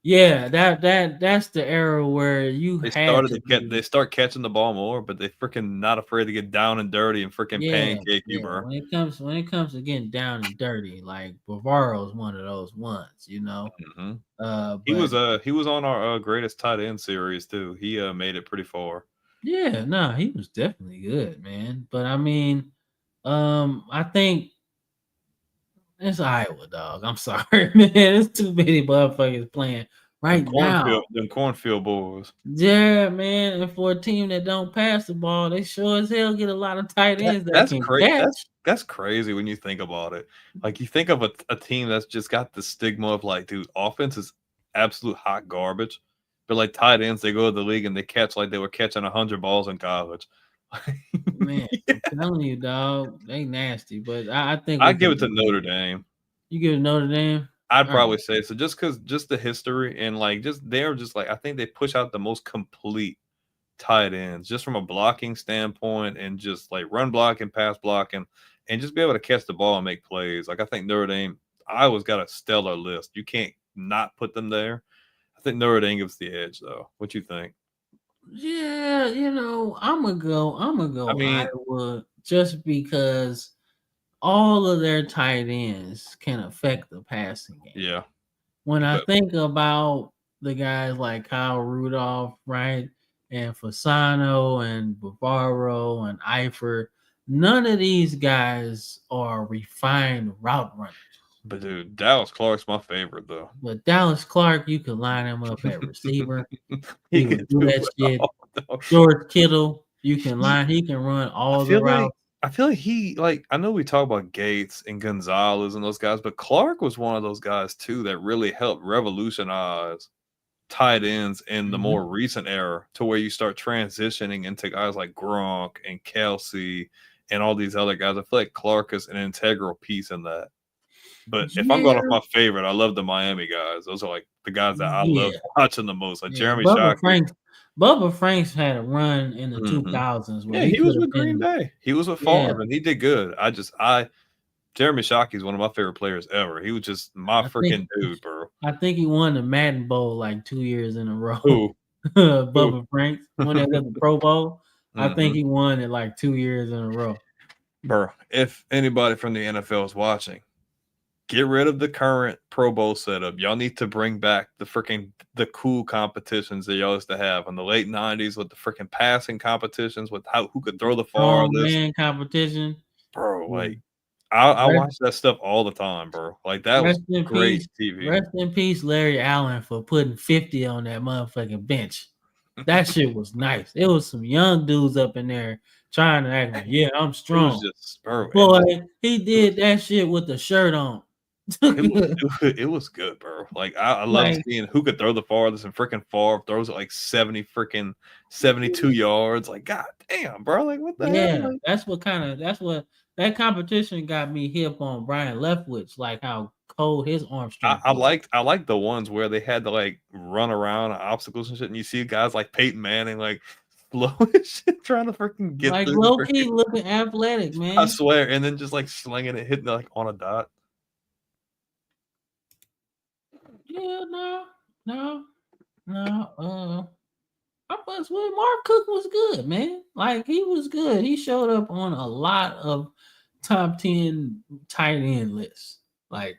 Yeah, that's the era where they start catching the ball more, but they freaking not afraid to get down and dirty and freaking pancake you, bro. When it comes to getting down and dirty, like Bavaro is one of those ones, you know. Mm-hmm. He was on our greatest tight end series too. He made it pretty far. Yeah, no, he was definitely good, man. But I mean, I think it's Iowa, dog. I'm sorry, man. There's too many motherfuckers playing right now. Them cornfield boys. Yeah, man. And for a team that don't pass the ball, they sure as hell get a lot of tight ends. That's crazy. That's crazy when you think about it. Like you think of a team that's just got the stigma of like, dude, offense is absolute hot garbage. But like tight ends, they go to the league and they catch like they were catching 100 balls in college. Man, I'm telling you, dog, they nasty. But I think I'd give it to Notre Dame. You give it to Notre Dame? I'd probably say so, just the history and like they're just like I think they push out the most complete tight ends, just from a blocking standpoint and just like run blocking, pass blocking, and just be able to catch the ball and make plays. Like I think Notre Dame, Iowa's got a stellar list. You can't not put them there. I think Notre Dame gives the edge, though. What you think? Yeah, you know, I'm gonna go Iowa just because all of their tight ends can affect the passing game. Yeah. When I think about the guys like Kyle Rudolph, right, and Fasano and Bavaro and Eifert, none of these guys are refined route runners. But dude, Dallas Clark's my favorite though. But Dallas Clark, you could line him up at receiver. He would do that shit. George Kittle, he can run all the routes. I feel like I know we talk about Gates and Gonzalez and those guys, but Clark was one of those guys too that really helped revolutionize tight ends in the more recent era to where you start transitioning into guys like Gronk and Kelsey and all these other guys. I feel like Clark is an integral piece in that. But if I'm going off my favorite, I love the Miami guys. Those are like the guys that I love watching the most. Like Jeremy Shockey. Bubba Franks had a run in the 2000s. Yeah, he was with Green Bay. He was with Favre, and he did good. Jeremy Shockey is one of my favorite players ever. He was just my freaking dude, bro. I think he won the Madden Bowl like 2 years in a row. Bubba Franks, when they got the Pro Bowl. I think he won it like 2 years in a row. Bro, if anybody from the NFL is watching, get rid of the current Pro Bowl setup. Y'all need to bring back the cool competitions that y'all used to have in the late 90s with the freaking passing competitions with who could throw the farthest. Man competition. Bro, like I watch that stuff all the time, bro. Like that was great TV. Rest in peace, Larry Allen, for putting 50 on that motherfucking bench. That shit was nice. It was some young dudes up in there trying to act like, yeah, I'm strong. Boy, he did that shit with the shirt on. It was good, bro. Like I love seeing who could throw the farthest, and freaking Favre throws it like 72 yards. Like, god damn, bro. Like what the hell? Like, that's what that competition got me hip on Brian Leftwich, like how cold his arm strength. I liked the ones where they had to like run around obstacles and shit, and you see guys like Peyton Manning like slow as shit trying to freaking get like low key looking athletic, man. I swear, and then just like slinging it, hitting like on a dot. Yeah, no. I was with Mark Cook was good, man. Like he was good. He showed up on a lot of top 10 tight end lists, like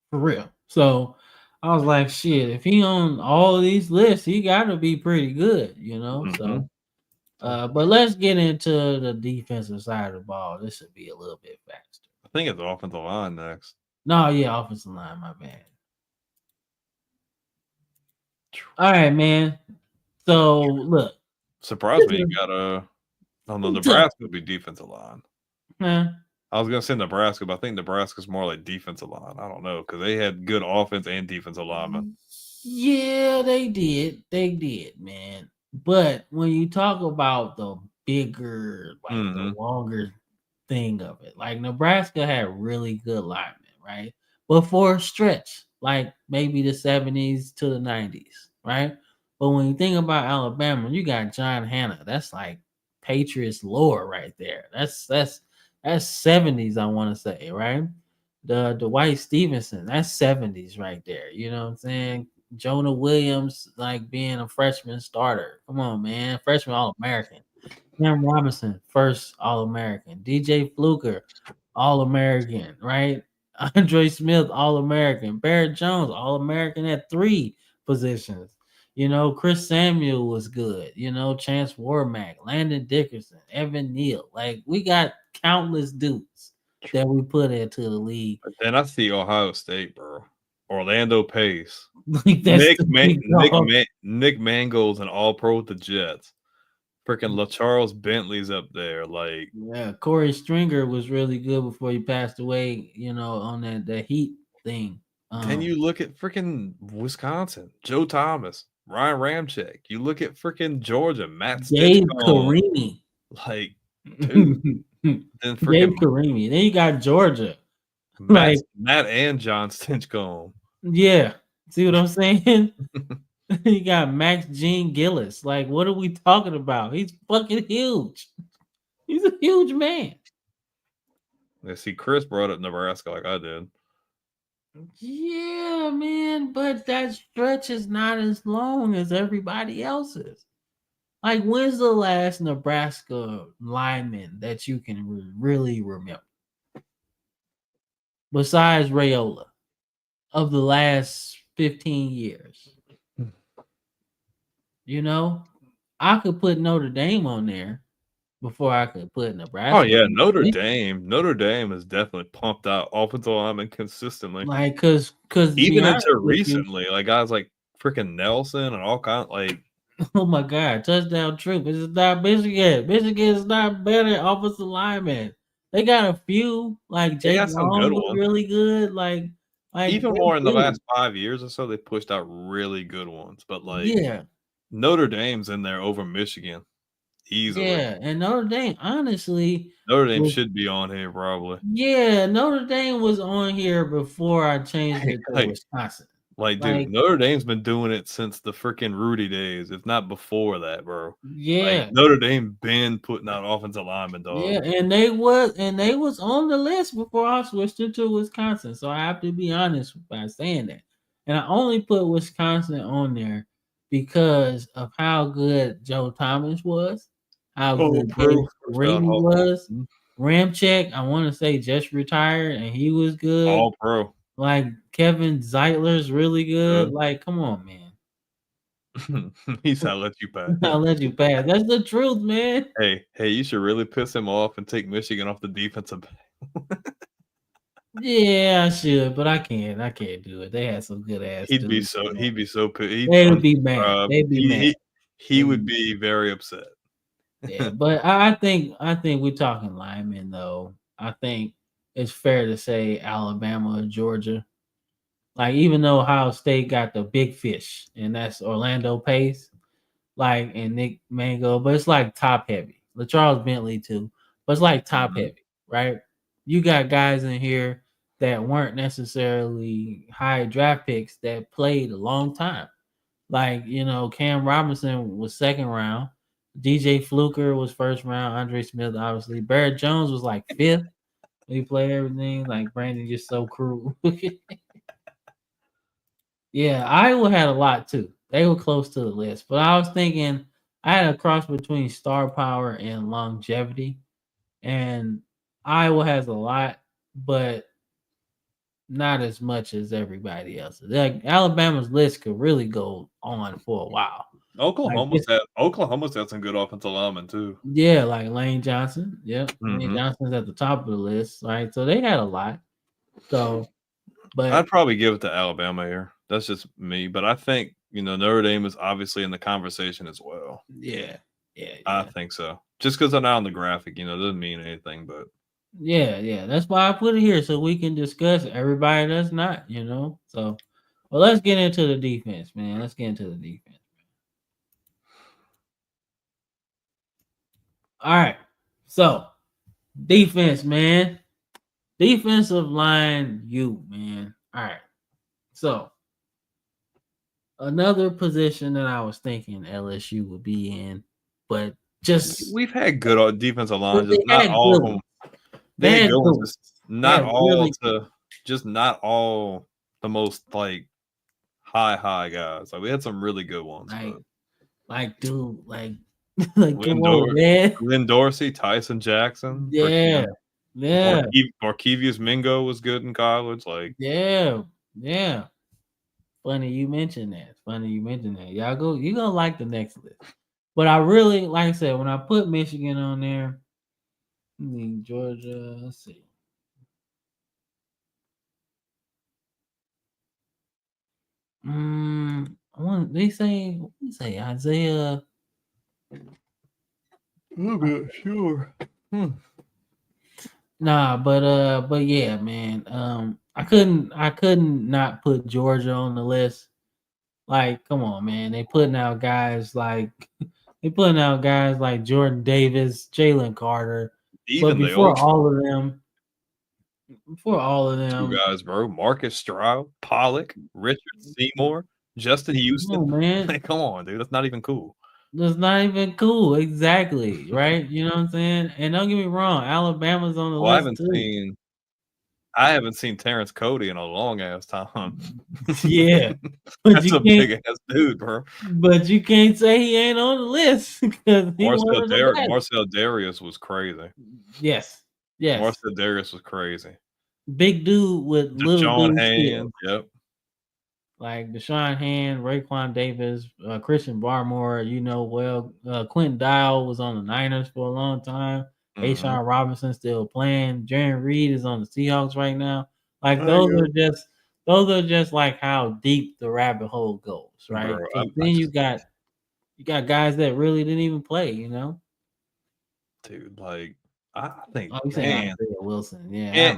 for real. So I was like, shit, if he on all of these lists, he got to be pretty good, you know. So, but let's get into the defensive side of the ball. This should be a little bit faster. think it's offensive line next. No, yeah, offensive line. My bad. All right, man. So look, Surprised me you got on the Nebraska would be defensive line. man. I was gonna say Nebraska, but I think Nebraska's more like defensive line. I don't know because they had good offense and defensive linemen. Yeah, they did. They did, man. But when you talk about the bigger, like the longer thing of it, like Nebraska had really good linemen, right? But for a stretch, like maybe the 70s to the 90s, right? But when you think about Alabama, you got John Hanna. That's like Patriots lore right there. That's 70s, I want to say, right? The Dwight Stevenson, that's 70s right there. You know what I'm saying? Jonah Williams, like being a freshman starter. Come on, man. Freshman All-American. Cam Robinson, first All-American. DJ Fluker, All-American, right? Andre Smith, All-American. Barrett Jones, All-American at 3 positions. You know, Chris Samuel was good. You know, Chance Warmack, Landon Dickerson, Evan Neal. Like, we got countless dudes that we put into the league. But then I see Ohio State, bro. Orlando Pace. Like, that's Nick Mangold's an all-pro with the Jets. Freaking LaCharles Bentley's up there. Like, yeah, Corey Stringer was really good before he passed away, you know, on that Heat thing. Then you look at freaking Wisconsin, Joe Thomas, Ryan Ramczyk. You look at freaking Georgia, Matt Gabe Stinchcomb. Karimi. Like, dude. Then Gabe Karimi. Then you got Georgia. Matt and John Stinchcomb. Yeah. See what I'm saying? You got Max Gene Gillis. Like, what are we talking about? He's fucking huge. He's a huge man. Yeah, see, Chris brought up Nebraska like I did. Yeah, man, but that stretch is not as long as everybody else's. Like, when's the last Nebraska lineman that you can really remember? Besides Rayola, of the last 15 years. You know, I could put Notre Dame on there before I could put Nebraska. Oh yeah, Notre Dame has definitely pumped out offensive linemen consistently. Like, cause even until recently, like guys like freaking Nelson and all kinds like. Oh my God, touchdown troop. This is not Michigan. Michigan is not better offensive linemen. They got a few, like Jake Long was really good. Like even more in the last 5 years or so, they pushed out really good ones. But like, yeah, Notre Dame's in there over Michigan easily. Yeah, and Notre Dame, honestly, Notre Dame should be on here probably. Yeah, Notre Dame was on here before I changed it to Wisconsin. Like, dude, Notre Dame's been doing it since the freaking Rudy days, if not before that, bro. Yeah, like, Notre Dame been putting out offensive linemen, dog. Yeah, and they was on the list before I switched it to Wisconsin. So I have to be honest by saying that. And I only put Wisconsin on there because of how good Joe Thomas was, how good Karimi was. Ramczyk, I want to say, just retired and he was good. All pro. Like Kevin Zeitler's really good. Like, come on, man. He said, "I'll let you pass." I'll let you pass. That's the truth, man. Hey, you should really piss him off and take Michigan off the defensive. Yeah, I should, but I can't. I can't do it. They had some good ass. He'd be so pissed. They would be mad. They'd be mad. He would be very upset. Yeah, but I think we're talking linemen though. I think it's fair to say Alabama or Georgia. Like, even though Ohio State got the big fish, and that's Orlando Pace, like, and Nick Mango, but it's like top heavy. LaCharles Bentley too, but it's like top heavy, right? You got guys in here that weren't necessarily high draft picks that played a long time. Like, you know, Cam Robinson was second round. DJ Fluker was first round. Andre Smith, obviously. Barrett Jones was like fifth. He played everything. Like, Brandon just so cruel. Yeah, Iowa had a lot too. They were close to the list. But I was thinking I had a cross between star power and longevity. And Iowa has a lot, but not as much as everybody else. Like, Alabama's list could really go on for a while. Oklahoma's had some good offensive linemen too. Yeah, like Lane Johnson. Yep. Lane Mhm. Johnson's at the top of the list, right? So they had a lot. So, but I'd probably give it to Alabama here. That's just me, but I think Notre Dame is obviously in the conversation as well. yeah. I think so. Just because they're not on the graphic, doesn't mean anything. But Yeah. That's why I put it here so we can discuss everybody that's not, So, well, let's get into the defense, man. Let's get into the defense. All right. So, defense, man. Defensive line, man. All right. So, another position that I was thinking LSU would be in, but just we've had good defensive lines, just they not had all of good them. ones. They They had had good good ones, ones. just not had all really- not all the most like high guys. Like we had some really good ones. dude, like Glenn come on, man. Glenn Dorsey, Tyson Jackson, Yeah. Markevius Mingo was good in college. Like Yeah. Funny you mentioned that. Y'all you're gonna like the next list. But I really, like I said, when I put Michigan on there, Georgia, let's see. They say Isaiah. I'm not sure. Nah, but yeah, man. I couldn't not put Georgia on the list. Like, come on, man. They putting out guys like Jordan Davis, Jalen Carter. Even but before all of them, two guys, bro. Marcus Stroud, Pollock, Richard Seymour, Justin Houston. Come on, man. Like, come on, dude. That's not even cool. That's not even cool. Exactly. Right? You know what I'm saying? And don't get me wrong, Alabama's on the list too. I haven't seen Terrence Cody in a long ass time. Yeah. But that's a big ass dude, bro. But you can't say he ain't on the list because Marcel Darius was crazy. Yes. Marcel Darius was crazy. Big dude with little dude Hand. Yep. Like Deshaun Hand, Raekwon Davis, Christian Barmore, Quentin Dial was on the Niners for a long time. Ashawn Robinson still playing. Jarran Reed is on the Seahawks right now. Like those are just like how deep the rabbit hole goes, right? Then you got guys that really didn't even play, Dude, like I think Isaiah Wilson, yeah.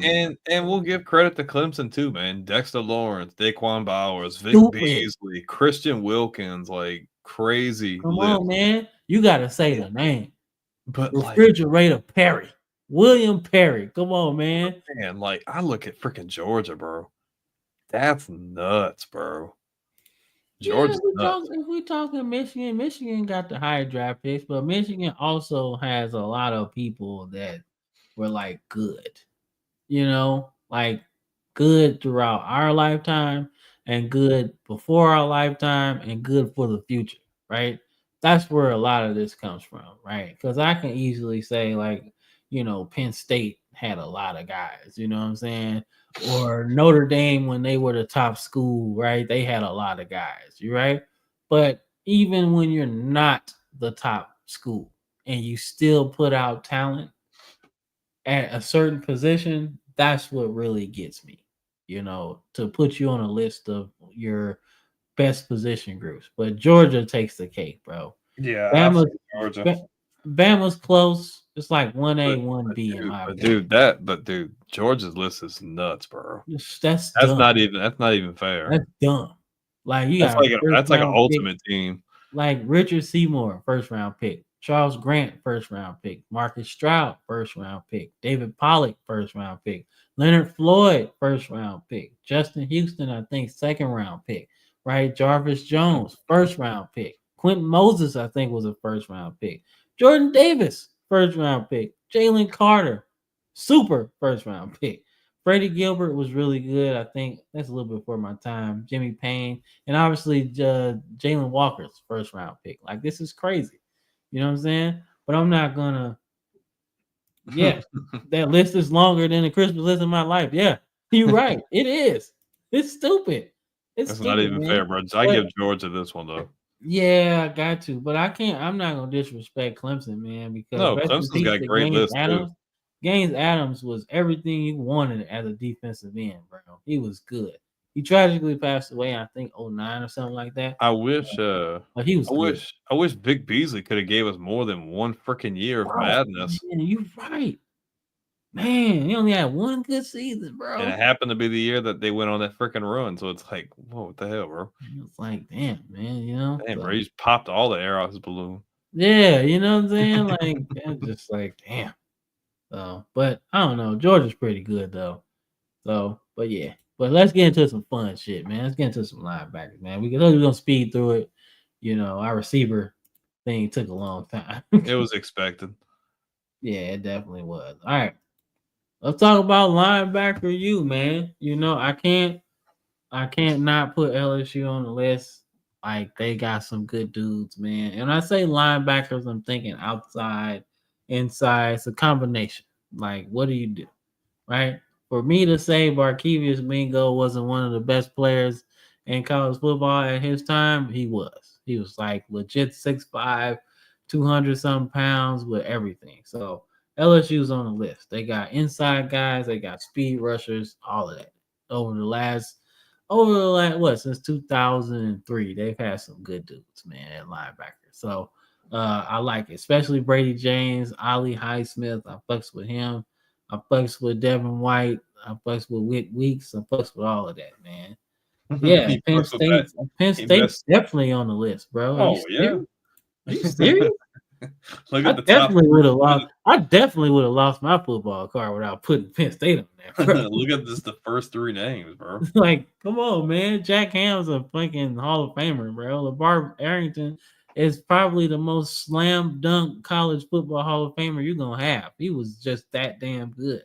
And we'll give credit to Clemson too, man. Dexter Lawrence, Daquan Bowers, Vic Beasley, Christian Wilkins, like crazy. Come on, man. You gotta say the name. But Refrigerator Perry. William Perry. Come on, man. Man, like I look at freaking Georgia, bro. That's nuts, bro. Georgia's nuts. If we talking Michigan got the higher draft picks, but Michigan also has a lot of people that were like good, like good throughout our lifetime and good before our lifetime and good for the future, right? That's where a lot of this comes from, right? Because I can easily say, like, Penn State had a lot of guys, you know what I'm saying? Or Notre Dame when they were the top school, right? They had a lot of guys, right? But even when you're not the top school and you still put out talent at a certain position, that's what really gets me, to put you on a list of your best position groups. But Georgia takes the cake, bro. Yeah, Bama's close. It's like 1A, 1B in my opinion. Dude, Georgia's list is nuts, bro. That's not even fair. That's dumb. Like that's like an ultimate team. Like Richard Seymour, first round pick. Charles Grant, first round pick. Marcus Stroud, first round pick. David Pollock, first round pick. Leonard Floyd, first round pick. Justin Houston, I think, second round pick. Right? Jarvis Jones, first round pick. Quentin Moses, I think, was a first round pick. Jordan Davis, first round pick. Jalen Carter, super first round pick. Freddie Gilbert was really good. I think that's a little bit before my time. Jimmy Payne, and obviously Jalen Walker's first round pick. Like, this is crazy. You know what I'm saying? But I'm not gonna. Yeah, that list is longer than the Christmas list of my life. Yeah, you're right. It is. It's stupid. That's not even fair, bro. I give Georgia this one though. Yeah, I got to, but I can't. I'm not gonna disrespect Clemson, man, because No, rest in Clemson's peace got a to great Gaines list too. Adams. Gaines Adams was everything you wanted as a defensive end, bro. He was good. He tragically passed away, I think, 09 or something like that. I wish But he was good. I wish Vic Beasley could have gave us more than one freaking year of Bro, madness. man, you right. Man, he only had one good season, And bro. it happened to be the year that they went on that freaking run. So it's like, whoa, what the hell, bro? It's like, damn, man, you know. Damn, So, bro, he just popped all the air out his balloon. yeah, you know what I'm saying? Like, it's just like, damn. So, but I don't know. Georgia's pretty good though. So, but yeah. But let's get into some fun shit, man. Let's get into some linebackers, man. We're gonna speed through it. You know, our receiver thing took a long time. It was expected. Yeah, it definitely was. All right. Let's talk about linebacker you, man. You know, I can't not put LSU on the list. Like they got some good dudes, man. And when I say linebackers, I'm thinking outside, inside. It's a combination. Like, what do you do? Right? For me to say Barkevius Mingo wasn't one of the best players in college football at his time, he was. He was like legit 6'5", 200 something pounds with everything. So LSU's on the list. They got inside guys, they got speed rushers, all of that. Over the last since 2003, they've had some good dudes, man, at linebacker. So I like it, especially Brady James, Ali Highsmith. I fucks with him. I fucks with Devin White. I fucks with Whit Weeks. I fucks with all of that, man. Yeah, He Penn fucks with that. State's definitely on the list, bro. Are you Oh yeah. serious? Are you serious? Look I at the top. definitely would have lost. I definitely would have lost my football card without putting Penn State on there, bro. Look at this, the first three names, bro. Like, come on, man. Jack Ham's a fucking Hall of Famer, bro. LeVar Arrington is probably the most slam dunk college football Hall of Famer you're gonna have. He was just that damn good.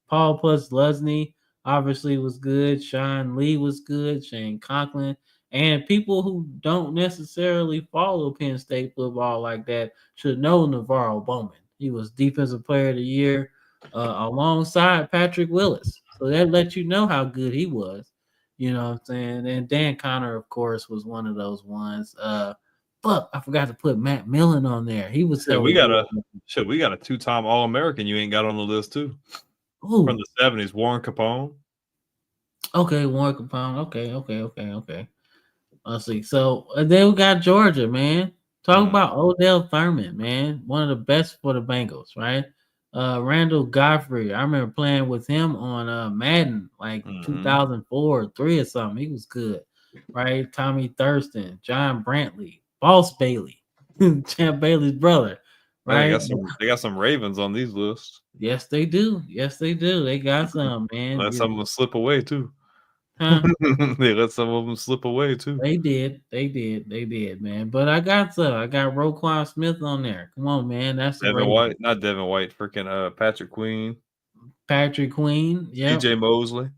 Paul Lusney obviously was good. Sean Lee was good. Shane Conklin. And people who don't necessarily follow Penn State football like that should know Navarro Bowman. He was Defensive Player of the Year alongside Patrick Willis. So that lets you know how good he was. You know what I'm saying? And Dan Connor, of course, was one of those ones. Fuck, I forgot to put Matt Millen on there. He was we got a two-time All-American you ain't got on the list too. Ooh. From the 70s, Warren Capone. Okay, Warren Capone. Okay. Let's see. So then we got Georgia, man. Talk about Odell Thurman, man. One of the best for the Bengals, right? Randall Godfrey. I remember playing with him on Madden, like 2004 or 3 or something. He was good, right? Tommy Thurston, John Brantley, Boss Bailey, Champ Bailey's brother, right? They got some Ravens on these lists. Yes, they do. They got some, man. Let some of them slip away too. Huh? They let some of them slip away too. They did, man. But I got Roquan Smith on there. Come on, man. That's Devin White, not Devin White, freaking Patrick Queen. Yeah. CJ Mosley.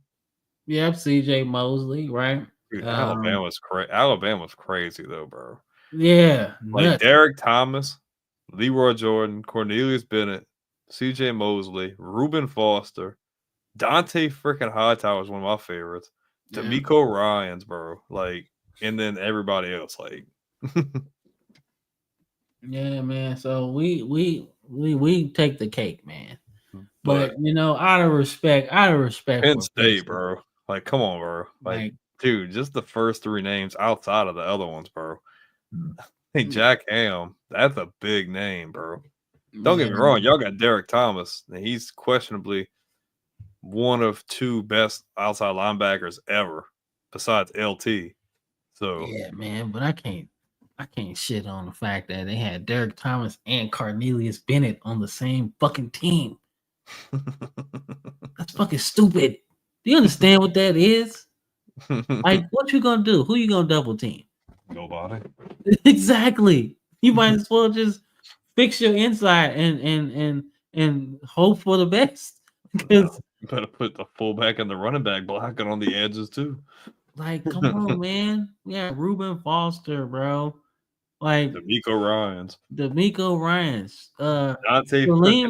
Yep, CJ Mosley, right? Dude, Alabama's crazy though, bro. Yeah. Like nuts. Derek Thomas, Leroy Jordan, Cornelius Bennett, CJ Mosley, Reuben Foster, Dante freaking Hightower is one of my favorites. D'Amico Ryans, bro. Like, and then everybody else, like. Yeah, man. So we take the cake, man. But you know, out of respect Penn State, bro. Like, come on, bro. Like, dude, just the first three names outside of the other ones, bro. Hey, Jack Ham, that's a big name, bro. Don't get me wrong, y'all got Derek Thomas, and he's questionably one of two best outside linebackers ever, besides LT. So yeah, man, but I can't shit on the fact that they had Derek Thomas and Cornelius Bennett on the same fucking team. That's fucking stupid. Do you understand what that is? Like, what you gonna do? Who you gonna double team? Nobody. Exactly. You might as well just fix your inside and hope for the best. Because you better put the fullback and the running back blocking on the edges too. Like, come on, man. Yeah, Reuben Foster, bro. Like D'Amico Ryans. Salim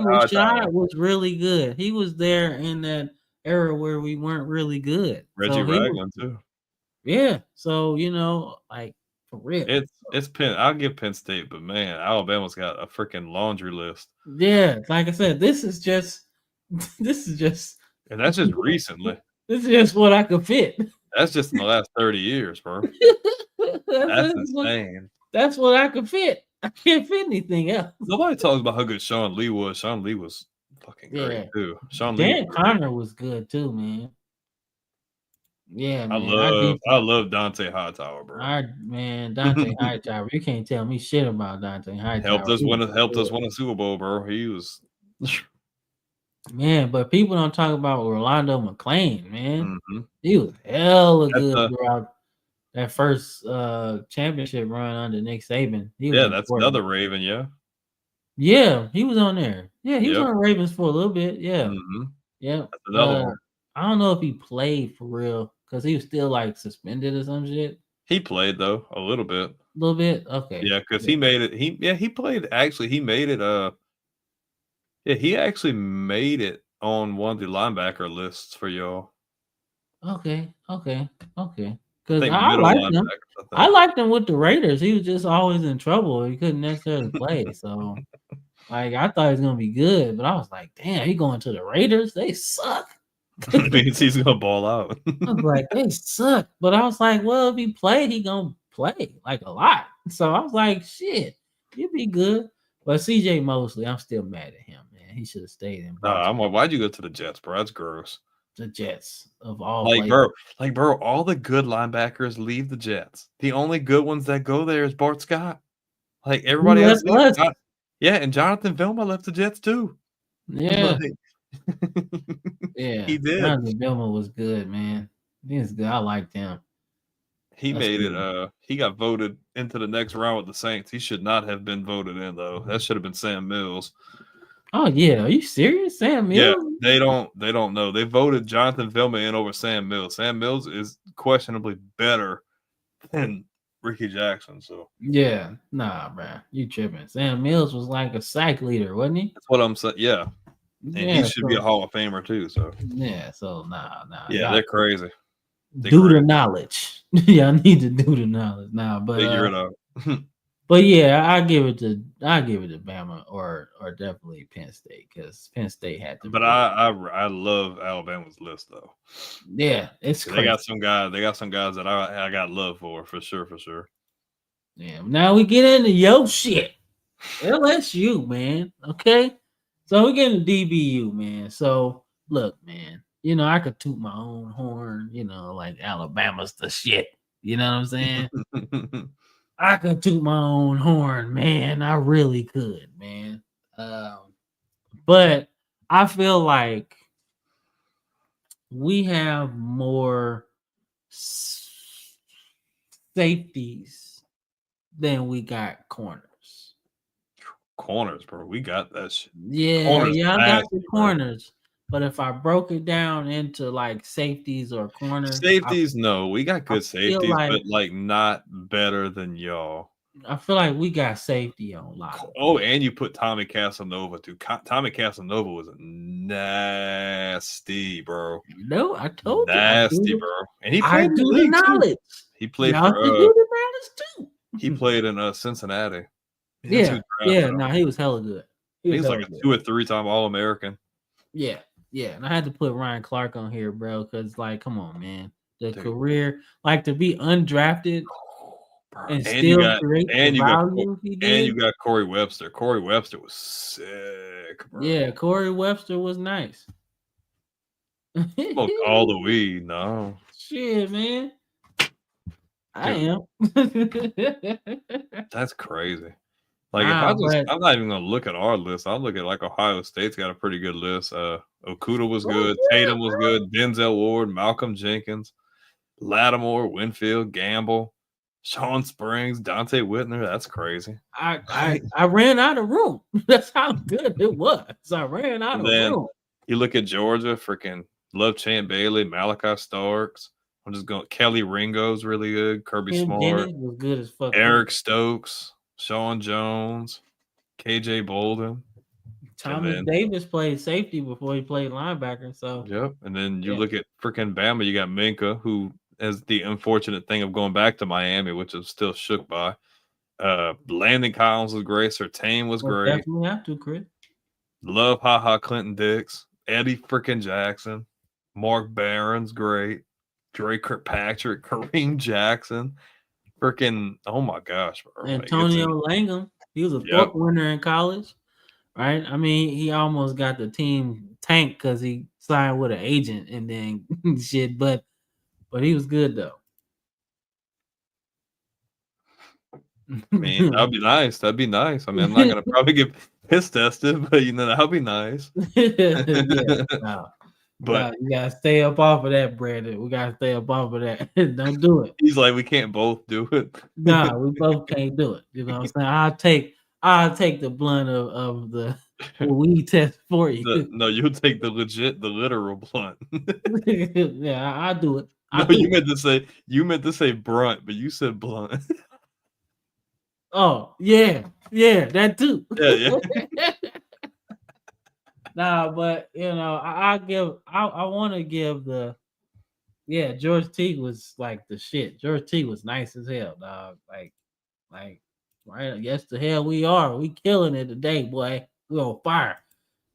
Rashad was really good. He was there in that era where we weren't really good. Reggie Ragland too. Yeah. So, you know, like For real. It's Penn. I'll give Penn State, but man, Alabama's got a freaking laundry list, Yeah, like I said, this is just and that's just recently. this is just what I could fit. That's just in the last 30 years, bro. That's insane. That's what I could fit. I can't fit anything else. Nobody talks about how good Sean Lee was. Sean Lee was fucking great Yeah. too. Sean Lee. Dan Connor was good too, man. Yeah, I man. love Dante Hightower, bro. Dante Hightower. You can't tell me shit about Dante Hightower. Helped us win a Super Bowl, bro. He was Man, but people don't talk about Orlando McClain, man. Mhm. He was hella That's good throughout that first championship run under Nick Saban. He was that's important. another Raven, yeah. Yeah, he was on there. Yeah, he was Yep. on the Ravens for a little bit. Yeah. Mhm. Yeah. That's another one. I don't know if he played for real because he was still like suspended or some shit. He played though a little bit. A little bit. Okay. Yeah, because he made it. He played. Actually, he made it. Yeah, he actually made it on one of the linebacker lists for y'all. Okay. Because I I think middle liked him. linebackers. I liked him with the Raiders. He was just always in trouble. He couldn't necessarily play. So, like, I thought he was gonna be good, but I was like, damn, he going to the Raiders? They suck. Means he's gonna ball out. I was like, they suck. But I was like, well, if he play, he gonna play like a lot. So I was like, shit, he'd be good. But CJ Mosley, I'm still mad at him, man. He should have stayed in Nah, I'm like, why'd you go to the Jets, bro? That's gross. the Jets of all Like, places. bro, all the good linebackers leave the Jets. The only good ones that go there is Bart Scott. Like everybody else. left us. Yeah, and Jonathan Vilma left the Jets too. Yeah, Like, yeah. he did. Jonathan Vilma was good, man. He was good. I liked him. He That's made good. it. He got voted into the next round with the Saints. He should not have been voted in though. That should have been Sam Mills. Oh yeah, are you serious, Sam Mills? Yeah, they don't know. They voted Jonathan Vilma in over Sam Mills. Sam Mills is questionably better than Ricky Jackson. So Yeah, nah, bro, you tripping? Sam Mills was like a sack leader, wasn't he? that's what I'm saying. Yeah, and Yeah, he should be a Hall of Famer too. So yeah. So nah. yeah, y'all they're crazy. do the knowledge. Y'all need to do the knowledge now. But Figure it out. But yeah, I give it to Bama or definitely Penn State because Penn State had to. But I love Alabama's list though. Yeah, it's They crazy. got some guys. They got some guys that I got love for sure. Yeah, now we get into your shit. LSU, man. Okay. So we get into DBU, man. So look, man, I could toot my own horn, like Alabama's the shit. You know what I'm saying? I could toot my own horn, man. I really could, man. But I feel like we have more safeties than we got corners. Corners, bro. We got that shit. Yeah, Corners I got nasty, the bro. corners. But if I broke it down into like safeties or corners, Safeties, no, we got good feel safeties, like- but like not better than y'all. I feel like we got safety on lock. Oh, and you put Tommy Casanova too. Tommy Casanova was nasty, bro. No, I told Nasty, you. bro. And he I played in do the the league too. knowledge. He played Y'all for. should do the knowledge too. He played in Cincinnati. Yeah. No, he was hella good. He's like hella a good. 2 or 3 time All American. Yeah. And I had to put Ryan Clark on here, bro, because like, come on, man, the Dude. career, like to be undrafted Bro. and And still you got create and the you got value he did. and you got Corey Webster. Corey Webster was sick, bro. Yeah, Corey Webster was nice. Smoked all the weed. No. Shit, man. I am. That's crazy. Like Nah, if but- I'm not even gonna look at our list. I'll look at like Ohio State's got a pretty good list. Okuda was good, yeah, Tatum was good, Denzel Ward, Malcolm Jenkins, Lattimore, Winfield, Gamble, Sean Springs, Dante Whitner. That's crazy. I ran out of room. That's how good it was. I ran out And of then- room. You look at Georgia, freaking Love Champ Bailey, Malachi Starks. I'm just going. Kelly Ringo's really good. Kirby Ken Smart, Dennis was good as fuck. Eric Stokes, Sean Jones, KJ Bolden. Thomas then- Davis played safety before he played linebacker. So Yep. And then you Yeah. look at freaking Bama. You got Minka, who as the unfortunate thing of going back to Miami, which I'm still shook by. Landon Collins was great. Surtain was Well, great. definitely have to, Chris. Love Clinton Dix. Eddie freaking Jackson. Mark Barron's great. Drake Kirkpatrick. Kareem Jackson. Freaking, oh my gosh, bro. Antonio Langham. He was a Thorpe winner in college, right? I mean, he almost got the team tanked because he signed with an agent and then shit, but he was good though. I mean, that'd be nice. That'd be nice. I mean, I'm not gonna probably get piss tested, but that'd be nice. But you gotta stay up off of that, Brandon. We gotta stay up off of that. Don't do it. He's like, we can't both do it. Nah, we both can't do it. You know what I'm saying? I'll take the blunt of the weed test for you. No, you'll take the literal blunt. Yeah, I'll do it. You meant to say brunt, but you said blunt. Oh, yeah, that too. Yeah. Nah, but I want to give George Teague was like the shit. George Teague was nice as hell, dog. Like right? Yes, the hell we are. We killing it today, boy. We on fire.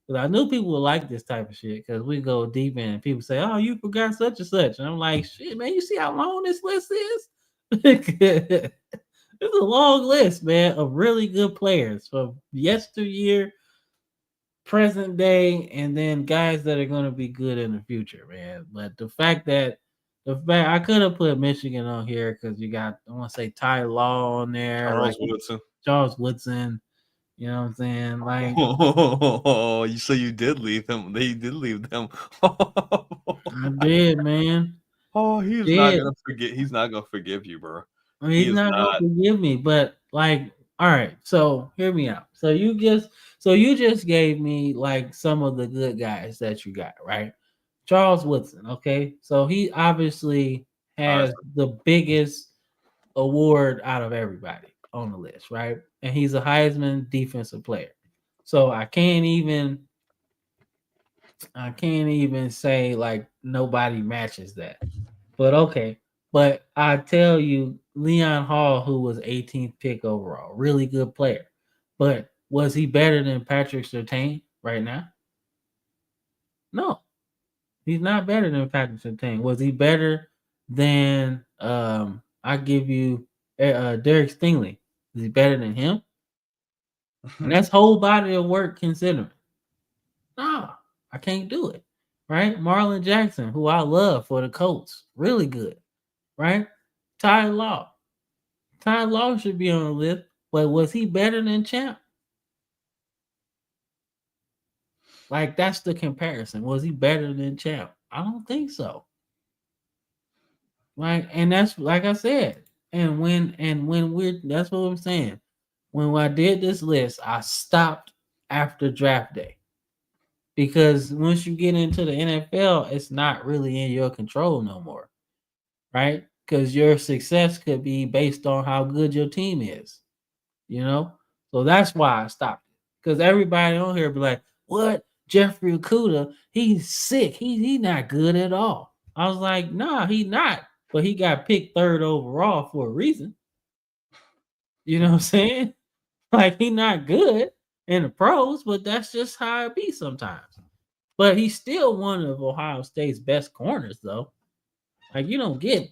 Because I knew people would like this type of shit because we go deep in and people say, "Oh, you forgot such and such," and I'm like, "Shit, man, you see how long this list is?" It's a long list, man, of really good players from yesteryear, present day, and then guys that are going to be good in the future, man. But the fact I could have put Michigan on here because you got, I want to say, Ty Law on there, Charles Woodson. You know what I'm saying? Like, you did leave them. They did leave them. I did, man. Oh, he's not gonna forget. He's not gonna forgive you, bro. I mean, he's not gonna forgive me, but like, all right, so hear me out. So you just gave me like some of the good guys that you got, right? Charles Woodson, okay. So he obviously has the biggest award out of everybody on the list, right? And he's a Heisman defensive player. So I can't even say like nobody matches that. But okay. But I tell you, Leon Hall, who was 18th pick overall, really good player. But was he better than Patrick Surtain right now? No, he's not better than Patrick Surtain. Was he better than I give you Derek Stingley? Is he better than him? And that's whole body of work considering. No, I can't do it. Right? Marlon Jackson, who I love for the Colts, really good. Right? Ty Law should be on the list, but was he better than Champ? Like, that's the comparison. Was he better than Champ? I don't think so. Like, and that's like I said. And that's what I'm saying. When I did this list, I stopped after draft day. Because once you get into the NFL, it's not really in your control no more. Right? Because your success could be based on how good your team is. So that's why I stopped it. Because everybody on here be like, what? Jeffrey Okudah, he's sick. He's not good at all. I was like, nah, he's not. But he got picked 3rd overall for a reason. You know what I'm saying? Like, he's not good in the pros, but that's just how it be sometimes. But he's still one of Ohio State's best corners, though. Like, you don't get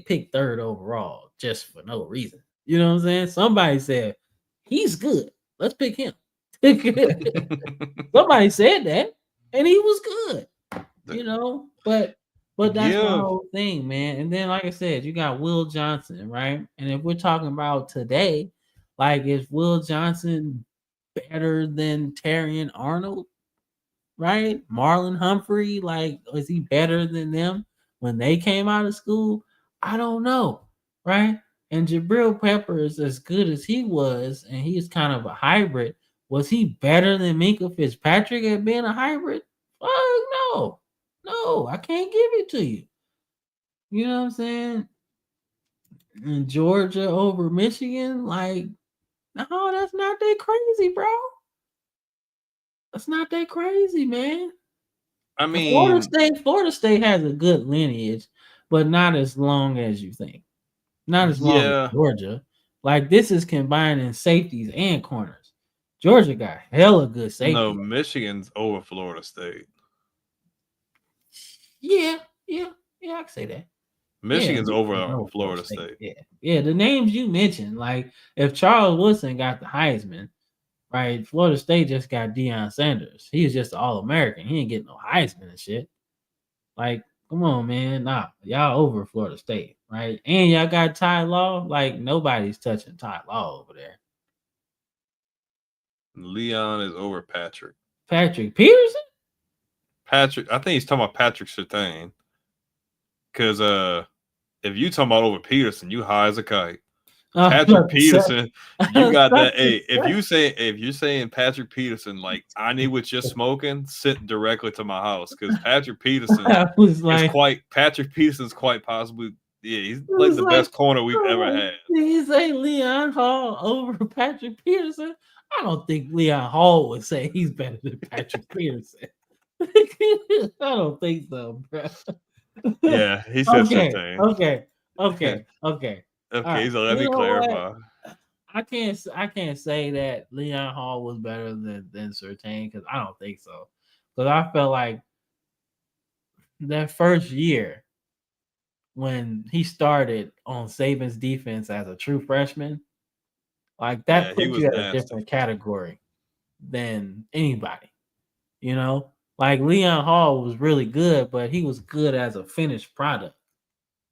picked 3rd overall just for no reason. You know what I'm saying? Somebody said, he's good. Let's pick him. Somebody said that, and he was good. But that's the whole thing, man. And then, like I said, you got Will Johnson, right? And if we're talking about today, like, is Will Johnson better than Terrion Arnold? Right? Marlon Humphrey, like, is he better than them when they came out of school? I don't know, right? And Jabril Peppers, as good as he was, and he's kind of a hybrid, was he better than Minkah Fitzpatrick at being a hybrid? Fuck no. No, I can't give it to you. You know what I'm saying? And Georgia over Michigan, like, no, that's not that crazy, bro. That's not that crazy, man. I mean, Florida State has a good lineage, but not as long as you think. Not as long Yeah. as Georgia. Like this is combining safeties and corners. Georgia got hella good safety. No, Michigan's over Florida State. Yeah, I can say that. Michigan's over Michigan's Florida State. Yeah. The names you mentioned, like if Charles Woodson got the Heisman, right? Florida State just got Deion Sanders. He was just All-American. He ain't getting no Heisman and shit. Like, come on, man. Nah, y'all over Florida State, right? And y'all got Ty Law. Like, nobody's touching Ty Law over there. Leon is over Patrick. Patrick Peterson? I think he's talking about Patrick Surtain. Because if you talking about over Peterson, you high as a kite. Patrick Peterson, you got that. Hey, if you're saying Patrick Peterson, like I need what you're smoking, sit directly to my house because Patrick Peterson Patrick Peterson's quite possibly, he's like the best corner we've ever had. Did he say Leon Hall over Patrick Peterson? I don't think Leon Hall would say he's better than Patrick Peterson. I don't think so, bro. Yeah, he said something. Okay. Okay, Right. so let me clarify. I can't say that Leon Hall was better than Surtain because I don't think so. Because I felt like that first year when he started on Saban's defense as a true freshman, like that put you at a different category than anybody. You know, like Leon Hall was really good, but he was good as a finished product.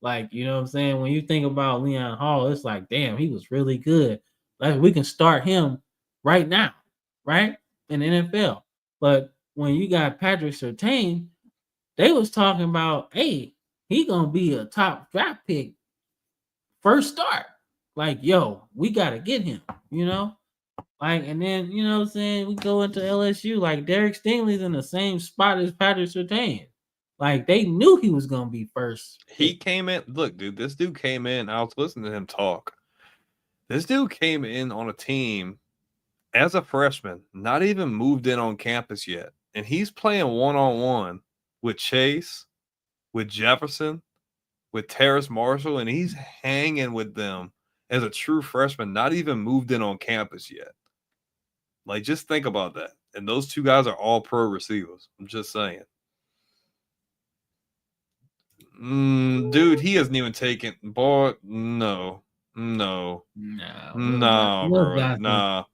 Like, you know what I'm saying? When you think about Leon Hall, it's like, damn, he was really good. Like, we can start him right now, right? In the NFL. But when you got Patrick Surtain, they was talking about, hey, he gonna be a top draft pick first start. Like, yo, we gotta get him, you know? Like, and then, you know what I'm saying? We go into LSU, like Derek Stingley's in the same spot as Patrick Surtain. Like, they knew he was going to be first. He came in. Look, dude, this dude came in. I was listening to him talk. This dude came in on a team as a freshman, not even moved in on campus yet. And he's playing one-on-one with Chase, with Jefferson, with Terrace Marshall, and he's hanging with them as a true freshman, not even moved in on campus yet. Like, just think about that. And those two guys are all pro receivers. I'm just saying. Dude, he hasn't even taken ball. No, bro. Nah.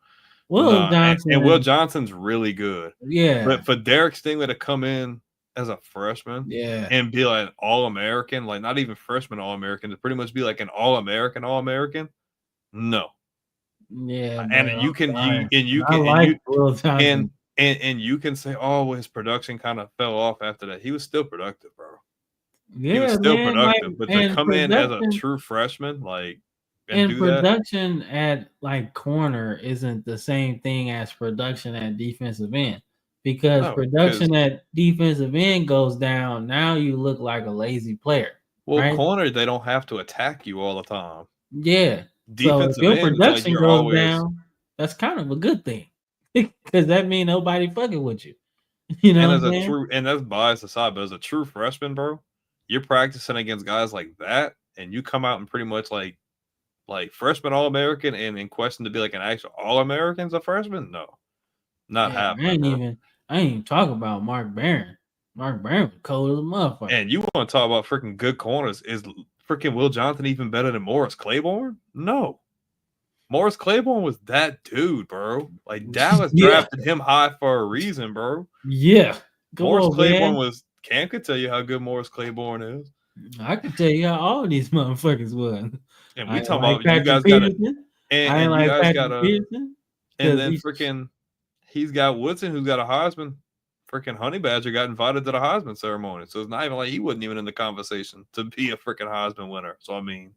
Will Johnson. And Will Johnson's really good. Yeah. But for Derek Stingley to come in as a freshman and be like an All-American, like not even freshman All-American, to pretty much be like an All-American, no. Yeah. And you can say, oh, well, his production kind of fell off after that. He was still productive, bro. Yeah, he was still productive, like, but to come in as a true freshman, like, and production at like corner isn't the same thing as production at defensive end, because production at defensive end goes down. Now you look like a lazy player. Well, right? Corner, they don't have to attack you all the time. Yeah. Defensive so if your production goes down, that's kind of a good thing because that means nobody fucking with you. You know, and that's biased aside, but as a true freshman, bro, you're practicing against guys like that, and you come out and pretty much like freshman All-American and in question to be like an actual All-American as a freshman? No. Not happening. I ain't even talking about Mark Barron. Mark Barron was cold as a motherfucker. And you want to talk about freaking good corners. Is freaking Will Johnson even better than Morris Claiborne? No. Morris Claiborne was that dude, bro. Like Dallas drafted him high for a reason, bro. Yeah. Morris Claiborne was. Cam could tell you how good Morris Claiborne is. I can tell you how all these motherfuckers was. And we talking about you guys got to. And you guys got to. And then freaking, he's got Woodson, who's got a Heisman. Freaking Honey Badger got invited to the Heisman ceremony, so it's not even like he wasn't even in the conversation to be a freaking Heisman winner. So I mean,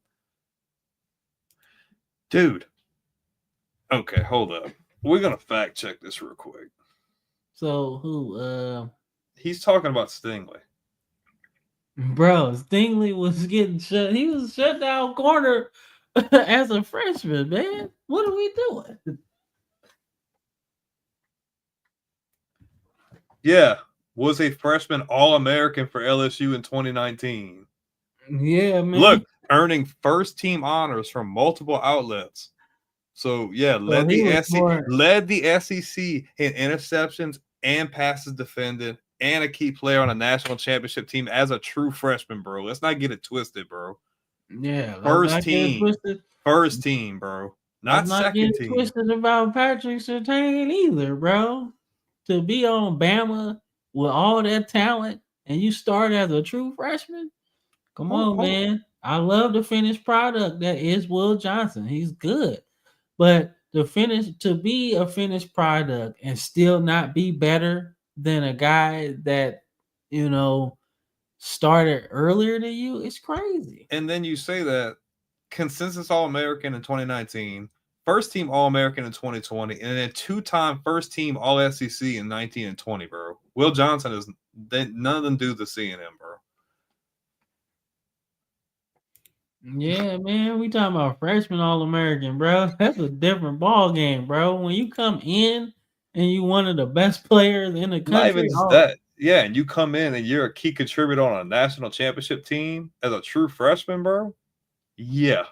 dude. Okay, hold up. We're gonna fact check this real quick. So who? He's talking about Stingley. Bro, Stingley was getting shut. He was shut down corner as a freshman, man. What are we doing? Yeah, was a freshman All-American for LSU in 2019. Yeah, man. Look, earning first team honors from multiple outlets. So yeah, led he the was more- SEC in interceptions and passes defended, and a key player on a national championship team as a true freshman, bro. Let's not get it twisted, bro. Yeah, let's First not get team. twisted. First team, bro. Not Let's not second get team. twisted about Patrick Surtain either, bro. To be on Bama with all that talent and you start as a true freshman, come on, man. I love the finished product that is Will Johnson. He's good, but to be a finished product and still not be better than a guy that started earlier than you, it's crazy. And then you say that consensus All-American in 2019, first team All-American in 2020, and then two-time first team All-SEC in 19 and 20, bro. Will Johnson is none of them dudes are seeing him, bro. Yeah, man, we talking about freshman All-American, bro. That's a different ball game, bro. When you come in and you one of the best players in the country, not even just that. Yeah, and you come in and you're a key contributor on a national championship team as a true freshman, bro. Yeah,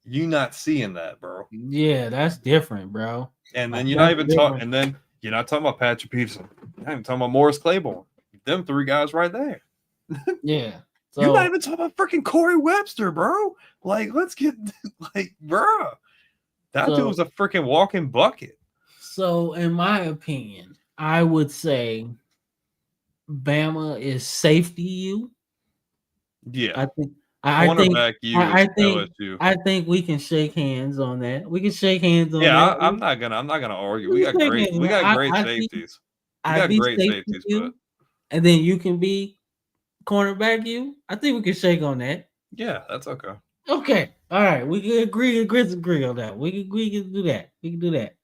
you not seeing that, bro. Yeah, that's different, bro. And then you're not even talking. And then you're not talking about Patrick Peterson. You're not even talking about Morris Claiborne. Them three guys right there. Yeah. So, you're not even talking about freaking Corey Webster, bro. Like, let's get bro. That dude was a freaking walking bucket. So, in my opinion, I would say Bama is safety you. Yeah. I think LSU. I think we can shake hands on that. We can shake hands on that. Yeah, I'm not gonna argue. We got great safeties. We got great safeties, but and then you can be cornerback you. I think we can shake on that. Yeah, that's okay. Okay. All right. We can agree on that. We can do that. We can do that.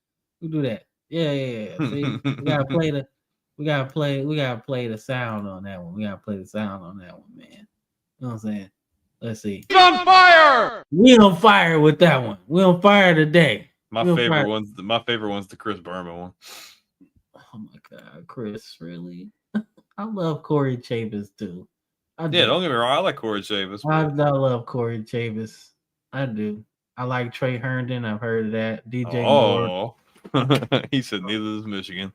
Yeah. See, we gotta play the sound on that one. We gotta play the sound on that one, man. You know what I'm saying? Let's see. He's on fire! We on fire with that one. We on fire today. My favorite one's the Chris Berman one. Oh my God, Chris, really? I love Corey Chavis too. Don't get me wrong. I like Corey Chavis. I love Corey Chavis. I do. I like Trey Herndon. I've heard of that. DJ Moore. He said neither does Michigan.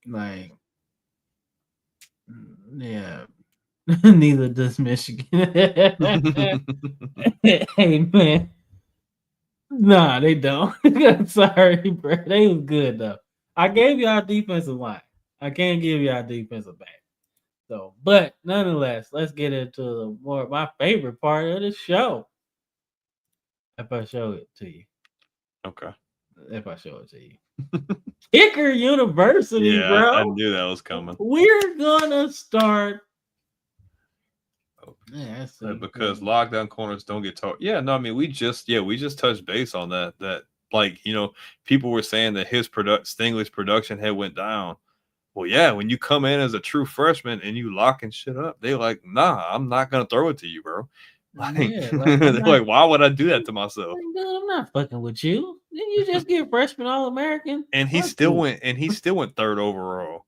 Like, yeah. Neither does Michigan. Hey, man. Nah, they don't. Sorry, bro. They was good, though. I gave y'all defensive line. I can't give y'all defensive back. So, but nonetheless, let's get into my favorite part of the show. If I show it to you. Okay. If I show it to you. Kicker University, bro. I knew that was coming. We're gonna start. Yeah, because lockdown corners don't get taught. Yeah, no, I mean we just touched base on that. That people were saying that Stingley's production had went down. Well, yeah, when you come in as a true freshman and you locking shit up, they like, nah, I'm not gonna throw it to you, bro. They're why would I do that to myself? Dude, I'm not fucking with you. Didn't you just get freshman All-American? And he still went third overall.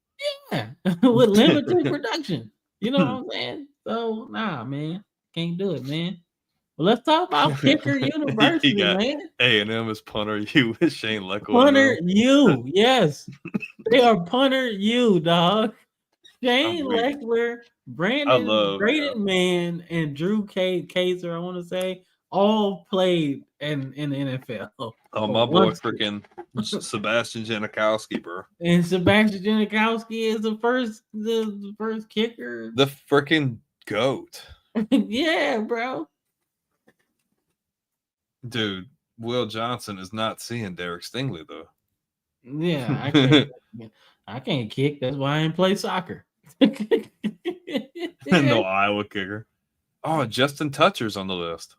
Yeah, with limited production. You know what I'm saying? So nah, man, can't do it, man. Well, let's talk about Kicker University, man. A&M is punter U with Shane Leclerc. Punter U, yes, they are punter U, dog. Shane Leclerc, Braden Mann, and Drew Kaiser, I want to say, all played in the NFL. Oh, my boy, freaking Sebastian Janikowski, bro. And Sebastian Janikowski is the first kicker. The freaking GOAT. Yeah, bro. Dude, Will Johnson is not seeing Derek Stingley though. Yeah, I can't kick. That's why I ain't play soccer. No Iowa kicker. Oh, Justin Toucher's on the list.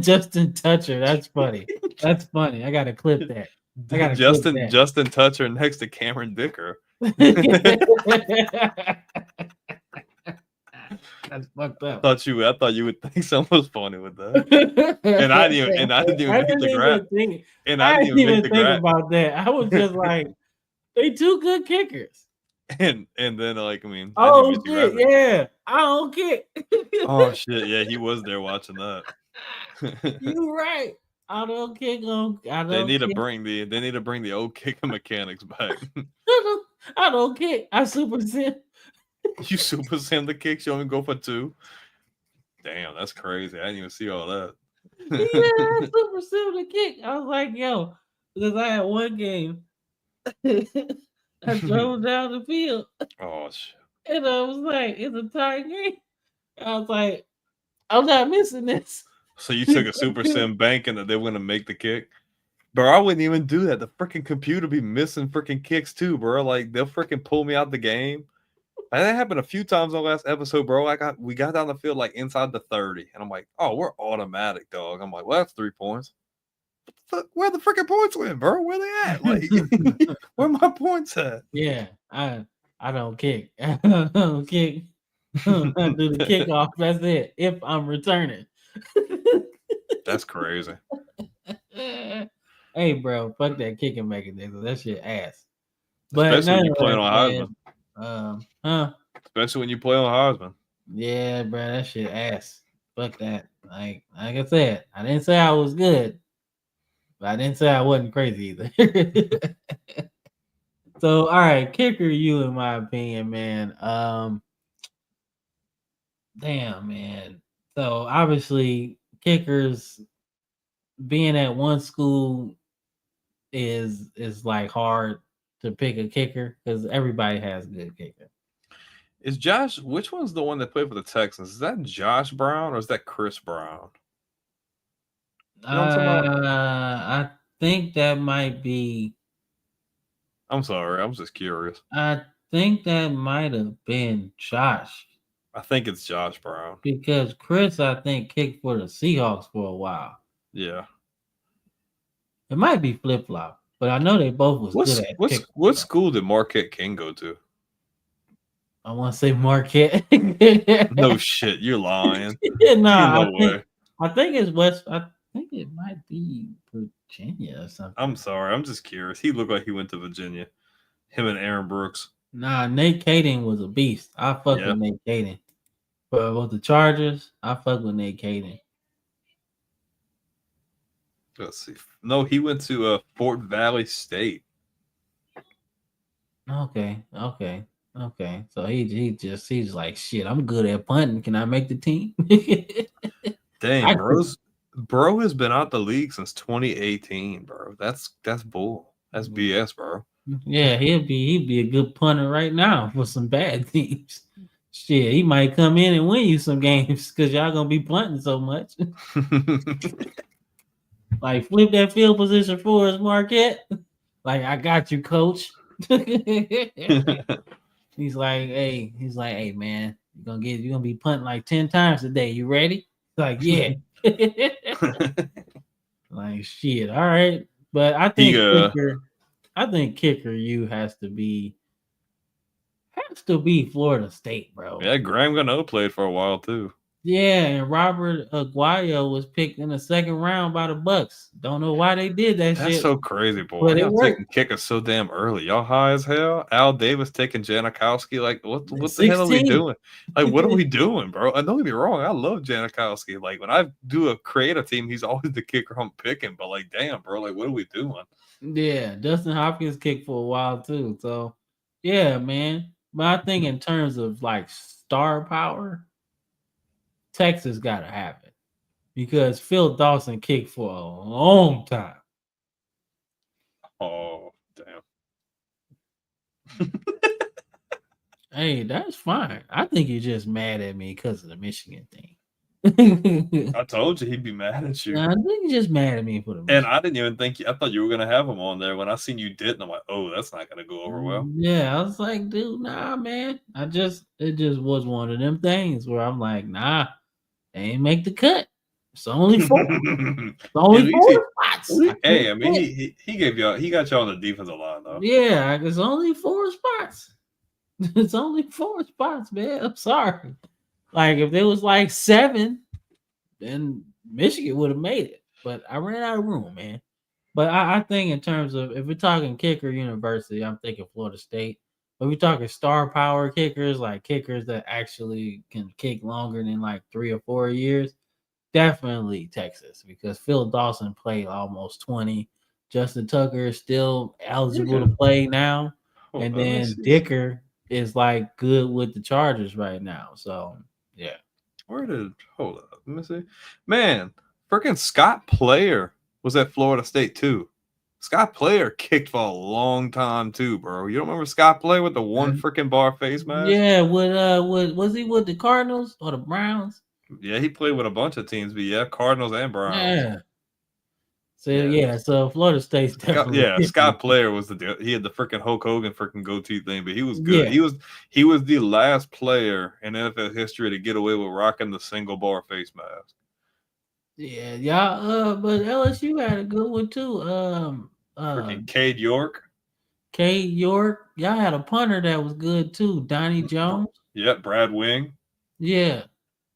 Justin Toucher. That's funny. That's funny. I gotta clip that. Justin Toucher next to Cameron Dicker. That's fucked up. I thought you would think something was funny with that. And I didn't even get the graph. I didn't even think about that. I was just like, they two good kickers. And then like I mean, I Oh knew Missy shit, Rabbit. yeah. I don't kick. Oh shit, yeah, he was there watching that. You right. I don't kick on. I They don't need to kick. bring the old kicking mechanics back. I don't kick. I super sim. You super Sam the kicks, you only go for 2. Damn, that's crazy. I didn't even see all that. Yeah, I super sim the kick. I was like, yo, because I had one game. I drove down the field Oh shit. and I was like, it's a tie game. I was like, I'm not missing this. So you took a super sim banking that they were gonna make the kick? Bro, I wouldn't even do that. The freaking computer be missing freaking kicks too, bro. Like they'll freaking pull me out the game. And that happened a few times on the last episode, bro. We got down the field like inside the 30, and I'm like, oh, we're automatic, dog. I'm like, well, that's 3 points. Where the freaking points went, bro? Where they at? Like, where my points at? Yeah, I don't kick. I don't kick. I do the kickoff. That's it. If I'm returning. That's crazy. Hey, bro, fuck that kicking mechanism. That shit ass. But Especially when you play on nonetheless, Heisman. man, Especially when you play on Heisman. yeah, bro, that shit ass. Fuck that. Like I said, I didn't say I was good, but I didn't say I wasn't crazy either. So, all right, kicker, you in my opinion, man. Damn, man. So obviously, kickers being at one school is like hard to pick a kicker because everybody has a good kicker. Is Josh? Which one's the one that played for the Texans? Is that Josh Brown or is that Chris Brown? You know what I'm talking about? I think that might be. I'm sorry. I'm just curious. I think that might have been Josh I think it's Josh Brown. because Chris, I think, kicked for the Seahawks for a while. Yeah. It might be flip flop, but I know they both was good at kick. What school did Marquette King go to? I want to say Marquette. No shit, you're lying. Nah, no way. I think it's West. I think it might be Virginia or something. I'm sorry. I'm just curious. He looked like he went to Virginia. Him and Aaron Brooks. Nah, Nate Kading was a beast. I fuck with Nate Kading. But with the Chargers, I fuck with Nate Kading. Let's see. No, he went to Fort Valley State. Okay. So he's like, shit, I'm good at punting. Can I make the team? Dang, bro has been out the league since 2018, bro. That's bull. That's BS, bro. Yeah, he'd be a good punter right now for some bad teams. Shit, he might come in and win you some games because y'all gonna be punting so much. Like flip that field position for us, Marquette. Like I got you, coach. He's like, hey, man, you're gonna be punting like 10 times a day. You ready? Like, yeah. Like shit. All right. But I think kicker you has to be Florida State, bro. Yeah, Graham Gano played for a while too. Yeah, and Robert Aguayo was picked in the second round by the Bucks. Don't know why they did that shit. That's so crazy, boy. But Y'all taking kickers so damn early. Y'all high as hell. Al Davis taking Janikowski. Like, what the hell are we doing? Like, what are we doing, bro? And don't get me wrong, I love Janikowski. Like, when I do a creative team, he's always the kicker I'm picking. But like, damn, bro, like, what are we doing? Yeah, Dustin Hopkins kicked for a while too. So, yeah, man. But I think in terms of like star power, Texas got to have it because Phil Dawson kicked for a long time. Oh, damn. Hey, that's fine. I think you're just mad at me because of the Michigan thing. I told you he'd be mad at you. I think you're just mad at me for the Michigan. And I didn't even think I thought you were gonna have him on there. When I seen you didn't, I'm like, oh, that's not gonna go over well. Yeah, I was like, dude, nah, man. It just was one of them things where I'm like, nah, they ain't make the cut. It's only 4. It's only 4 spots. Hey, I mean, he got y'all on the defensive line though. Yeah, it's only 4 spots. It's only 4 spots, man. I'm sorry. Like if there was like 7, then Michigan would have made it. But I ran out of room, man. But I think in terms of if we're talking kicker university, I'm thinking Florida State. But we talking star power kickers, like kickers that actually can kick longer than like 3 or 4 years. Definitely Texas, because Phil Dawson played almost 20. Justin Tucker is still eligible to play now. And then Dicker is like good with the Chargers right now. So yeah. Hold up? Let me see. Man, freaking Scott Player was at Florida State too. Scott Player kicked for a long time too, bro. You don't remember Scott Player with the one freaking bar face mask? Yeah, with was he with the Cardinals or the Browns? Yeah, he played with a bunch of teams, but yeah, Cardinals and Browns. Yeah. So Florida State's definitely Scott Player was he had the freaking Hulk Hogan freaking goatee thing, but he was good. Yeah. He was the last player in NFL history to get away with rocking the single bar face mask. Yeah, y'all. But LSU had a good one too. Freaking Cade York. Y'all had a punter that was good too. Donnie Jones. Yep, Brad Wing. Yeah.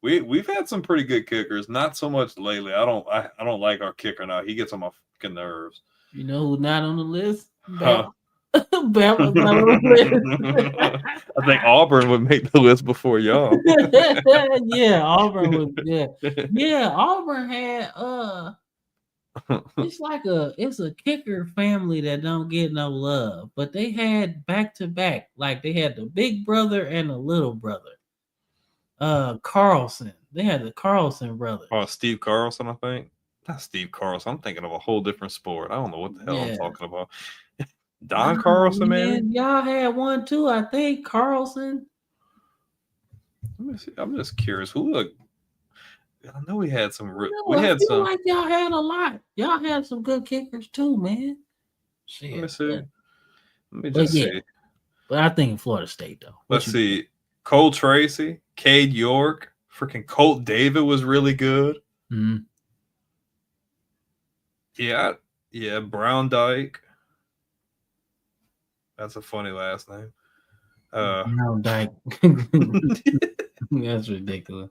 We've had some pretty good kickers. Not so much lately. I don't like our kicker now. He gets on my fucking nerves. You know who's not on the list? Huh? Bama's not on the list. I think Auburn would make the list before y'all. Yeah, Auburn would. Yeah, Auburn had it's a kicker family that don't get no love, but they had back to back, like they had the big brother and the little brother. Carlson. They had the Carlson brothers. Oh, Steve Carlson, I think. Not Steve Carlson. I'm thinking of a whole different sport. I don't know what the hell I'm talking about. Don Carlson, man. Y'all had one too, I think. Carlson. Let me see. I'm just curious. Who I know we had some. Like y'all had a lot. Y'all had some good kickers too, man. Shit, let me see. Let me just see. But I think Florida State though. Let's see. Cole Tracy, Cade York, freaking Colt David was really good. Mm-hmm. Yeah, Brown Dyke. That's a funny last name. Brown Dyke. That's ridiculous.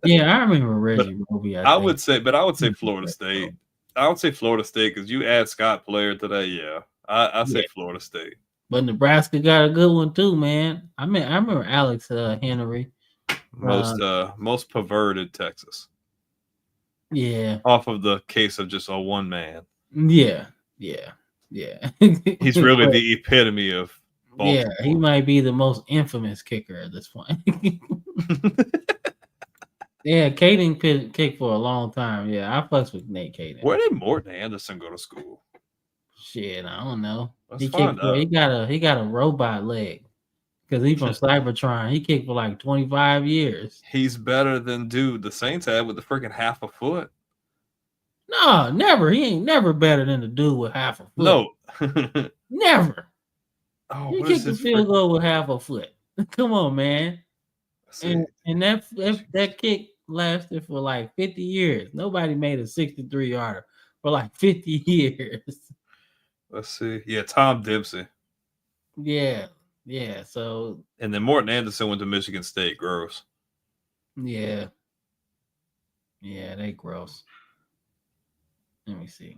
Yeah, I remember Reggie Roby. I would say Florida State. I would say Florida State because you add Scott Player today. Yeah, I say Florida State. But Nebraska got a good one too, man. I remember Alex Henry. Most perverted Texas. Yeah. Off of the case of just a one man. Yeah. He's really the epitome of Baltimore. Yeah, he might be the most infamous kicker at this point. Yeah, Caden kicked for a long time. Yeah, I fucks with Nate Caden. Where did Morton Anderson go to school? Shit, I don't know. He got a robot leg because he's from Cybertron. He kicked for like 25 years. He's better than the Saints had with the freaking half a foot. No, never. He ain't never better than the dude with half a foot. No, never. Oh, he kicked the field goal with half a foot. Come on, man. And that kick lasted for like 50 years. Nobody made a 63-yarder for like 50 years. Let's see. Yeah, Tom Dempsey. Yeah. So. And then Morton Anderson went to Michigan State. Gross. Yeah. Yeah, they gross. Let me see.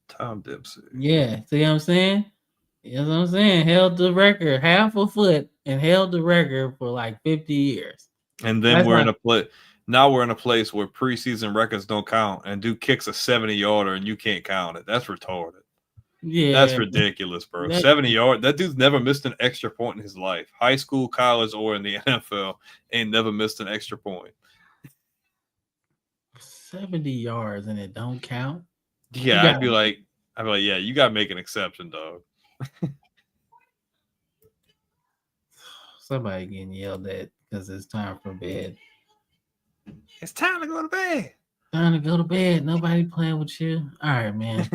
Tom Dempsey. Yeah. See what I'm saying? You know what I'm saying? Held the record half a foot and held the record for like 50 years. And then we're in a place where preseason records don't count and dude kicks a 70-yarder and you can't count it. That's retarded. Yeah. That's ridiculous, bro. 70-yard. That dude's never missed an extra point in his life. High school, college, or in the NFL ain't never missed an extra point. 70 yards and it don't count? Yeah, I'd be like, yeah, you gotta make an exception, dog. Somebody getting yelled at because it's time for bed. It's time to go to bed. Time to go to bed. Nobody playing with you. All right, man.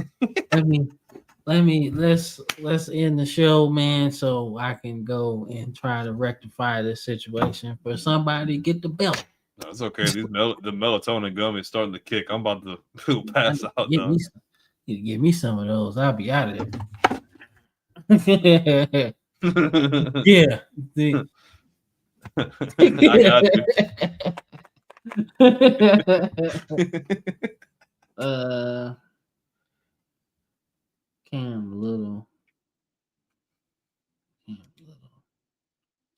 let's end the show, man, so I can go and try to rectify this situation for somebody to get the belt. No, it's okay. The melatonin gum is starting to kick. I'm about to pass out. Give me some of those. I'll be out of there. Yeah. I got you. Cam Little.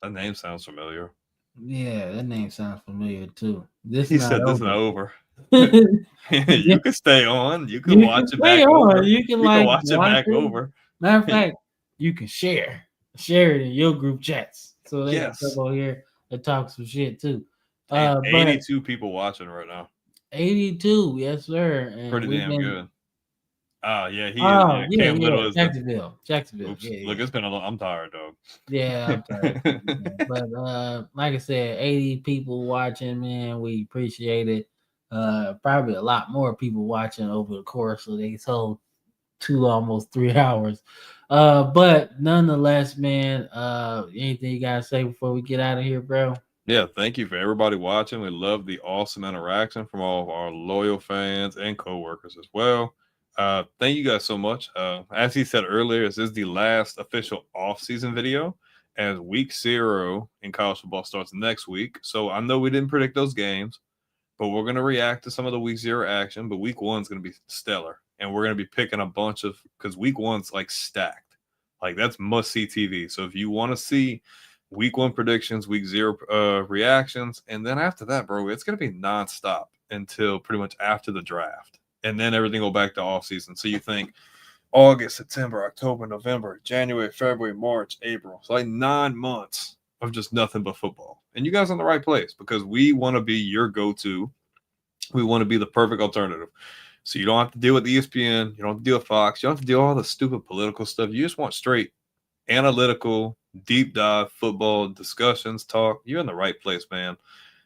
That name sounds familiar. Yeah, that name sounds familiar too. This He not said this is over. not over. You can stay on. You can You watch can it back stay on. over. You can You like can watch it watch back it. over. Matter of fact, you can share it in your group chats, so they can Yes. come over here and talk some shit too. Hey, But 82 people watching right now. 82, yes sir. And Pretty we've damn been, good. Yeah, he is. oh Yeah, yeah, Cam Little is the. Jacksonville. Oops. Yeah, Look, yeah. it's been a long. I'm tired, dog. Yeah, I'm tired. But like I said, 80 people watching, man. We appreciate it. Probably a lot more people watching over the course of these whole almost 3 hours. But nonetheless, man, anything you gotta say before we get out of here, bro? Yeah, thank you for everybody watching. We love the awesome interaction from all of our loyal fans and coworkers as well. Thank you guys so much. As he said earlier, this is the last official off-season video, as week 0 in college football starts next week. So I know we didn't predict those games, but we're going to react to some of the week 0 action. But week 1 is going to be stellar, and we're going to be picking a bunch of, because week 1's like stacked, like that's must-see TV. So if you want to see week 1 predictions, week 0 reactions, and then after that, bro, it's going to be nonstop until pretty much after the draft, and then everything go back to off season. So you think August, September, October, November, January, February, March, April. It's like 9 months of just nothing but football. And you guys are in the right place, because we want to be your go-to. We want to be the perfect alternative. So you don't have to deal with ESPN. You don't have to deal with Fox. You don't have to deal with all the stupid political stuff. You just want straight analytical, deep dive football discussions, talk. You're in the right place, man.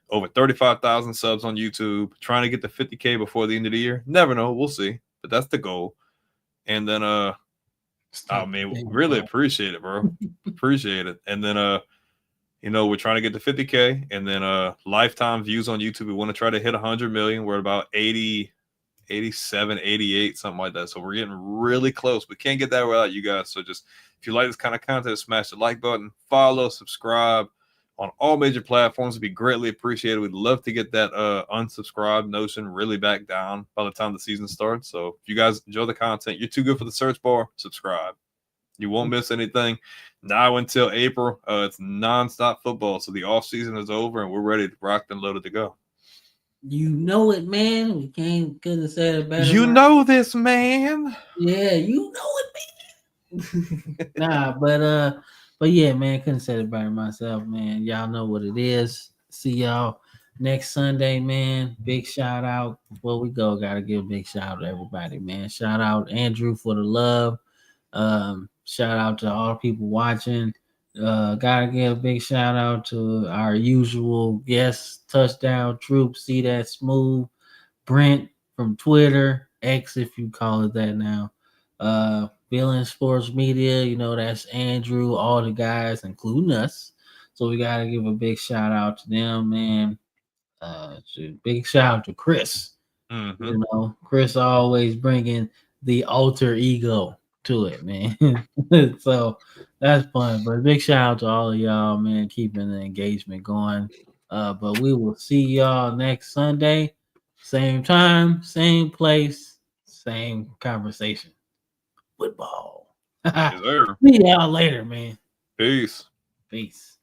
Over 35,000 subs on YouTube. Trying to get to 50K before the end of the year. Never know. We'll see. But that's the goal. And then, oh man, really appreciate it, bro. Appreciate it. And then, we're trying to get to 50K, and then lifetime views on YouTube. We want to try to hit 100 million. We're at about 80, 87, 88, something like that. So we're getting really close. We can't get that without you guys. So just, if you like this kind of content, smash the like button, follow, subscribe on all major platforms. It'd be greatly appreciated. We'd love to get that unsubscribe notion really back down by the time the season starts. So if you guys enjoy the content, you're too good for the search bar, subscribe. You won't miss anything. Now until April, it's nonstop football. So the off season is over, and we're ready to rock and loaded to go. You know it, man. We couldn't have said it better. You know this, man. Yeah, you know it, man. Nah, but yeah, man, couldn't say it better myself, man. Y'all know what it is. See y'all next Sunday, man. Big shout out. Before we go, gotta give a big shout out to everybody, man. Shout out Andrew for the love. Shout out to all the people watching. Gotta give a big shout out to our usual guests, Touchdown Troop, See That Smooth, Brent from Twitter, X if you call it that now. Feeling Sports Media, that's Andrew, all the guys, including us. So we gotta give a big shout out to them, man. Big shout out to Chris. Mm-hmm. Chris always bringing the alter ego to it, man. So that's fun. But big shout out to all of y'all, man, keeping the engagement going. But we will see y'all next Sunday, same time, same place, same conversation. Football. Yes, sir. See y'all later, man. Peace. Peace.